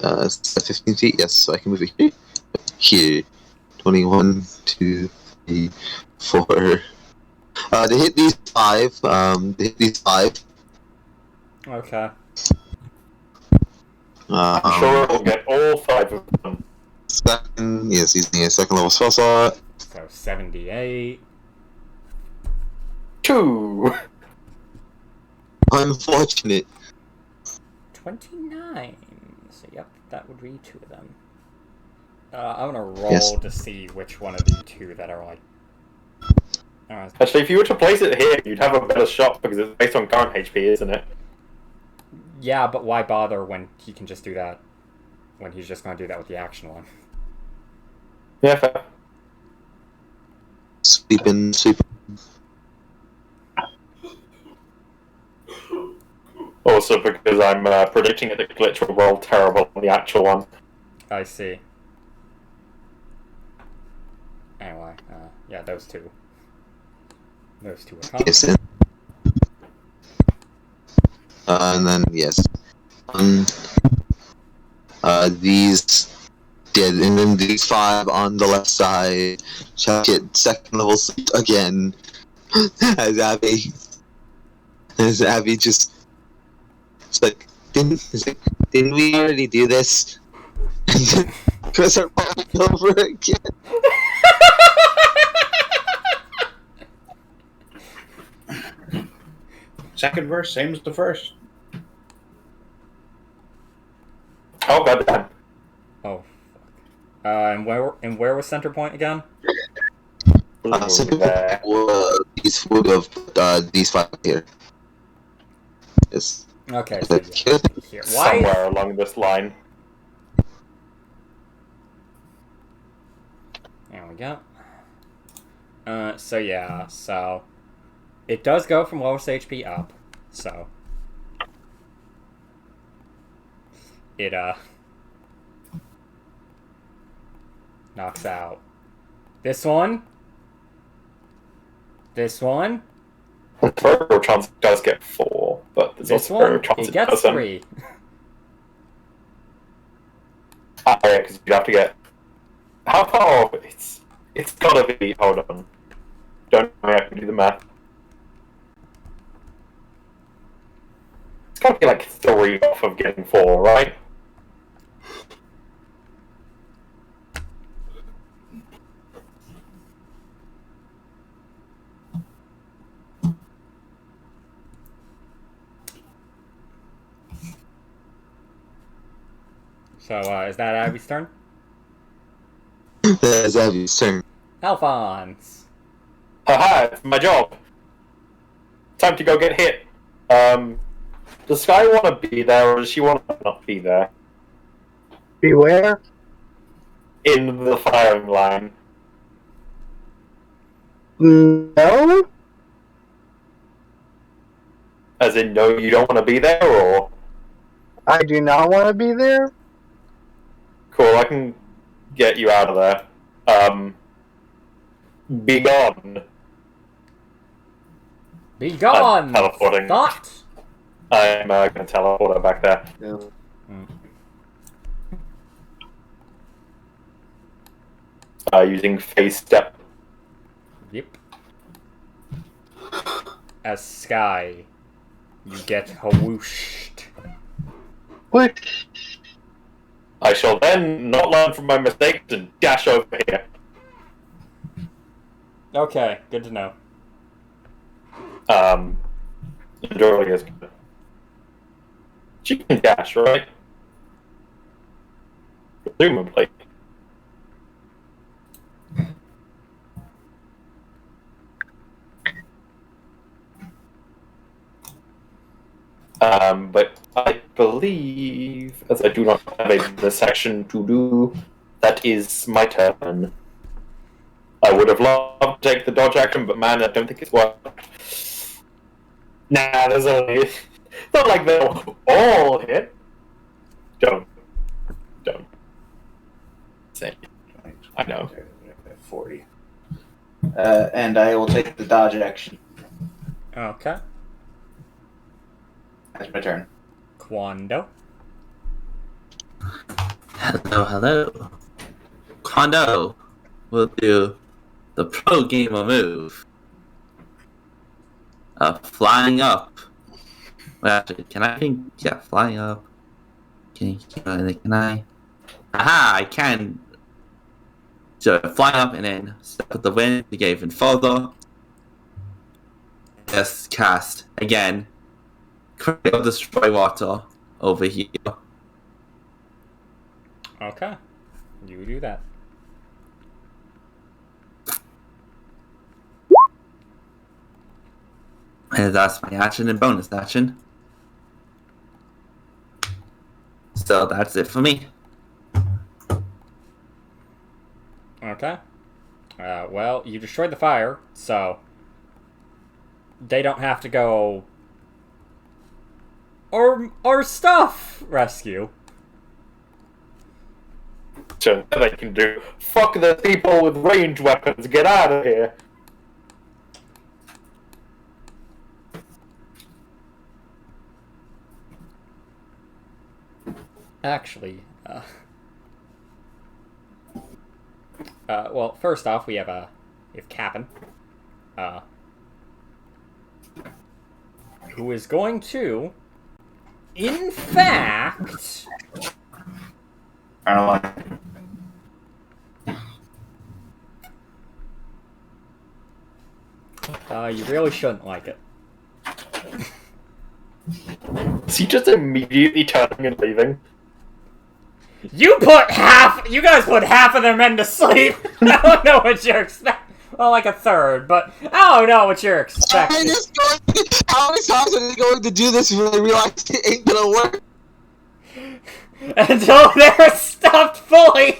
15 feet, yes, so I can move it here. Here. 21, 2, 3, 4. They hit these 5. Okay. I'm sure it'll get all 5 of them. Second, yes, using a second level spell slot. So 78. 2. Unfortunate. 29. So yep, that would be 2 of them. I'm gonna roll to see which one of the 2 that are like. Actually, if you were to place it here, you'd have a better shot because it's based on current HP, isn't it? Yeah, but why bother when he can just do that? When he's just gonna do that with the action one. Yeah, fair. Sweeping. Also, because I'm predicting it, the glitch will roll terrible on the actual one. I see. Anyway, yeah, those 2. Those 2 are coming. Yes, and then, yes. These... Yeah, and then these 5 on the left side. Chuck it second level sleep again. As Abby just... It's like, didn't we already do this? Because her back over again. Second verse, same as the first. Oh, goddamn. Oh, fuck. And where was center point again? There. These would have these 5 here. Yes. Okay, so yeah. Here. Why? Somewhere along this line. There we go. So yeah, so it does go from lowest HP up, so it knocks out this one, Very chance it does get 4, but there's this also very one, chance it it gets doesn't. 3. Ah, yeah, because you have to get. How far off? It's gotta be. Hold on. Don't worry, I can do the math. It's gotta be like 3 off of getting 4, right? So is that Abby's turn? That's Abby's turn. Alphonse. Haha, it's my job. Time to go get hit. Does Sky want to be there, or does she want to not be there? Beware. In the firing line. No? As in, no, you don't want to be there, or? I do not want to be there. Cool, I can get you out of there. Be gone. Be gone! I'm teleporting. Thought! I'm going to teleport her back there. Using phase step. Yep. As Sky, you get whooshed. Which I shall then not learn from my mistakes and dash over here. Okay, good to know. Endurely is good. She can dash, right? Presumably. But I believe, as I do not have a section to do, that is my turn. I would have loved to take the dodge action, but man, I don't think it's worked. Nah, there's only... It's not like they'll all hit. Don't. Say. I know. 40. And I will take the dodge action. Okay. That's my turn. Quando. Hello, hello. Kondo will do the pro gamer move of flying up. Well, actually, can I think? Yeah, flying up. Can I? Aha! I can. So fly up and then step with the wind to get even further. Just cast again. Critical destroy water over here. Okay. You do that. And that's my action and bonus action. So that's it for me. Okay. Well, you destroyed the fire, so they don't have to go or stuff rescue. So they can do. Fuck the people with ranged weapons. Get out of here. Actually, well, first off, we have Cap'n, who is going to, in fact, I don't like it. you really shouldn't like it. Is he just immediately turning and leaving? You guys put half of their men to sleep. I don't know what you're expecting. Well, like a third, but I don't know what you're expecting. How many times are they going to do this when they realize it ain't gonna work? Until they're stuffed fully.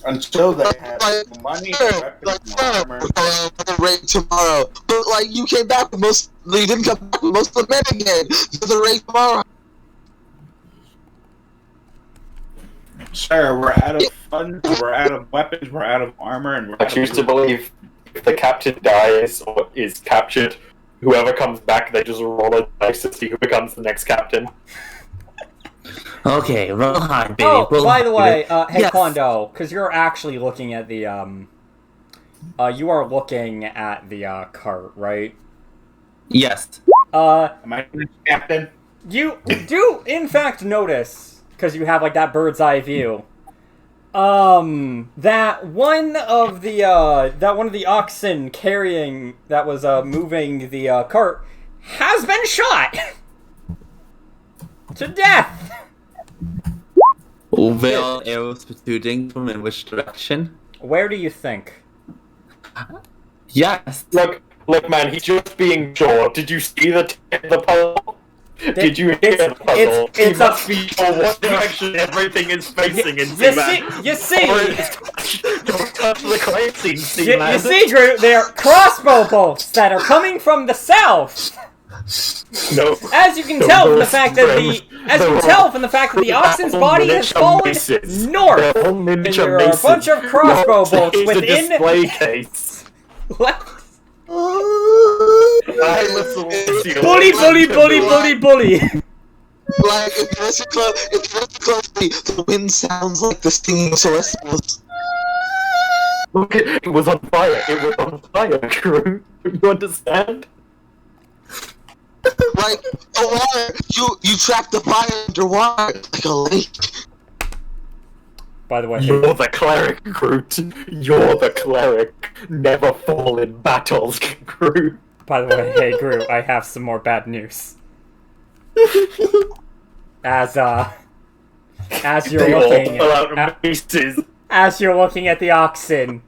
Until they have money, weapons, and armor. The raid tomorrow, but like you came back with most. You didn't come back with most of the men again. So the raid tomorrow. Sir, we're out of funds, we're out of weapons, we're out of armor, and we're I out choose of to believe if the captain dies or is captured, whoever comes back, they just roll a dice to see who becomes the next captain. Okay, roll hard, baby. Oh, roll by the hard, way, baby. hey Yes. Kondo, because you're actually looking at the you are looking at the cart, right? Yes. Am I the captain? You do in fact notice, because you have like that bird's eye view, that one of the oxen carrying that was moving the cart has been shot to death. Will arrows protruding from in which direction? Where do you think? Yes. Look, man, he's just being short. Did you see the puzzle? Did you hear the puzzle? it's He must be sure what direction everything is facing in man. You see, Don't touch the crime scene, man. you see, Groot, they are crossbow bolts that are coming from the south. No. As you can tell from the fact that the oxen's body has fallen north, and there are a bunch of crossbow bolts within. Display case. What? Bully, Bully. Like if you listen closely, the wind sounds like the stinging of celestials. Look, it was on fire. It was on fire, Crew. You understand? Like a water, you trap the fire underwater like a lake. By the way, You're the cleric, Groot. You're the cleric. Never fall in battles, Groot. By the way, hey Groot, I have some more bad news. As you're They all looking fell out of pieces. as you're looking at the oxen,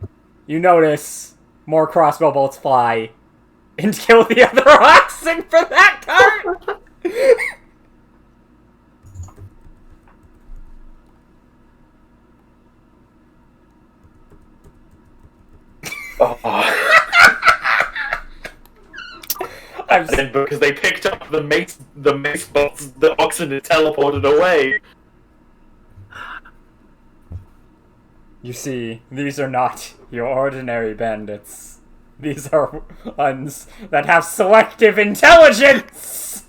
you notice more crossbow bolts fly and kill the other oxen for that cart. I'm s- And because they picked up the mace bolts, the oxen is teleported away. You see, these are not your ordinary bandits. These are ones that have selective intelligence!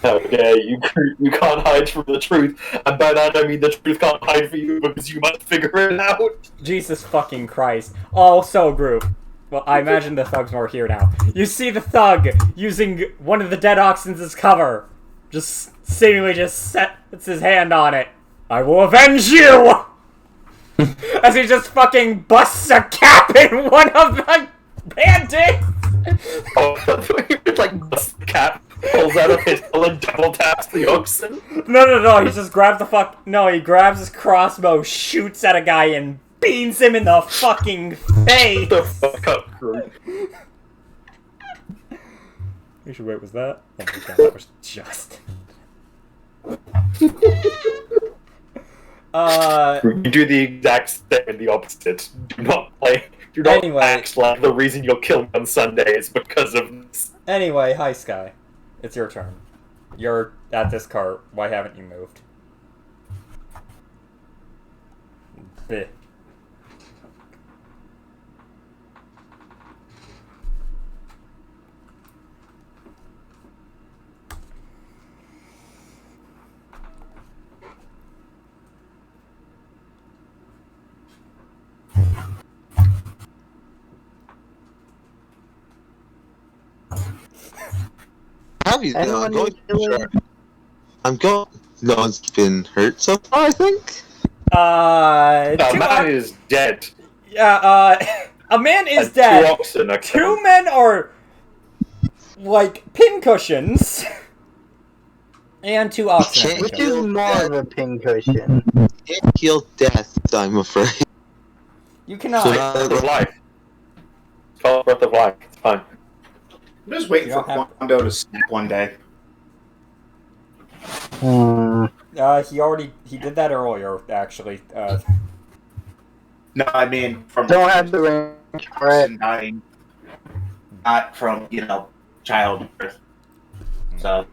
How dare you? You can't hide from the truth, and by that I mean the truth can't hide from you because you must figure it out. Jesus fucking Christ. Also, group. Well, I imagine the thugs are here now. You see the thug using one of the dead oxens as cover. Just seemingly just sets his hand on it. I will avenge you! As he just fucking busts a cap in one of the bandits! Oh, it's like busts the cap, pulls out a pistol, and double taps the oxen. No, he just grabs he grabs his crossbow, shoots at a guy, and beans him in the fucking face! The fuck up, crew. Actually, wait, was that? Oh my god, that was just... You do the exact same and the opposite. Do not Anyway. act like the reason you'll kill me on Sunday is because of this. Anyway, hi Sky. It's your turn. You're at this cart. Why haven't you moved? Bleh. Have you? No, Anyone I'm going. need healing? Sure. I'm going. No one's been hurt so far, I think. The man is dead. A man is And dead. 2 oxen are Two killed. men are like pincushions, and 2 oxen. Can't are Which killed. is more of a pincushion? Can't heal death, I'm afraid. You cannot. So Breath of life. It's called Breath of Life. It's fine. I'm just waiting You for don't have- Quando to snap one day. He did that earlier, actually. No, I mean from Don't have the range for it. dying, not from childbirth. So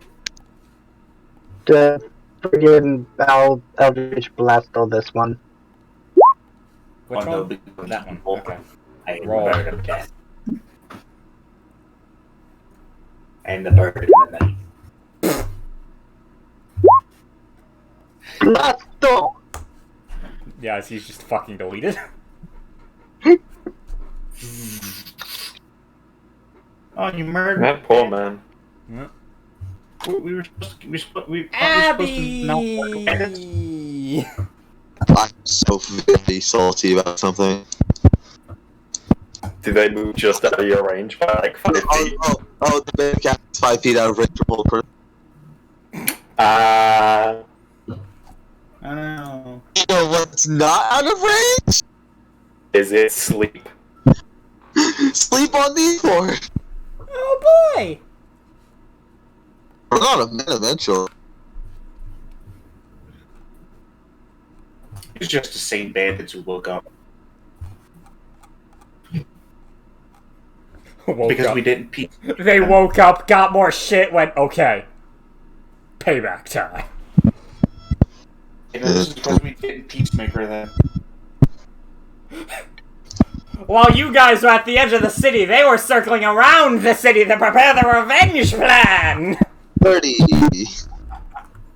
The friggin' Eldritch Blast on this one. Which Quando one? becomes That one. evil. Okay. I am Roll. the bird of death. I am the bird in the night. Blasto! Yeah, he's just fucking deleted. Oh, you murdered That poor man. We were supposed to. We thought we were supposed to not work with it. Abby! I'm so very salty about something. Did they move just out of your range by like 5 feet? Oh, the big cat is 5 feet out of range for pull. I don't know. You know what's not out of range? Is it sleep? Sleep on the board. Oh boy! We're not a man eventually. It's just the same bandits who woke up Woke because up. we didn't peek. They woke up, got more shit, went, okay. Payback time. This is because we didn't peacemaker then. While you guys were at the edge of the city, they were circling around the city to prepare the revenge plan! 30.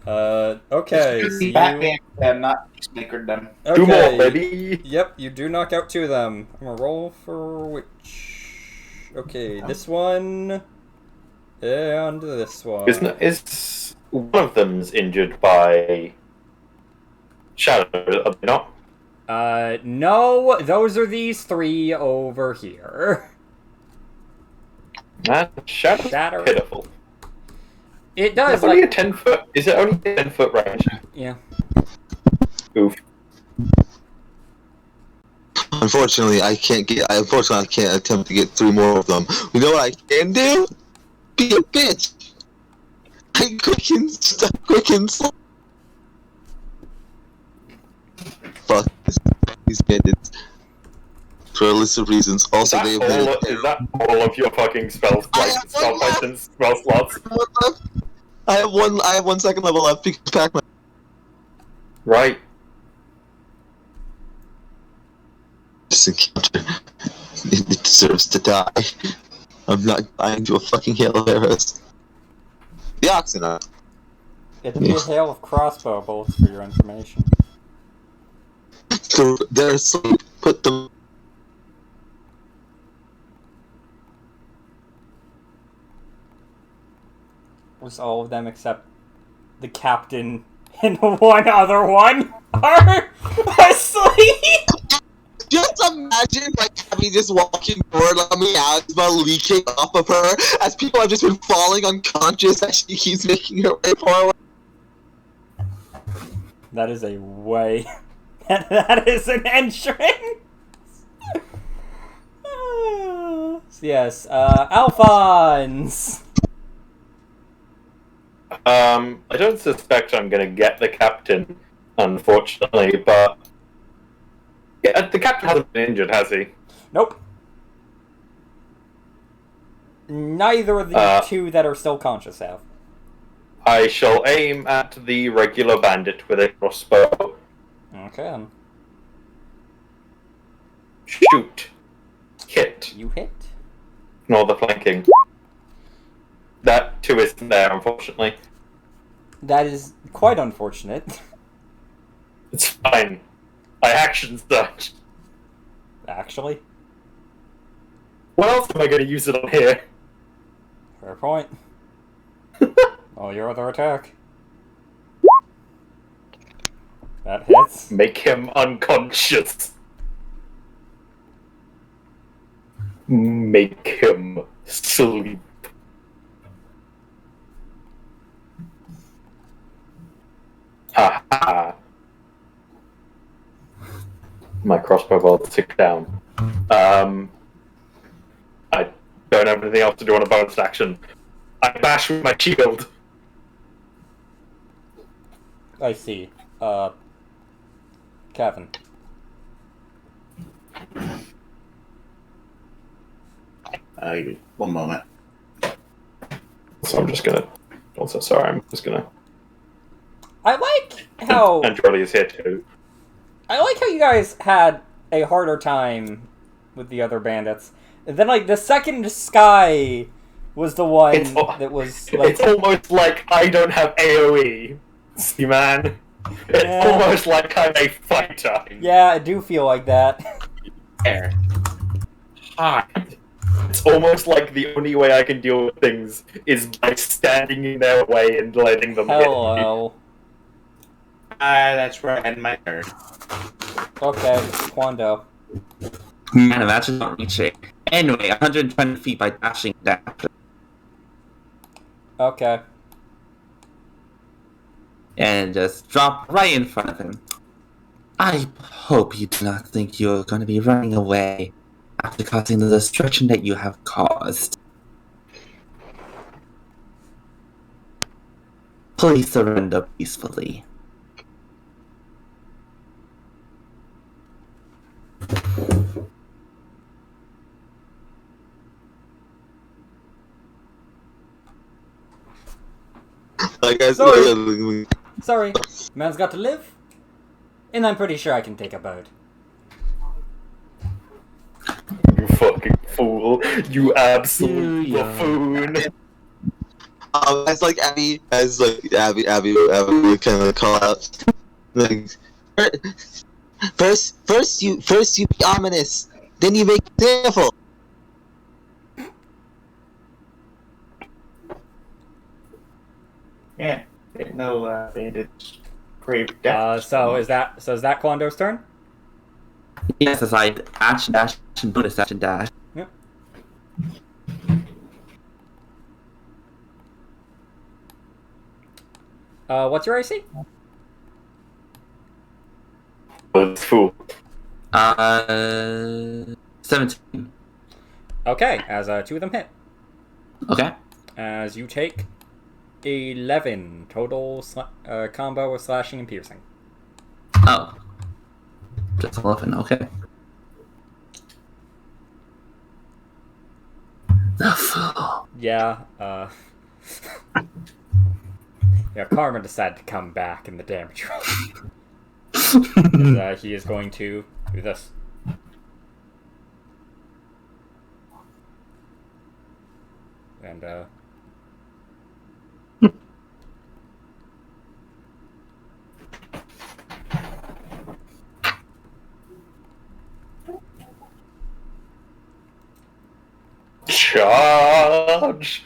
Okay. Because So the you... Batman them, not peacemaker them. Two more, Okay. baby! Yep, you do knock out 2 of them. I'm gonna roll for which... Okay, this one... And this one. Is one of them's injured by Shadow, are they not? No, those are these 3 over here. Man, Shadow's Shatter. pitiful. It does, It's only a like... 10-foot. Is it only a 10-foot range? Yeah. Oof. Unfortunately, I can't attempt to get 3 more of them. You know what I can do? Be a bitch. I quicken slow. Fuck these bandits. For a list of reasons. Also, they have Is that all of your fucking spells? I Like, have spell one points and spell slots? I have 1 second level left because Pac-Man. Right. This encounter. It deserves to die. I'm not dying to a fucking hail of arrows. The oxen are. It'd be a hail of crossbow bolts for your information. So they're asleep. Put them. Was all of them except the captain and one other one are asleep. Just imagine like Abby just walking forward on me out about leaking off of her as people have just been falling unconscious as she keeps making her way forward. That is a way. That is an entrance. Yes, Alphonse. I don't suspect I'm gonna get the captain, unfortunately, but yeah, the captain hasn't been injured, has he? Nope. Neither of the two that are still conscious have. I shall aim at the regular bandit with a crossbow. Okay, then. Shoot. Hit. You hit. Ignore the flanking. That too isn't there, unfortunately. That is quite unfortunate. It's fine. I action such. Actually. What else am I going to use it on here? Fair point. Oh, your other attack. That hits. Make him unconscious. Make him sleep. Ha ha. My crossbow bolts tick down. I don't have anything else to do on a bonus action. I bash with my shield. I see. Kevin. One moment. So I'm just gonna. Also, sorry, I'm just gonna. I like how And Jordy is here too. I like how you guys had a harder time with the other bandits. And then, like, the second Sky was the one that was, like... It's almost like I don't have AoE. See, man? It's Yeah. almost like I'm a fighter. Yeah, I do feel like that. There. Hi. It's almost like the only way I can deal with things is by standing in their way and letting them hit me. Hello. That's where I end my turn. Okay, Quando. Man, imagine not reaching. Anyway, 120 feet by dashing dash. Okay. And just drop right in front of him. I hope you do not think you're going to be running away after causing the destruction that you have caused. Please surrender peacefully. Like I Sorry. Sorry, man's got to live. And I'm pretty sure I can take a boat. You fucking fool. You absolute Yeah. buffoon. as like Abby would kind of call out, like, first you be ominous, then you make careful. Yeah. No bandits. Brave death. So is that Quando's turn? Yes, as I action dash and bonus action dash. Yep. What's your AC? Fool. 17. Okay, as two of them hit. Okay. As you take 11 total combo with slashing and piercing. Oh. Just 11, okay. The fool. Yeah, yeah, Karma decided to come back in the damage roll. He is going to do this. And, Charge!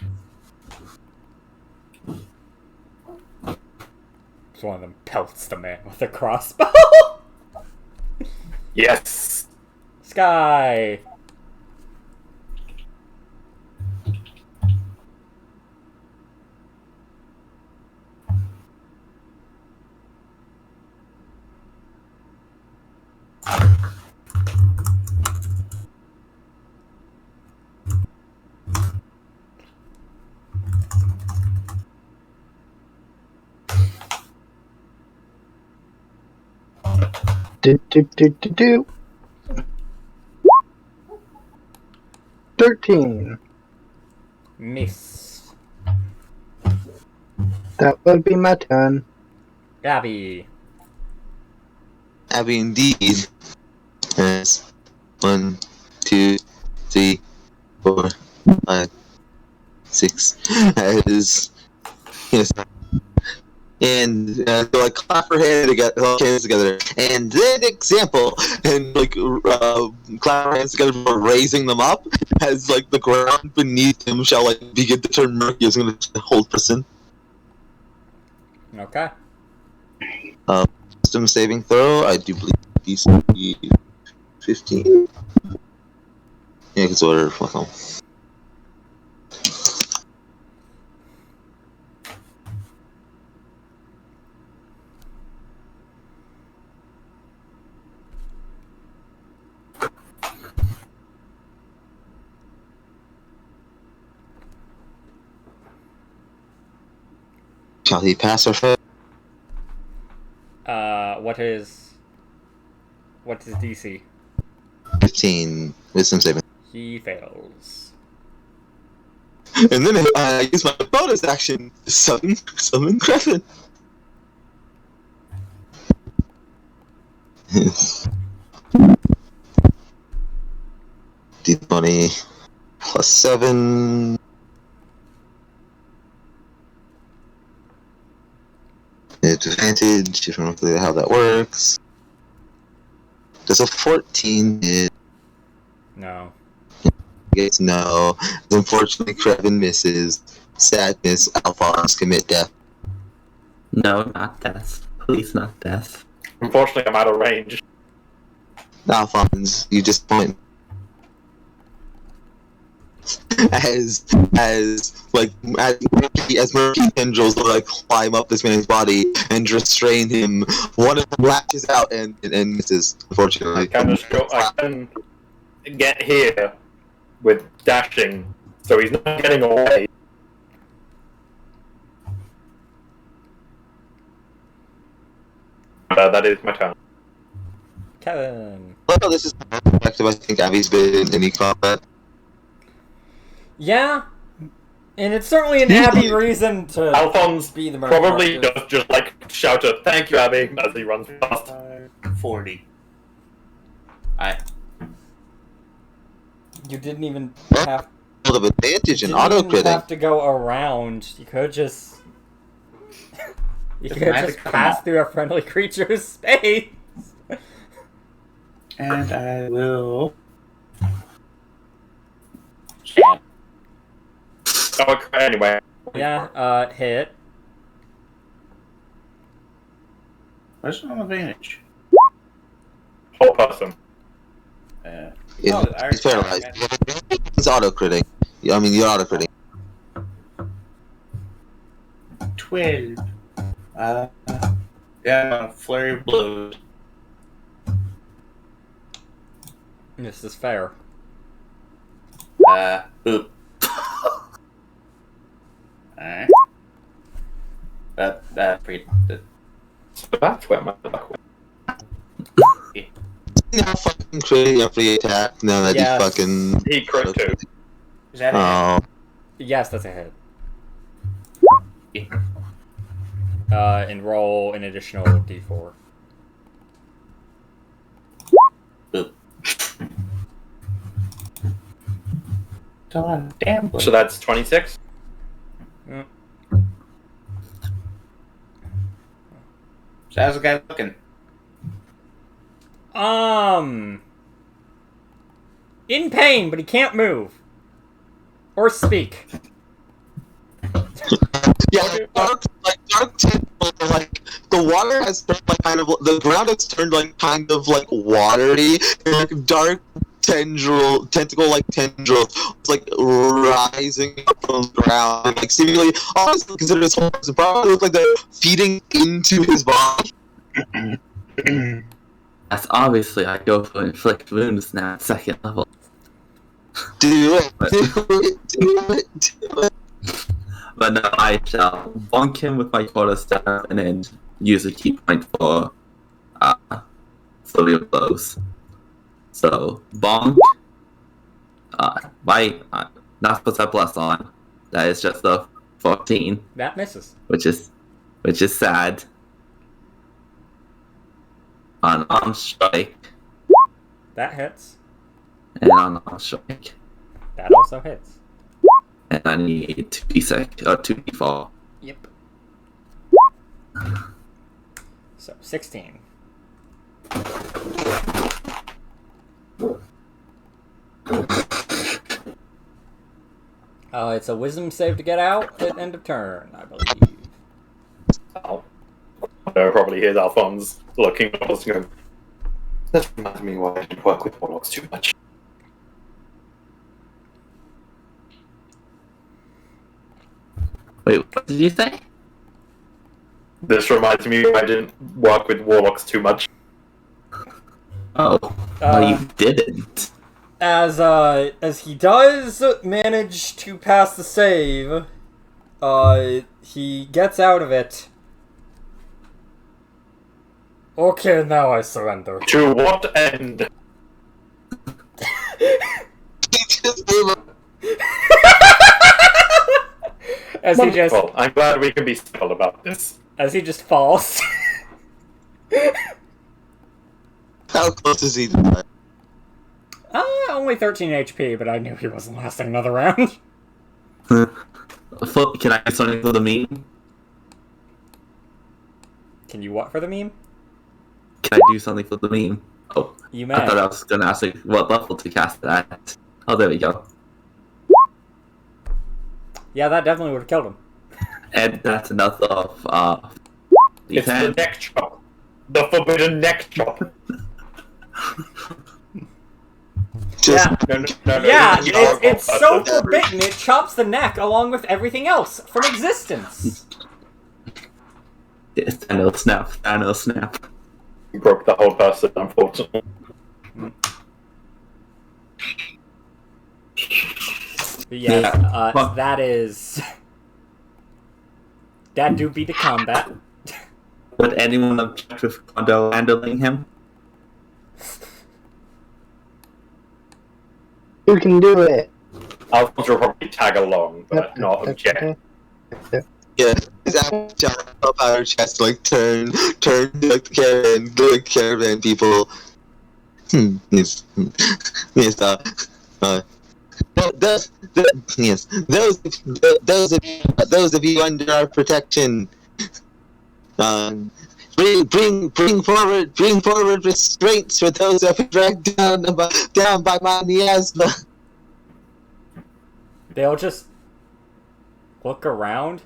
So one of them pelts the man with a crossbow. Yes! Sky. Do. 13. Miss. That would be my turn. Gabby. Abby indeed has 1, 2, 3, 4, 5, 6. Has yes. And so like clap her hands together, and then example, and like clap her hands together before raising them up, as like the ground beneath him shall like begin to turn murky as going to hold person. Okay. Wisdom saving throw. I do believe DC 15. Yeah, because order. Well, shall he pass or fail? What is DC? 15 wisdom saving. He fails. And then I use my bonus action to summon Griffin. D20 plus 7. Advantage, if you don't know how that works. Does a 14 hit? No. Yes, no. Unfortunately, Krevin misses. Sadness, Alphonse, commit death. No, not death. Please, not death. Unfortunately, I'm out of range. Alphonse, you just point. As murky tendrils like climb up this man's body and restrain him, one of them latches out and misses. Unfortunately, I can get here with dashing, so he's not getting away. That is my turn. Kevin. well, this is effective. I think Abby's been in any combat. Yeah. And it's certainly an Abby reason to Alphonse be the probably murderer. does just like shout a "Thank you, Abby" as he runs past. 40. You didn't even have Field of advantage and didn't auto even critting. have to go around. You could just you Doesn't could have just to come pass up. through a friendly creature's space. And I will. Oh, anyway. Yeah, hit. Where's an advantage? Whole person. He's paralyzed. He's auto critting. I mean, you're auto critting. 12. Yeah, flurry of blows. This is fair. Boop. Alright. So that's where my luck went. Now fucking critting every attack. Now that Yes. you fucking. He crit too. Is that Oh, Yes, that's a hit. And roll an additional d4. Boop. Darn, damn. So that's 26. Mm. So how's the guy looking? In pain, but he can't move. Or speak. Yeah, dark tentacle, like the water has turned like kind of the ground has turned like kind of like watery, and like dark tentacle like tendrils like rising up from the ground, like seemingly honestly consider this whole person probably look like they're feeding into his body. That's obviously I go for inflict wounds now at 2nd level. Do it. But no, I shall bonk him with my quarterstaff and then use a key point for Sylvia blows. So bonk. Not put that plus on. That is just a 14, That misses. which is sad. On strike That hits. and on strike, That also hits. and I need 2d6 or 2d4. Yep. So 16. It's a wisdom save to get out at end of turn, I believe. Probably hears Alphonse looking at us and going, that reminds me why I didn't work with warlocks too much. Wait, what did you say? This reminds me why I didn't work with warlocks too much. Oh, well, you didn't. As he does manage to pass the save, he gets out of it. Okay, now I surrender. To what end? As he just Well, I'm glad we can be simple about this. falls. How close is he to that? Only 13 HP, but I knew he wasn't lasting another round. Can I do something for the meme? Can you what for the meme? Can I do something for the meme? Oh, You may. I thought I was gonna ask like, what level to cast it at. Oh, there we go. Yeah, that definitely would have killed him. And that's another of It's the neck chop. The forbidden neck chop. Just No, Yeah, you it's are- so forbidden, it chops the neck along with everything else from existence. Thanos snap. Thanos snap. You broke the whole person, unfortunately. But yeah, Fuck. that is... That do be the combat. Would anyone object with Kondo handling him? You can do it. Alphonse will probably tag along, but not object. yeah, his jump up out of her chest, like turn to like the caravan people. Yes, yes, those of you under our protection, bring forward restraints for those that were dragged down by my miasma. They'll just look around.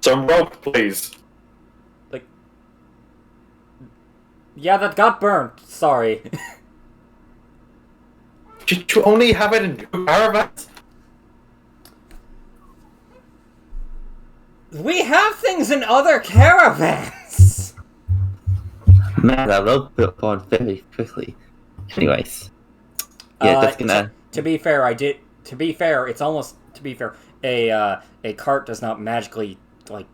Some rope, please. Yeah, that got burned. Sorry. Did you only have it in two caravans? We have things in other caravans! Man, that rope built on very quickly. Anyways. Yeah, just gonna... To be fair, it's almost, to be fair, a cart does not magically, like,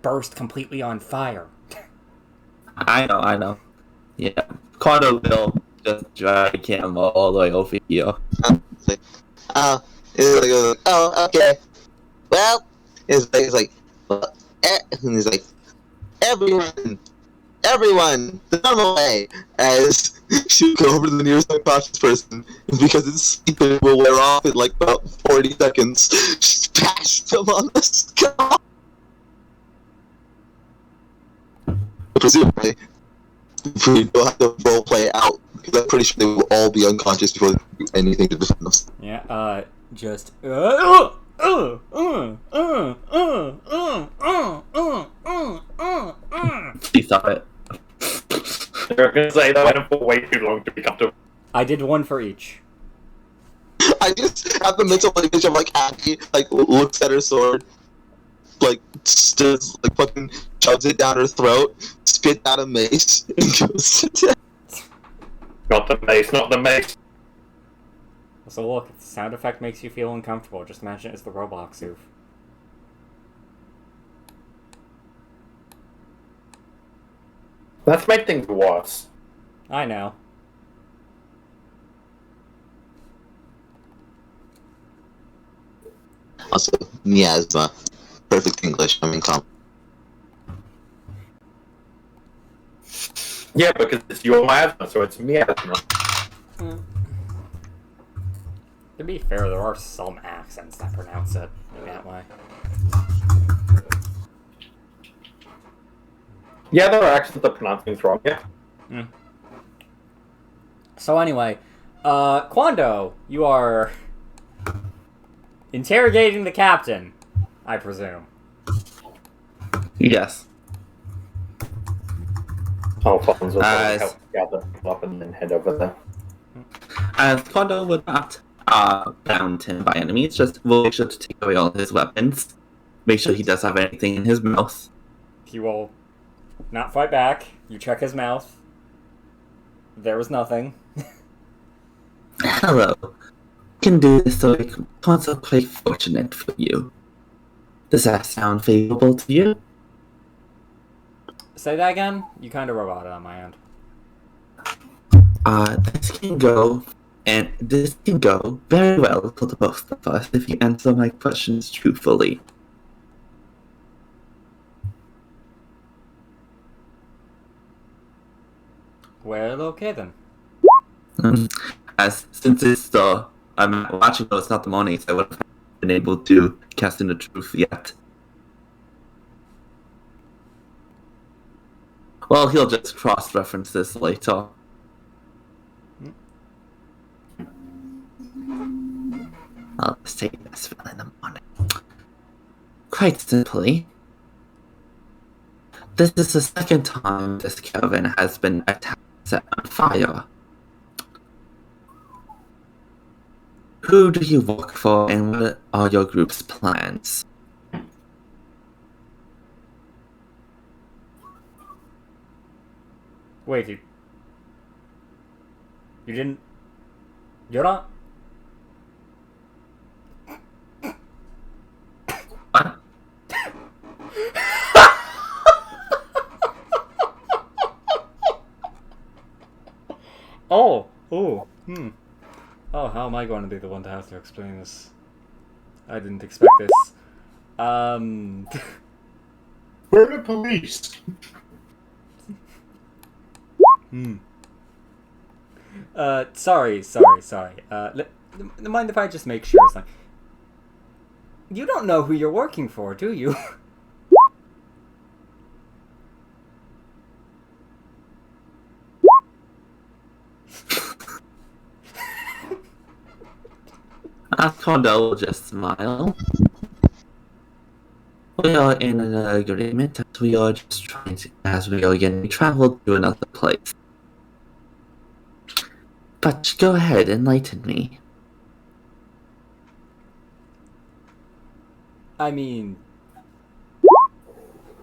burst completely on fire. I know. Yeah. Kondo will just drag him all the way over here. Oh, okay. Well, it's like, and he's like, everyone, the normal way, as she go over to the nearest unconscious person, because its sleeping will wear off in like about 40 seconds. Just bash them on the skull. Presumably, we will have to role play out, because I'm pretty sure they will all be unconscious before they do anything to defend us. Yeah, Just Please stop it. They're gonna say that went for way too long to be comfortable. I did one for each. I just have the mental image of like Abby like looks at her sword, like just like fucking shoves it down her throat, spits out a mace, and goes to death. Not the mace, not the mace. So look, if the sound effect makes you feel uncomfortable, just imagine it's the Roblox oof. That's made things worse. I know. Also, miasma. Perfect English. I mean, come. Yeah, because it's your miasma, so it's miasma. To be fair, there are some accents that pronounce it that way. Yeah, there are accents that pronounce things wrong, yeah. So anyway, Quando, you are interrogating the captain, I presume. Yes. Oh, Fonz will As- help gather them up and then head over there. As Kondo would not bound him by any means, just will make sure to take away all his weapons. Make sure he does have anything in his mouth. He will not fight back. You check his mouth. There was nothing. Hello. Can do this so it's also quite fortunate for you. Does that sound favorable to you? Say that again? You kind of roboted on my end. This can go very well for the both of us if you answer my questions truthfully. Well, okay then. As since it's I'm watching though it's not the morning, so I would have been able to cast in the truth yet. Well, he'll just cross-reference this later. I'll just take this well in the morning. Quite simply, this is the second time this caravan has been attacked and set on fire. Who do you work for and what are your group's plans? Wait, you didn't... You're not... What? Oh! Oh! Oh, how am I going to be the one to have to explain this? I didn't expect this. We're the police. Sorry. Mind if I just make sure it's like... You don't know who you're working for, do you? Kondo will just smile. We are in an agreement as we are just trying to, as we are getting traveled to another place. But go ahead, enlighten me. I mean...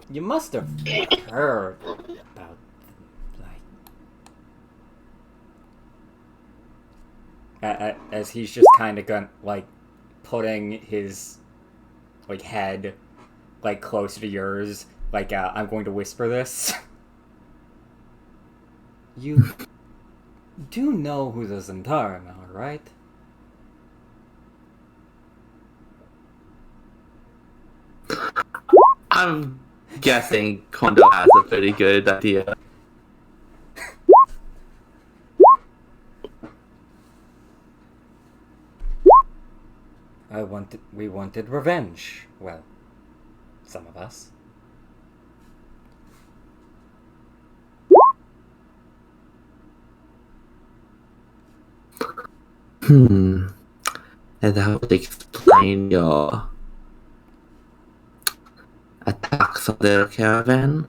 You must have heard about, like... as he's just kind of gone, like, putting his, like, head, like, closer to yours. Like, I'm going to whisper this. You do know who the Zentarim are, right? I'm guessing Kondo has a pretty good idea. We wanted revenge. Well, some of us. and that would explain your attacks on the caravan.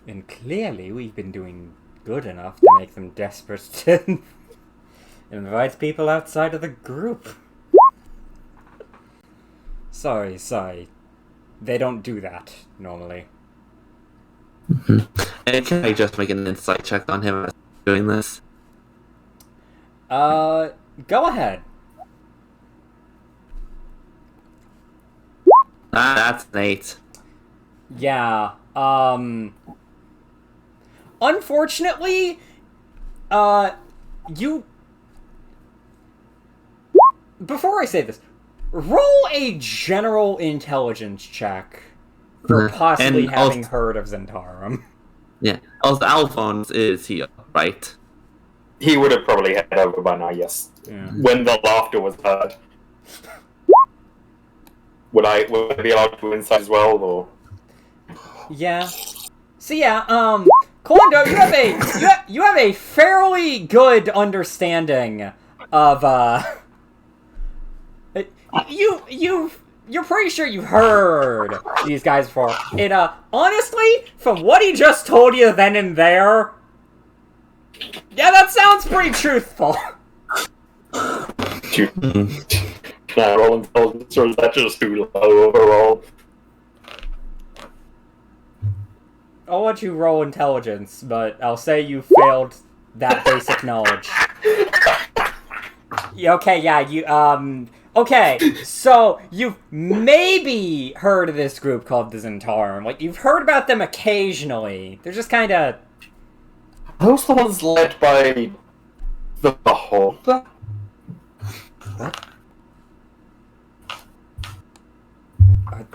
And clearly we've been doing good enough to make them desperate to invite people outside of the group. Sorry. They don't do that, normally. And can I just make an insight check on him as doing this? Go ahead. That's an 8. Yeah, unfortunately, you... Before I say this, roll a general intelligence check for possibly And having also- heard of Zentarum. Yeah. Also, Alphonse is here, right? He would have probably headed over by now, yes. Yeah. When the laughter was heard. Would I be allowed to insight as well, or? Yeah. So yeah, Kondo, you have a fairly good understanding of you're pretty sure you've heard these guys before. And honestly, from what he just told you then and there, yeah, that sounds pretty truthful. Can I roll intelligence, or is that just too low overall? I'll let you roll intelligence, but I'll say you failed that basic knowledge. Yeah, okay, yeah, okay, so you've maybe heard of this group called the Zentarum. Like, you've heard about them occasionally. They're just kinda... Those the ones led by the Beholder? What?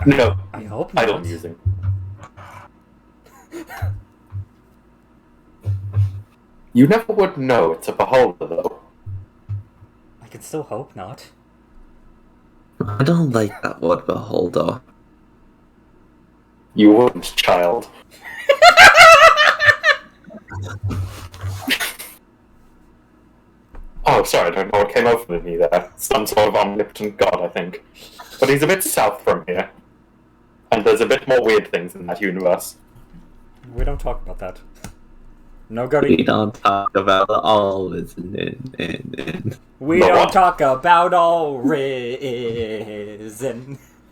No, I hope I not. don't use him. You never would know it's a Beholder, though. I can still hope not. I don't like that word, beholder. You wouldn't, child. Oh, sorry, I don't know what came over me there. Some sort of omnipotent god, I think. But he's a bit south from here. And there's a bit more weird things in that universe. We don't talk about that. No We goody. don't talk about all this in. We But don't what? talk about all risen.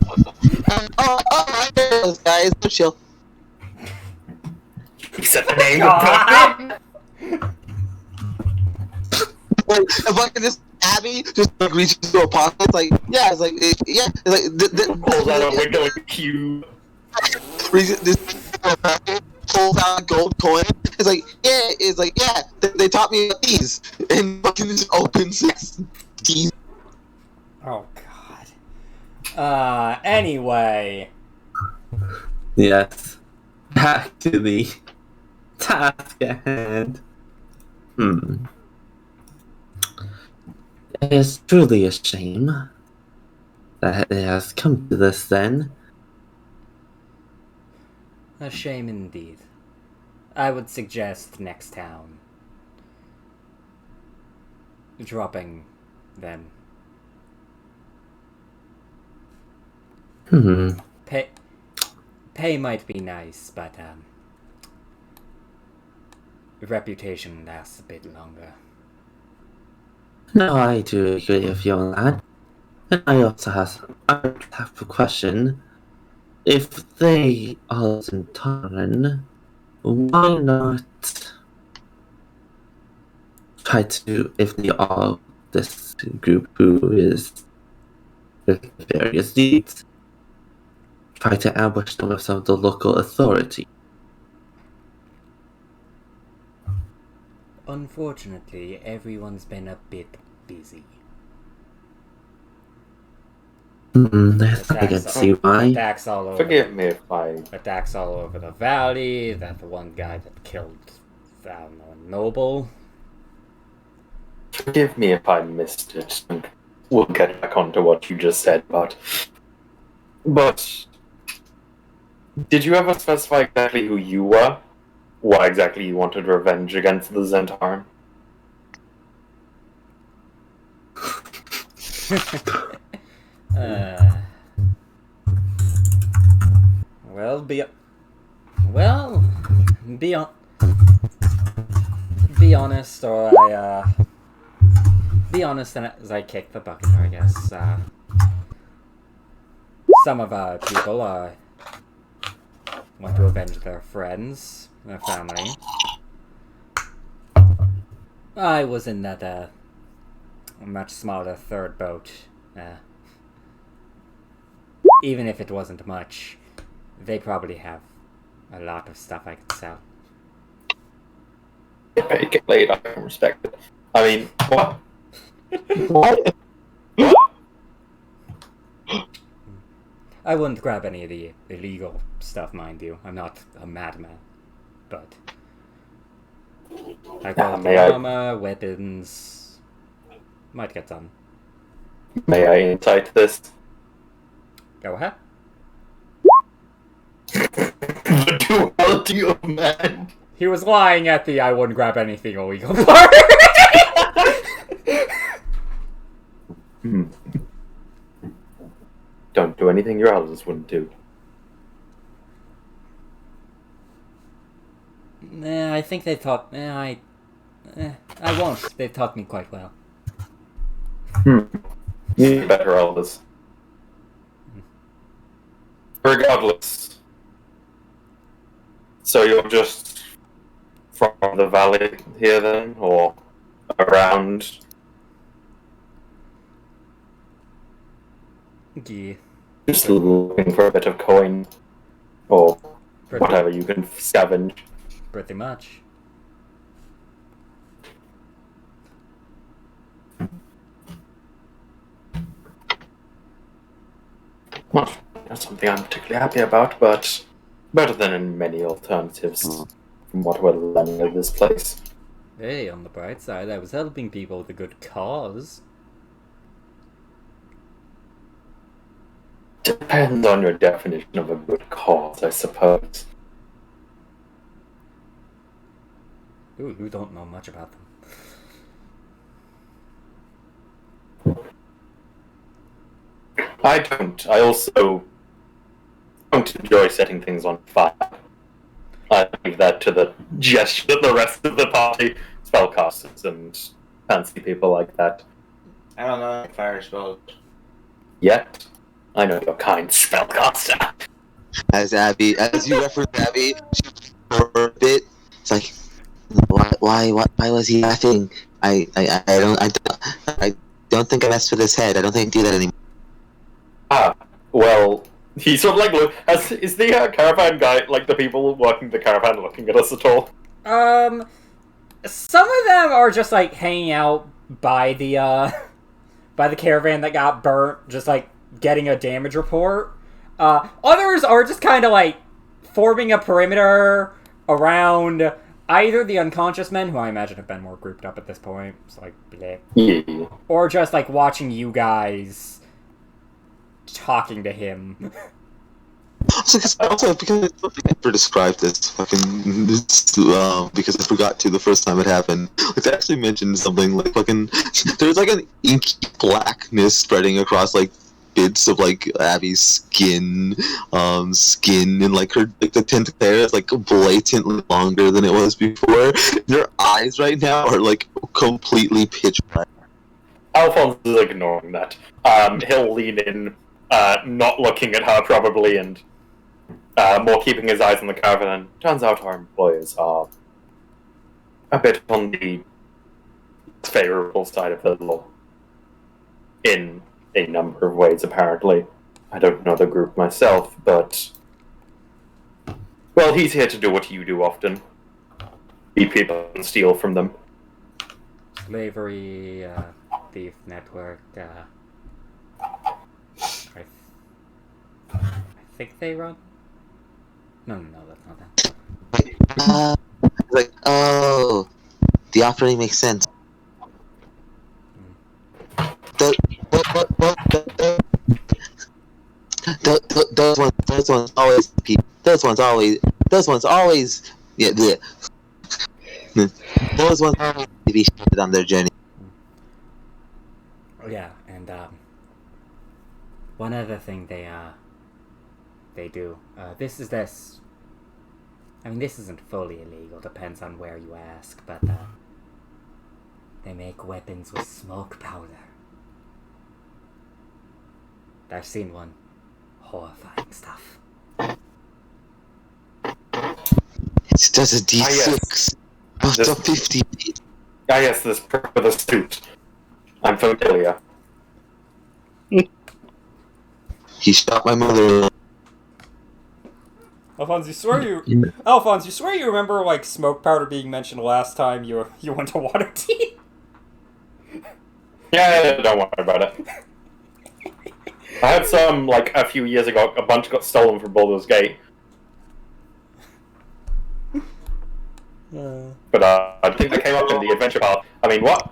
Alright, those guys, so chill. He said the name God. Like, if this Abby just like reaches to a pocket, like, yeah, it's like, yeah, it's like, pulls out a window and cue. reaches this pocket, pulls out a gold coin. It's like, yeah, they taught me about these, and fucking just opens 16. Oh god. Anyway. Yes. Back to the task at hand. It is truly a shame that it has come to this then. A shame indeed. I would suggest next town dropping them. Pay might be nice, but reputation lasts a bit longer. No, I do agree with you on that. And I also have a question. If they are Zentaran, why not try to, if they are this group who is with various deeds, try to ambush them with some of the local authority? Unfortunately, everyone's been a bit busy. I can see why. Attacks all over. Forgive me if I... Attacks all over the valley. That the one guy that killed, I don't know, a noble. Forgive me if I missed it, and we'll get back onto what you just said, but did you ever specify exactly who you were? Why exactly you wanted revenge against the Zentarum? Well, be honest, or be honest, and as I kick the bucket, I guess. Some of people want to avenge their friends, their family. I was in that much smaller third boat. Even if it wasn't much, they probably have a lot of stuff I could sell. Get laid, I can respect it. I mean, what? What? I wouldn't grab any of the illegal stuff, mind you. I'm not a madman. But I got armor, weapons. Might get some. May I insight this? Go ahead. The duality of man. He was lying at the I wouldn't grab anything illegal part. Don't do anything your elders wouldn't do. Nah, I think they taught. I won't. They've taught me quite well. Better elders. Regardless. So you're just from the valley here then, or around? Yeah. Just looking for a bit of coin, or Pretty, whatever you can scavenge. pretty much. Well, not something I'm particularly happy about, but better than in many alternatives from what we're learning of this place. Hey, on the bright side, I was helping people with a good cause. Depends on your definition of a good cause, I suppose. Ooh, you don't know much about them. I don't. I also don't enjoy setting things on fire. I leave that to the the rest of the party, spellcasters and fancy people like that. I don't know fire spells. Yet, I know your kind spellcaster. As you referenced Abby, for a bit, it's like, why was he laughing? I don't think I messed with his head. I don't think I do that anymore. Well, he sort of like is the caravan guy, like the people working the caravan, looking at us at all? Some of them are just like hanging out by the caravan that got burnt, just like getting a damage report. Others are just kind of like forming a perimeter around either the unconscious men, who I imagine have been more grouped up at this point, so like, bleh. Yeah. Or just like watching you guys talking to him. Also, because I don't think I ever described this because I forgot to the first time it happened. Like, I actually mentioned something like there's like an inky blackness spreading across like bits of like Abby's skin, and like her the tint hair is like blatantly longer than it was before. Your eyes right now are like completely pitch black. Alphonse is ignoring that. He'll lean in, not looking at her probably, and more keeping his eyes on the caravan. Turns out our employers are a bit on the favorable side of the law. In a number of ways, apparently. I don't know the group myself, but... Well, he's here to do what you do often. Beat people and steal from them. Slavery, thief network, I think they run? No, that's not that. Like, oh, the offering makes sense. Those ones always those ones always yeah, those ones always be shit on their journey. Yeah, and One other thing they do. This is this. I mean, this isn't fully illegal. Depends on where you ask, but they make weapons with smoke powder. I've seen one. Horrifying stuff. It does a D6 after This- 50. Ah, yes, this for the suit. I'm familiar. He shot my mother. Alphonse, you swear you remember like smoke powder being mentioned last time you went to Waterdeep? Yeah, don't worry about it. I had some, like, a few years ago, a bunch got stolen from Baldur's Gate. But I think they came up in the adventure path. I mean, what?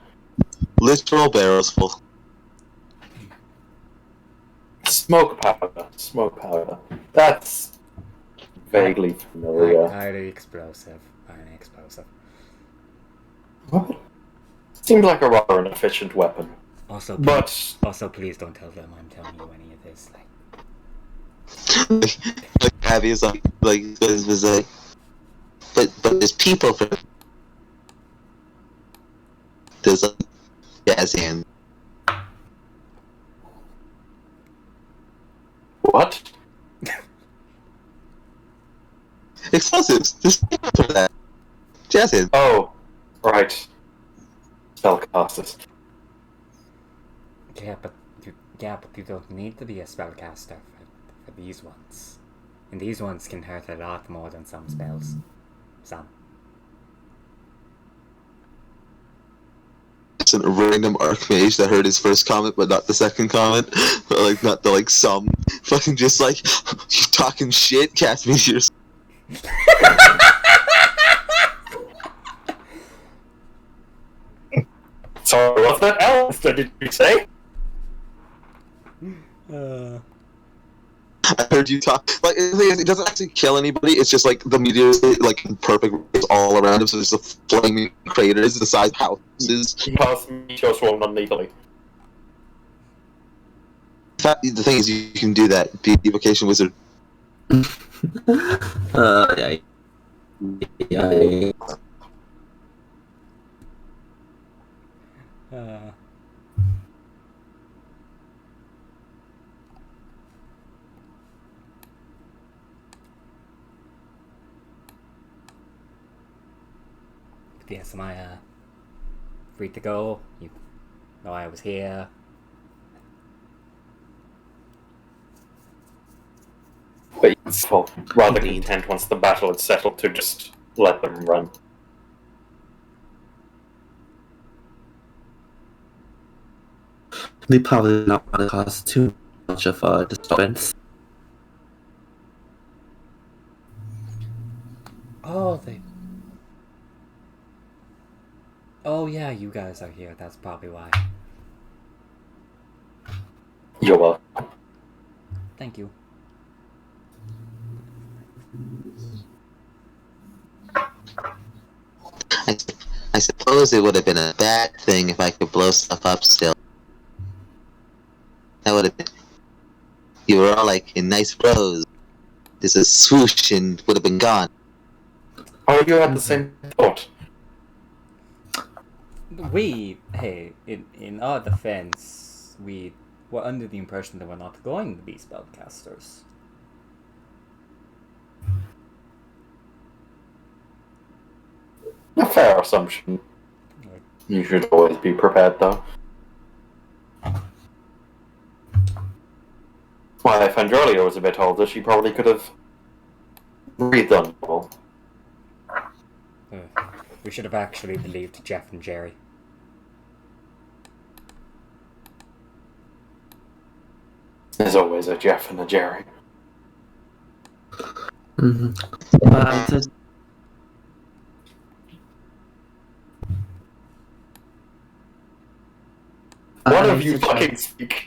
Literal barrels full. Smoke powder. That's vaguely familiar. Highly explosive. Highly explosive. What? Seems like a rather inefficient weapon. Also, But please don't tell them I'm telling you any of this. Like Abby is like was like, but there's people for. There's like jazz hands. what? Explosives. There's people for that. Jazz hands. Oh, right. Spellcasters. Yeah, but you don't need to be a spellcaster for these ones. And these ones can hurt a lot more than some spells. Some. It's a random archmage that heard his first comment, but not the second comment. But like not the like some fucking just like you talking shit. Cast meteors. Sorry, what's that else did you say? I heard you talk. Like it doesn't actually kill anybody. It's just like the meteors like perfect all around him. So there's a flaming craters the size of houses. You passed meteor swarm non-legally. In fact, the thing is, you can do that. Be the evocation wizard. Yeah. Yeah. Yes, am I free to go? You know I was here. But it's rather content once the battle had settled to just let them run. They probably not want to cause too much of a disturbance. Oh yeah, you guys are here. That's probably why. You're welcome. Thank you. I suppose it would have been a bad thing if I could blow stuff up still. That would have been. You were all like in nice rows. There's a swoosh and would have been gone. Oh, you had the same thought. In our defense, we were under the impression that we're not going to be spellcasters. A fair assumption. You should always be prepared, though. Well, if Androlia was a bit older, she probably could have breathed on people. We should have actually believed Jeff and Jerry. There's always a Jeff and a Jerry. Mm-hmm. One of you fucking speak.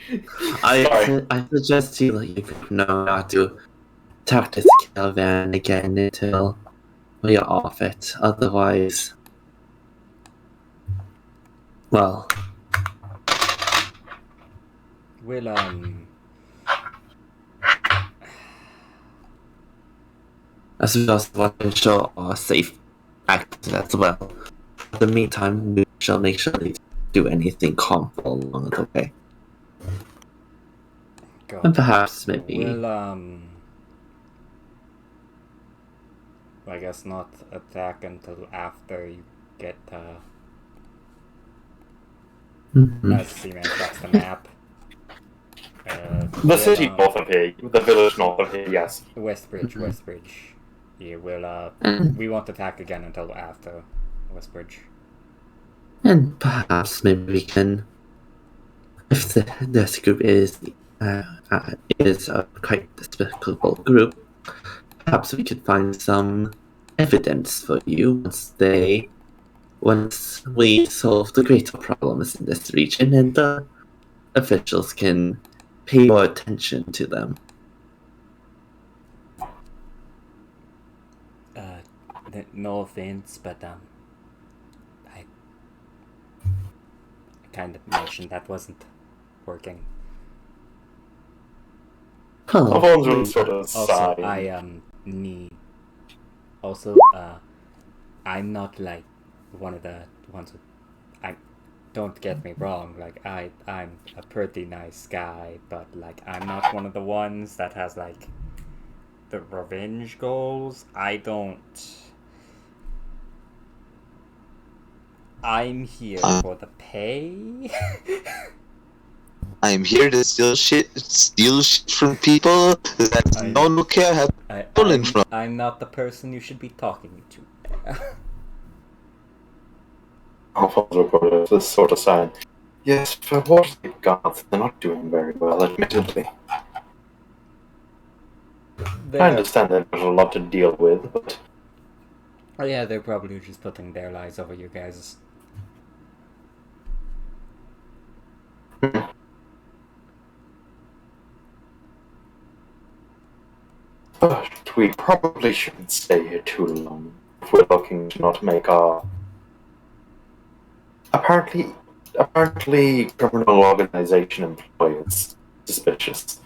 I suggest you leave. No, not to talk this caravan again until we are off it. Otherwise, well, We'll as we also want to ensure our safe actors as well. In the meantime, we shall make sure they don't do anything harmful along the way. Go. And perhaps maybe... We'll, I guess not attack until after you get, as Seaman checks the map. The city north of here, the village north of here, yes. Westbridge. Yeah, we'll, we won't attack again until after Westbridge. And perhaps maybe we can, if this group is a quite despicable group, perhaps we could find some evidence for you once we solve the greater problems in this region, and the officials can pay more attention to them. No offense, but I kind of mentioned that wasn't working. Alphonse will sort of Also, sigh. I need. Also, I'm not like one of the ones who. Don't get me wrong. Like I'm a pretty nice guy, but like I'm not one of the ones that has like the revenge goals. I don't. I'm here for the pay. I'm here to steal shit from people that no one will care have stolen from. I'm not the person you should be talking to. Alphonse will just sort of sigh. Yes, for what they've got, they're not doing very well, admittedly. I understand that there's a lot to deal with, but... Oh yeah, they're probably just putting their lives over you guys'. But we probably shouldn't stay here too long if we're looking to not make our apparently criminal organization employees suspicious.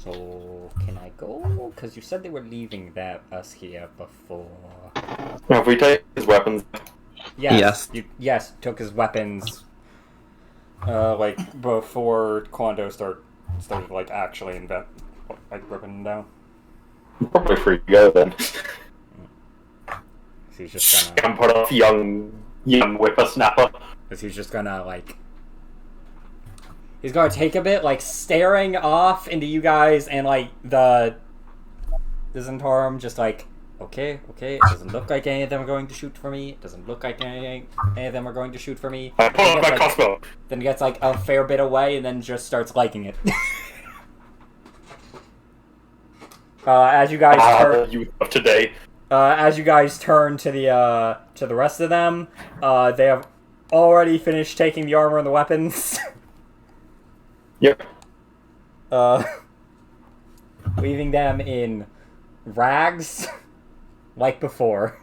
So can I go? Because you said they were leaving us here before. Now, if we take his weapons, Yes. Yes, took his weapons. Like before Quando started like actually ripping them down. probably free to go then. So he's just gonna. Put off young whippersnapper. Because he's just gonna like. He's gonna take a bit, like staring off into you guys, and like the Zentarum just like, okay, it doesn't look like any of them are going to shoot for me. It doesn't look like any of them are going to shoot for me. I pull out my crossbow. Then gets like a fair bit away, and then just starts liking it. As you guys turn, youth of today. as you guys turn to the rest of them, they have already finished taking the armor and the weapons. Yep. Leaving them in rags, like before.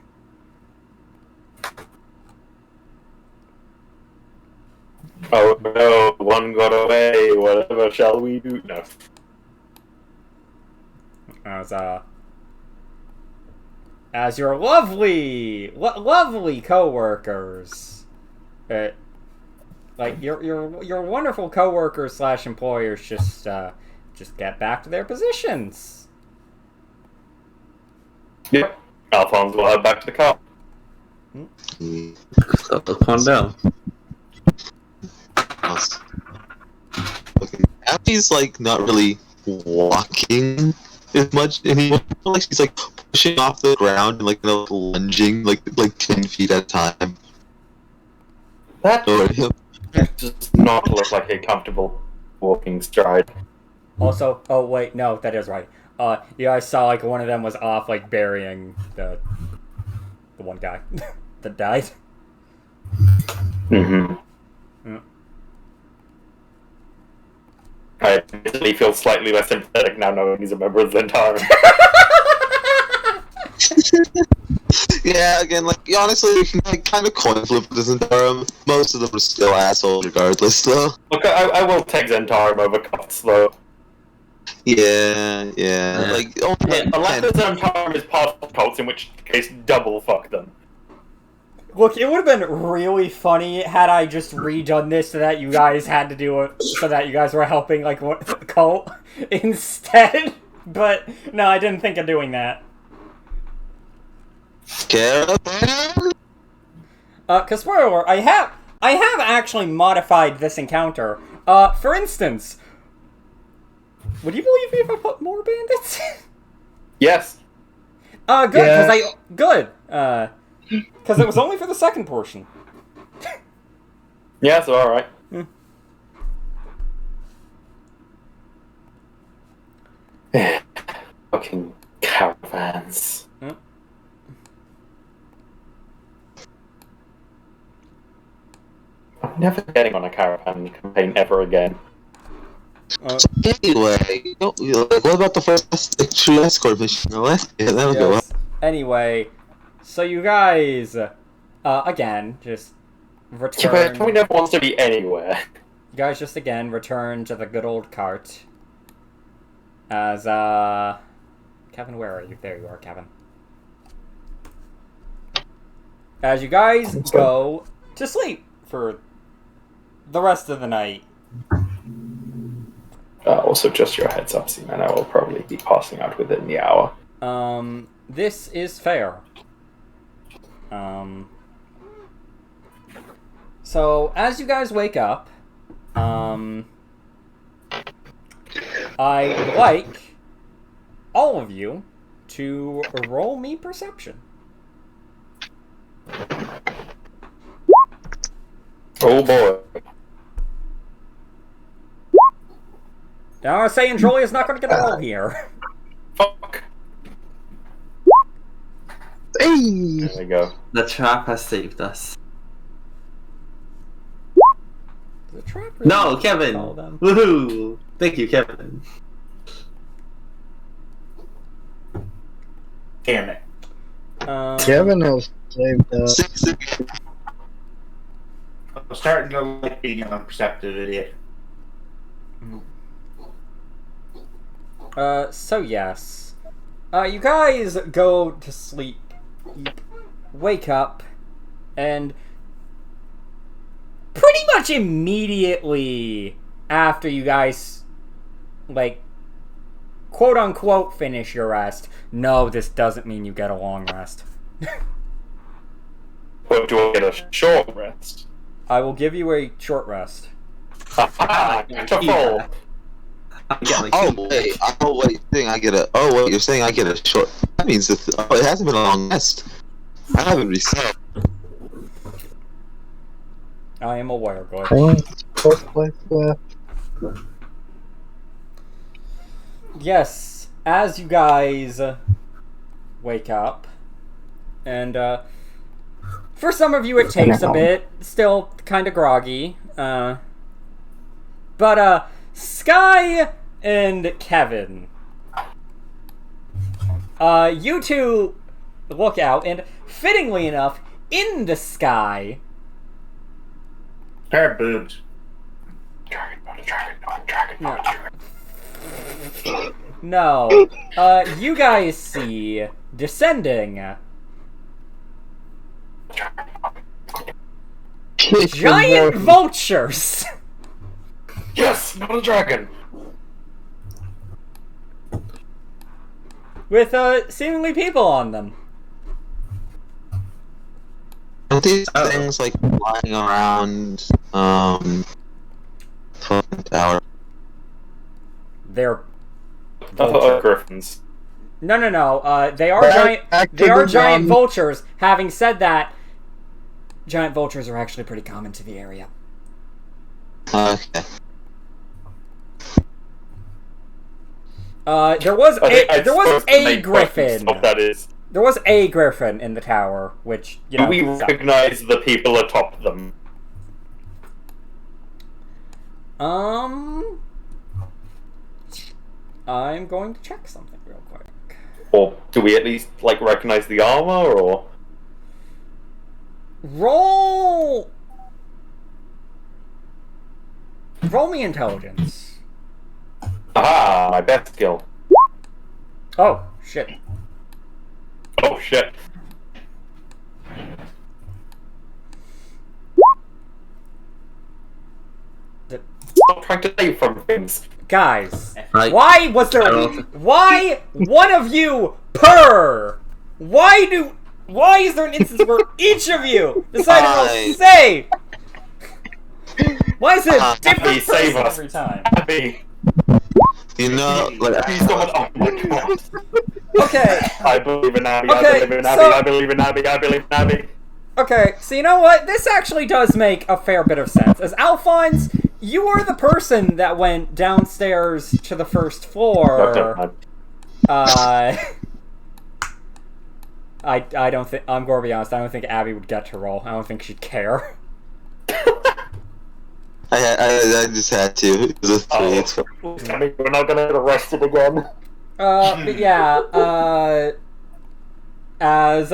Oh no, one got away. Whatever shall we do? No. As your lovely co-workers, like your wonderful co-workers / employers just get back to their positions. Yep. Alphonse will head back to the car. So calm down. Okay. Abby's like not really walking as much anymore. Like she's like pushing off the ground and like lunging like 10 feet at a time. That does not look like a comfortable walking stride. Also, oh wait, no, that is right. You guys saw like one of them was off like burying the one guy that died. Mm-hmm. Yeah. I admittedly feel slightly less sympathetic now knowing he's a member of Zentarum. Yeah, again, like honestly, you can like kind of coin flip this Zentarum. Most of them are still assholes regardless, though. Look, I will take Zentarum over Cuts, though. Yeah. Yeah. Like, only Unless like there's an entire is part of cults, in which case double fuck them. Look, it would have been really funny had I just redone this so that you guys had to do it, so that you guys were helping, like, what, cult instead. But, no, I didn't think of doing that. caravan. Cause spoiler alert, I have actually modified this encounter. For instance, would you believe me if I put more bandits? Yes. Good, Yes. cause it was only for the second portion. Yes, alright. Fucking caravans. I'm never getting on a caravan campaign ever again. Anyway, like, what about the first true escort mission? What? Yeah, that was good. Yes. Anyway, so you guys, again, just Yeah, but return. Tommy never wants to be anywhere. You guys just again return to the good old cart. As, Kevin, where are you? There you are, Kevin. As you guys go to sleep for the rest of the night. Also, just your heads up, Seaman, I will probably be passing out within the hour. This is fair. So, as you guys wake up, I'd like all of you to roll me perception. Oh boy. Now I'm saying Julia's not going to get a roll here. Fuck. Hey! There we go. The trap has saved us. The trap really No, Kevin! all them. Woohoo! Thank you, Kevin. Damn it. Kevin has saved us. 6. I'm starting to like being an unperceptive idiot. So yes. You guys go to sleep. You wake up, and pretty much immediately after you guys, like, quote unquote, finish your rest. No, this doesn't mean you get a long rest. But do I get a short rest? I will give you a short rest. Ah, full. Wait, you're saying I get a. Oh, wait, you're saying I get a short. That means it hasn't been a long rest. I haven't reset. I am aware, good. Fourth place left. Yes, as you guys wake up, and for some of you it takes a bit, still kind of groggy, but Sky and Kevin, you two look out, and fittingly enough, in the sky, Pair of boobs. no, you guys see descending giant vultures. Yes, not a dragon. With seemingly people on them. Aren't these things like flying around? Fucking tower. They're Griffins. no. They are Back giant. to They are the giant gun. vultures. Having said that, giant vultures are actually pretty common to the area. Okay. There was a griffin. What that is. There was a griffin in the tower, which you Do know. we sucked. recognize the people atop them? I'm going to check something real quick. Or do we at least like recognize the armor? Or Roll me intelligence. Aha, my best skill. Oh, shit. Oh shit. Stop trying to save from things. Guys, I- why was there... I don't- Why one of you per? Why is there an instance where each of you decided to Fine. say? Why is it a Abby, different save person us. every time? Abby, You know, like, please someone. Oh my god. Okay, I believe in Abby. Okay, I believe in Abby. so- I believe in Abby. I believe in Abby. okay, so you know what? This actually does make a fair bit of sense. As Alphonse, you were the person that went downstairs to the first floor. I don't think, I'm going to be honest, I don't think Abby would get to roll. I don't think she'd care. I just had to. It was a three. It's fine. We're not gonna get arrested again. But yeah, as,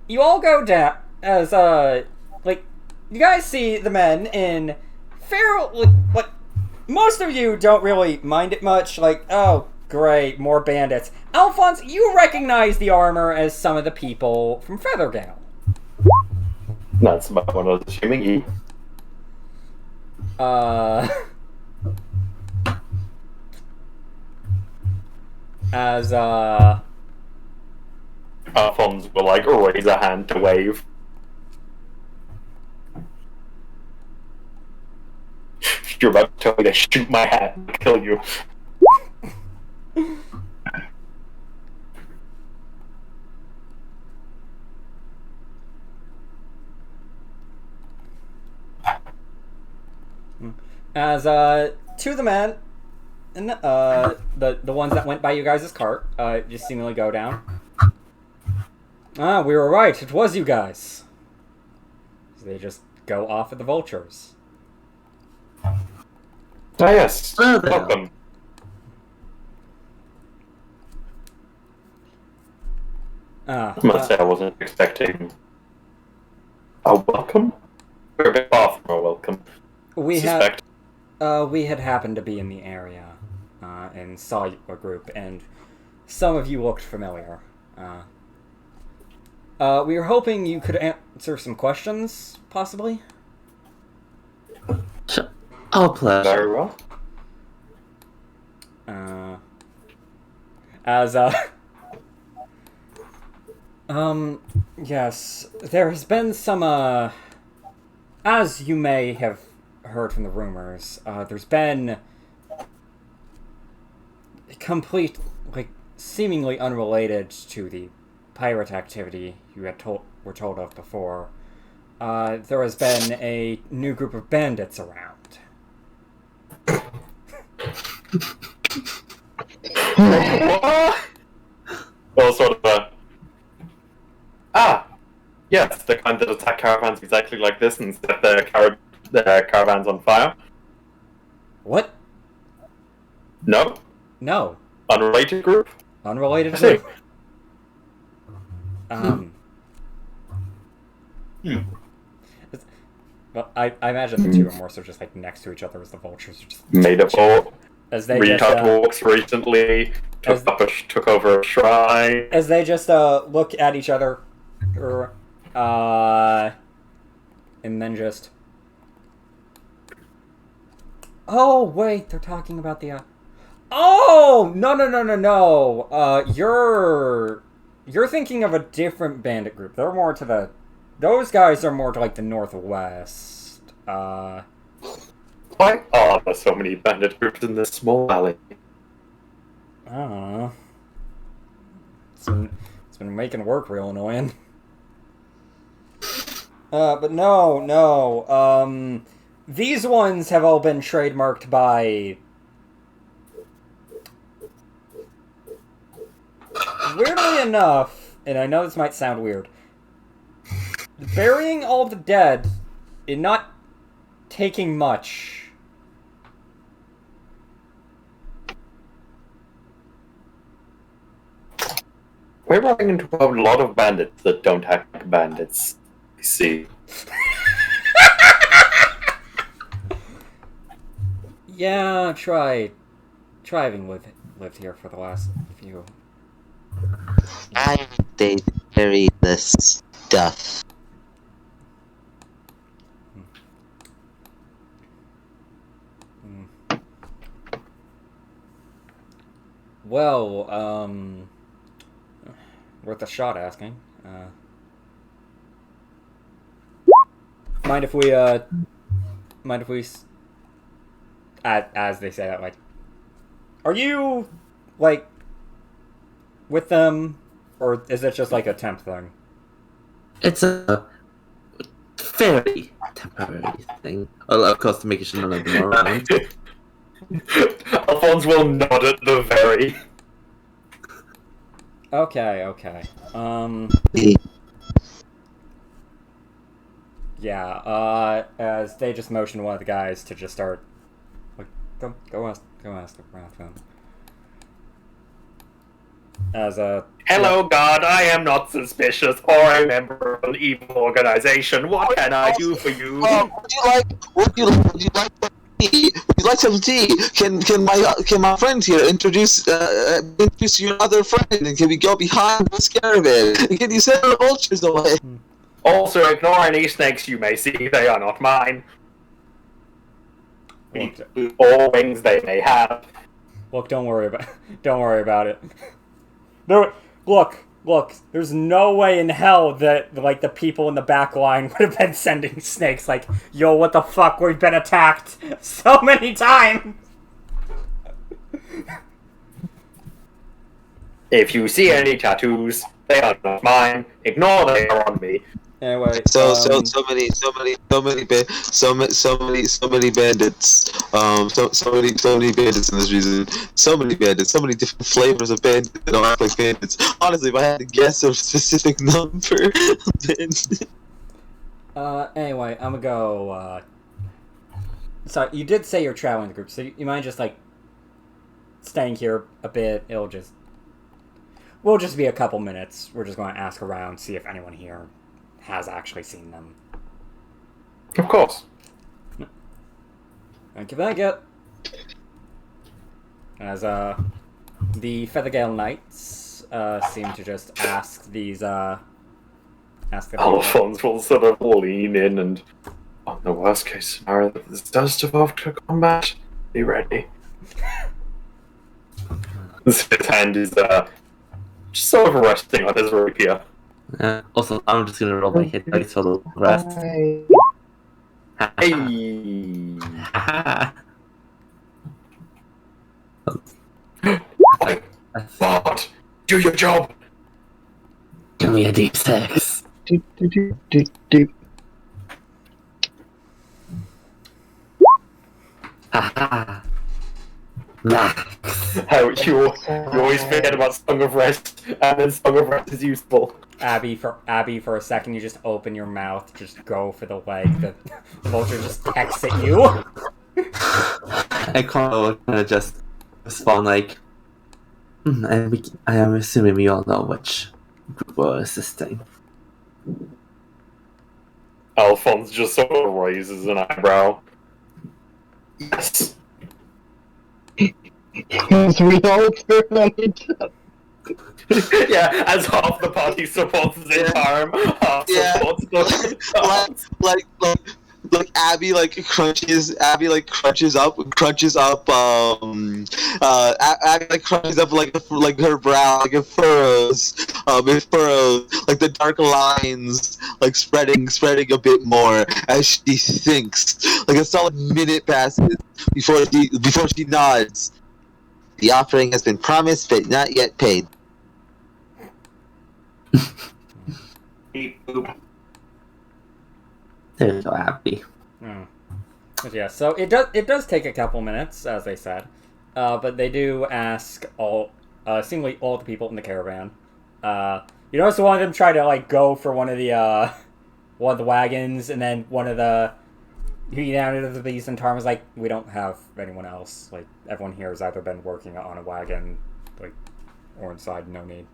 you all go down, as, like, you guys see the men in fairly, like, most of you don't really mind it much, like, oh, great, more bandits. Alphonse, you recognize the armor as some of the people from Feathergale. That's about what I was assuming. As, Alphonse will like raise a hand to wave. You're about to tell me to shoot my hat and kill you. as, two of the men, and, the ones that went by you guys' cart, just seemingly go down. Ah, we were right, it was you guys. So they just go off at the vultures. Ah yes, Oh, there. welcome. Ah, I must say I wasn't expecting a welcome. We're a bit far from a welcome. we Suspect. had happened to be in the area, and saw a group, and some of you looked familiar. We were hoping you could answer some questions, possibly? Sure. Our pleasure. Very well. As, yes, there has been some, as you may have heard from the rumors, there's been complete, like, seemingly unrelated to the pirate activity you were told of before. There has been a new group of bandits around. Well, sort of a... Ah! Yes, the kind that attack caravans exactly like this and set their caravans on fire. What? No? No. Unrelated group? Unrelated I see. group. Well, I imagine the two are more so just like next to each other as the vultures are just Made up all as they retard just walks recently, took over a shrine. as they just look at each other, and then just. Oh wait, they're talking about the. Oh no! You're thinking of a different bandit group. They're more to the. Those guys are more to like the northwest. Why are there so many bandit groups in this small valley? I don't know. It's been making work real annoying. But no. These ones have all been trademarked by. Weirdly enough, and I know this might sound weird, burying all of the dead and not taking much. We're running into a lot of bandits that don't act like bandits. You see. Yeah, try having lived here for the last few. I they bury the stuff. Hmm. Well, worth a shot asking. Mind if we as they say that, like, are you like with them, or is it just like a temp thing? It's a very temporary thing. Of course, to make sure none of them are around. Alphonse will nod at the very. Okay. Yeah. As they just motion one of the guys to just start, like, go ask around them. As Hello, God. I am not suspicious or a member of an evil organization. What can I do for you? Would you like some tea? Would you like some tea? Can my friend here introduce your other friend, and can we go behind this caravan? And can you send the vultures away? Also, ignore any snakes you may see. They are not mine. Or wings they may have. Look, don't worry about it. No, look. There's no way in hell that like the people in the back line would have been sending snakes. Like, yo, what the fuck? We've been attacked so many times. If you see any tattoos, they are not mine. Ignore they are on me. Anyway, So many bandits. So many bandits in this region. So many bandits. So many different flavors of bandits that don't act like bandits. Honestly, if I had to guess a specific number of bandits. Anyway, I'm gonna go. So you did say you're traveling the group, so you mind just like staying here a bit? We'll just be a couple minutes. We're just going to ask around, see if anyone here has actually seen them. Of course. Thank you. As the Feathergale Knights seem to just ask these ask the people. Alphonse will sort of lean in and, on the worst case scenario that this does devolve to combat, be ready. His hand is just sort of resting on his rapier. Also, I'm just gonna roll my hit dice for the rest. Hey! Bart, do your job! Give me a deep six. Haha. Max. How you always forget about Song of Rest, and then Song of Rest is useful. Abby, for a second, you just open your mouth, just go for the leg. The vulture just exit you. I kind of just respond like, I am assuming we all know which group we're assisting. Alphonse just sort of raises an eyebrow. Yes. Because we all turn on each other. Yeah, as half the party supports his arm, half supports the like Abby crunches Abby crunches up Abby crunches up like her brow, like it furrows like the dark lines like spreading a bit more as she thinks. Like a solid minute passes before she nods. The offering has been promised but not yet paid. Beep, boop. They're so happy. But yeah, so it does take a couple minutes, as they said, but they do ask seemingly all the people in the caravan. You notice one of them tried to like go for one of the wagons, and then one of the unit of the beast and Tarm was like, "We don't have anyone else. Like everyone here has either been working on a wagon, like, or inside. No need."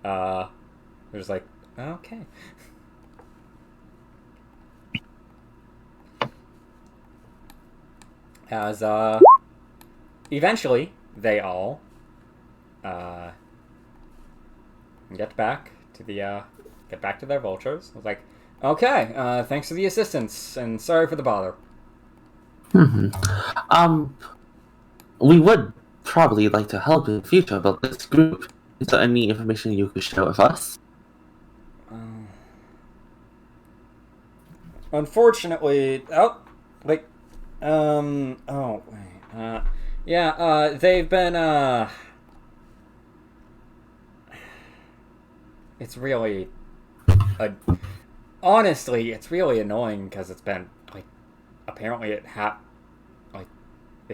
They're just like, "Okay." As eventually they all get back to their vultures. I was like, okay, thanks for the assistance and sorry for the bother. We would probably like to help in the future, but this group, is there any information you could share with us? Unfortunately, they've been, it's really, honestly, it's really annoying because it's been, like, apparently it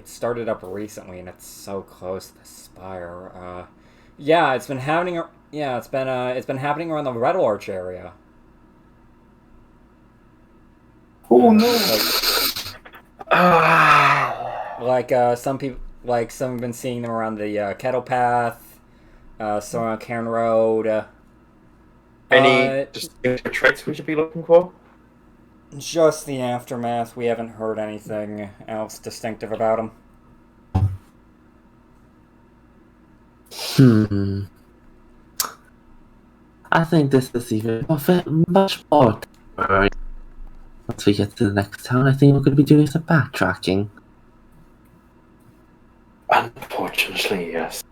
started up recently and it's so close to the spire. It's been happening, it's been happening around the Red Larch area. Oh no! Some people, some have been seeing them around the Kettle Path, some around Cairn Road. Any distinctive traits we should be looking for? Just the aftermath. We haven't heard anything else distinctive about them. I think this is even much more temporary. Once we get to the next town, I think we're going to be doing some backtracking. Unfortunately, yes.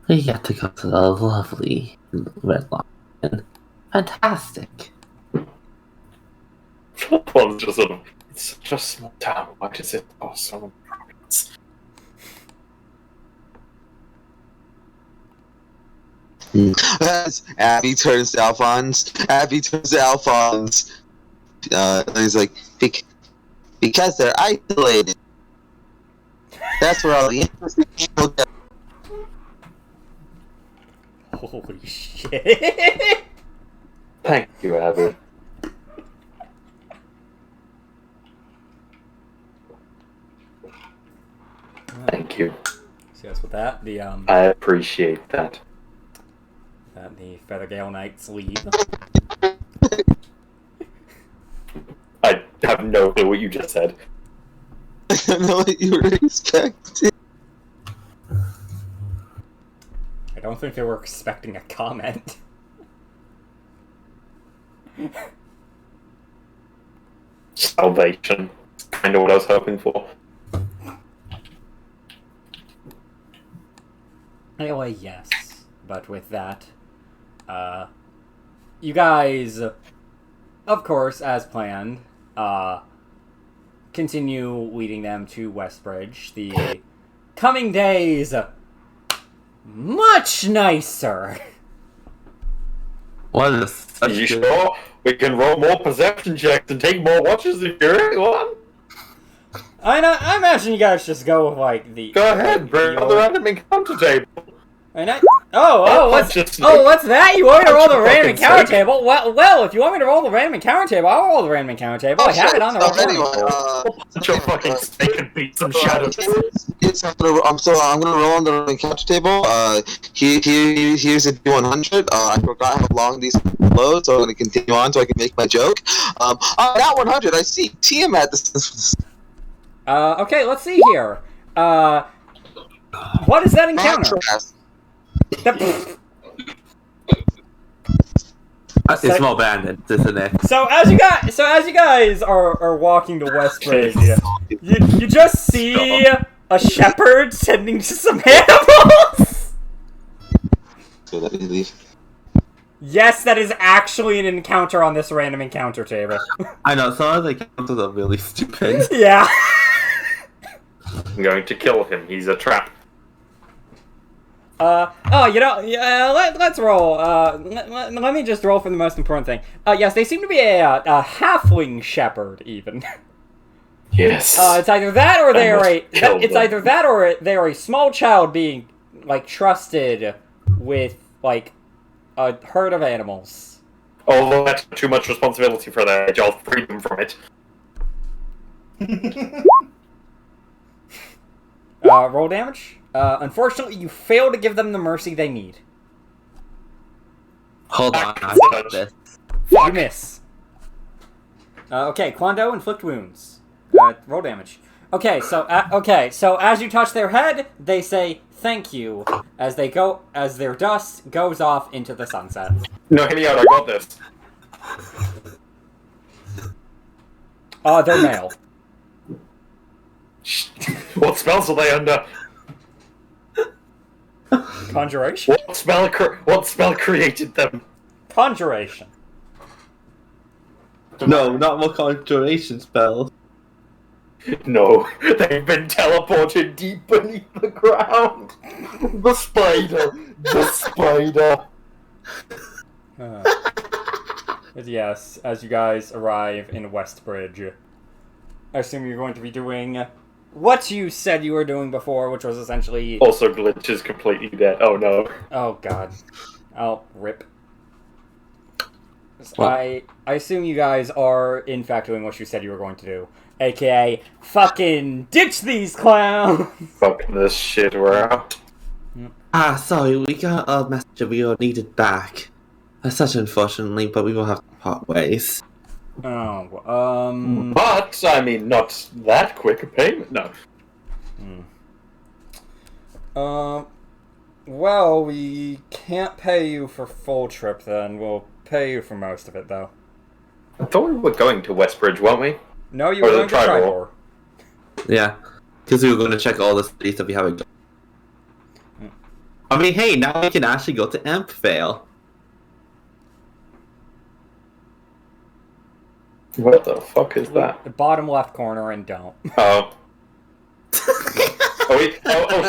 We get to go to the lovely Red Lion. Fantastic. One's just sort of, it's such a small town, why does it cost so many problems? As Abby turns to Alphonse. And he's like, because they're isolated. That's where all the interesting people get. Holy shit! Thank you, Abby. Thank you. So yes, with that, I appreciate that. the Feathergale Knights leave. I have no clue what you just said. I don't know what you were expecting. I don't think they were expecting a comment. Salvation. Kind of what I was hoping for. Anyway, yes. But with that, you guys, of course, as planned, continue leading them to Westbridge. The coming days, much nicer. What is such You good... sure? We can roll more perception checks and take more watches if you really want. I imagine you guys just go with, like, the... Go ahead, bring the on the random encounter table. what's that? You want me to roll the random encounter table? Well, if you want me to roll the random encounter table, I'll roll the random encounter table. I have it on the recording. Put your fucking steak and beat some shadows. I'm gonna roll on the encounter table. Here's a D100. I forgot how long these load, so I'm gonna continue on so I can make my joke. That 100. I see Tiamat. Okay, let's see here. What is that encounter? It's small bandits, isn't it? So as you guys are walking to Westbridge, you just see a shepherd tending to some animals. So let me leave. Yes, that is actually an encounter on this random encounter table. I know, some of the encounters are really stupid. Yeah. I'm going to kill him. He's a trap. Let's roll. Let me just roll for the most important thing. Yes, they seem to be a halfling shepherd, even. Yes. It's either that or they are a small child being, like, trusted with, like, a herd of animals. Although that's too much responsibility for that, I'll free them from it. Roll damage. Unfortunately, you fail to give them the mercy they need. Hold on, I got this. You miss. Okay, Quando, inflict wounds. Roll damage. Okay, so as you touch their head, they say thank you as their dust goes off into the sunset. No, hear me out. I got this. They're male. What spells are they under? Conjuration. What spell created them? Conjuration. No, not more conjuration spells. No, they've been teleported deep beneath the ground. The spider. But yes, as you guys arrive in Westbridge, I assume you're going to be doing what you said you were doing before, which was essentially... Also, Glitch is completely dead. Oh no. Oh god. Oh, rip. What? I assume you guys are, in fact, doing what you said you were going to do. AKA, fucking ditch these clowns! Fuck this shit, we're out. Ah, sorry, we got a message that we all needed back. That's such unfortunately, but we will have to part ways. Oh, But, I mean, not that quick a payment, no. Well, we can't pay you for full trip then. We'll pay you for most of it, though. I thought we were going to Westbridge, weren't we? No, you Or were the going to Tribor. Tribor. Yeah, because we were going to check all the cities that we haven't gone. I mean, hey, now we can actually go to Ampvale. What the fuck is that? The bottom left corner and don't. Oh. So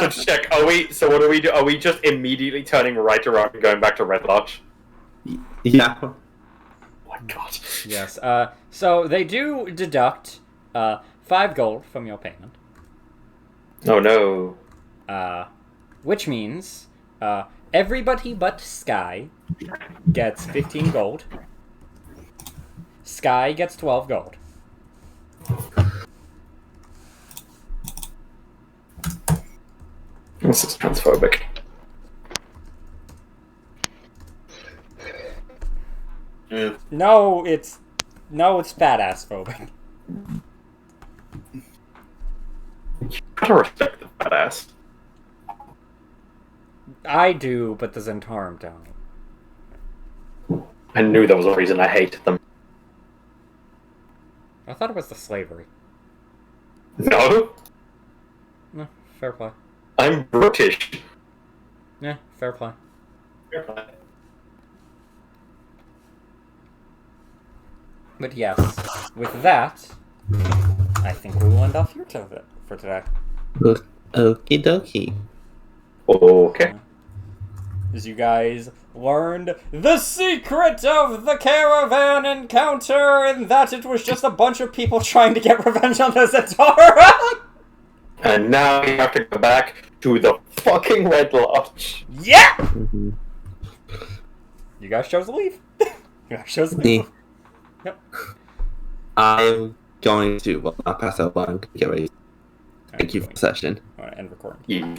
check. So what do we do? Are we just immediately turning right around and going back to Red Lodge? Yeah. Oh my god. Yes, so they do deduct, 5 gold from your payment. Oh no. Which means, everybody but Sky gets 15 gold. Sky gets 12 gold. This is transphobic. No, it's badass phobic. You gotta respect the badass. I do, but the Zentarum don't. I knew there was a reason I hated them. I thought it was the slavery. No, No, fair play. I'm British. Yeah, fair play. But yes, with that, I think we will end off here for today. Okie dokie. Okay. As you guys learned the secret of the caravan encounter, and that it was just a bunch of people trying to get revenge on the Zentara. And now we have to go back to the fucking Red Lodge. Yeah! Mm-hmm. You guys chose to leave. You guys chose to leave. Me. Yep. I'm going to, well, not pass out, but I'm going to get ready. Thank you for the session. I want to end recording. Yeah.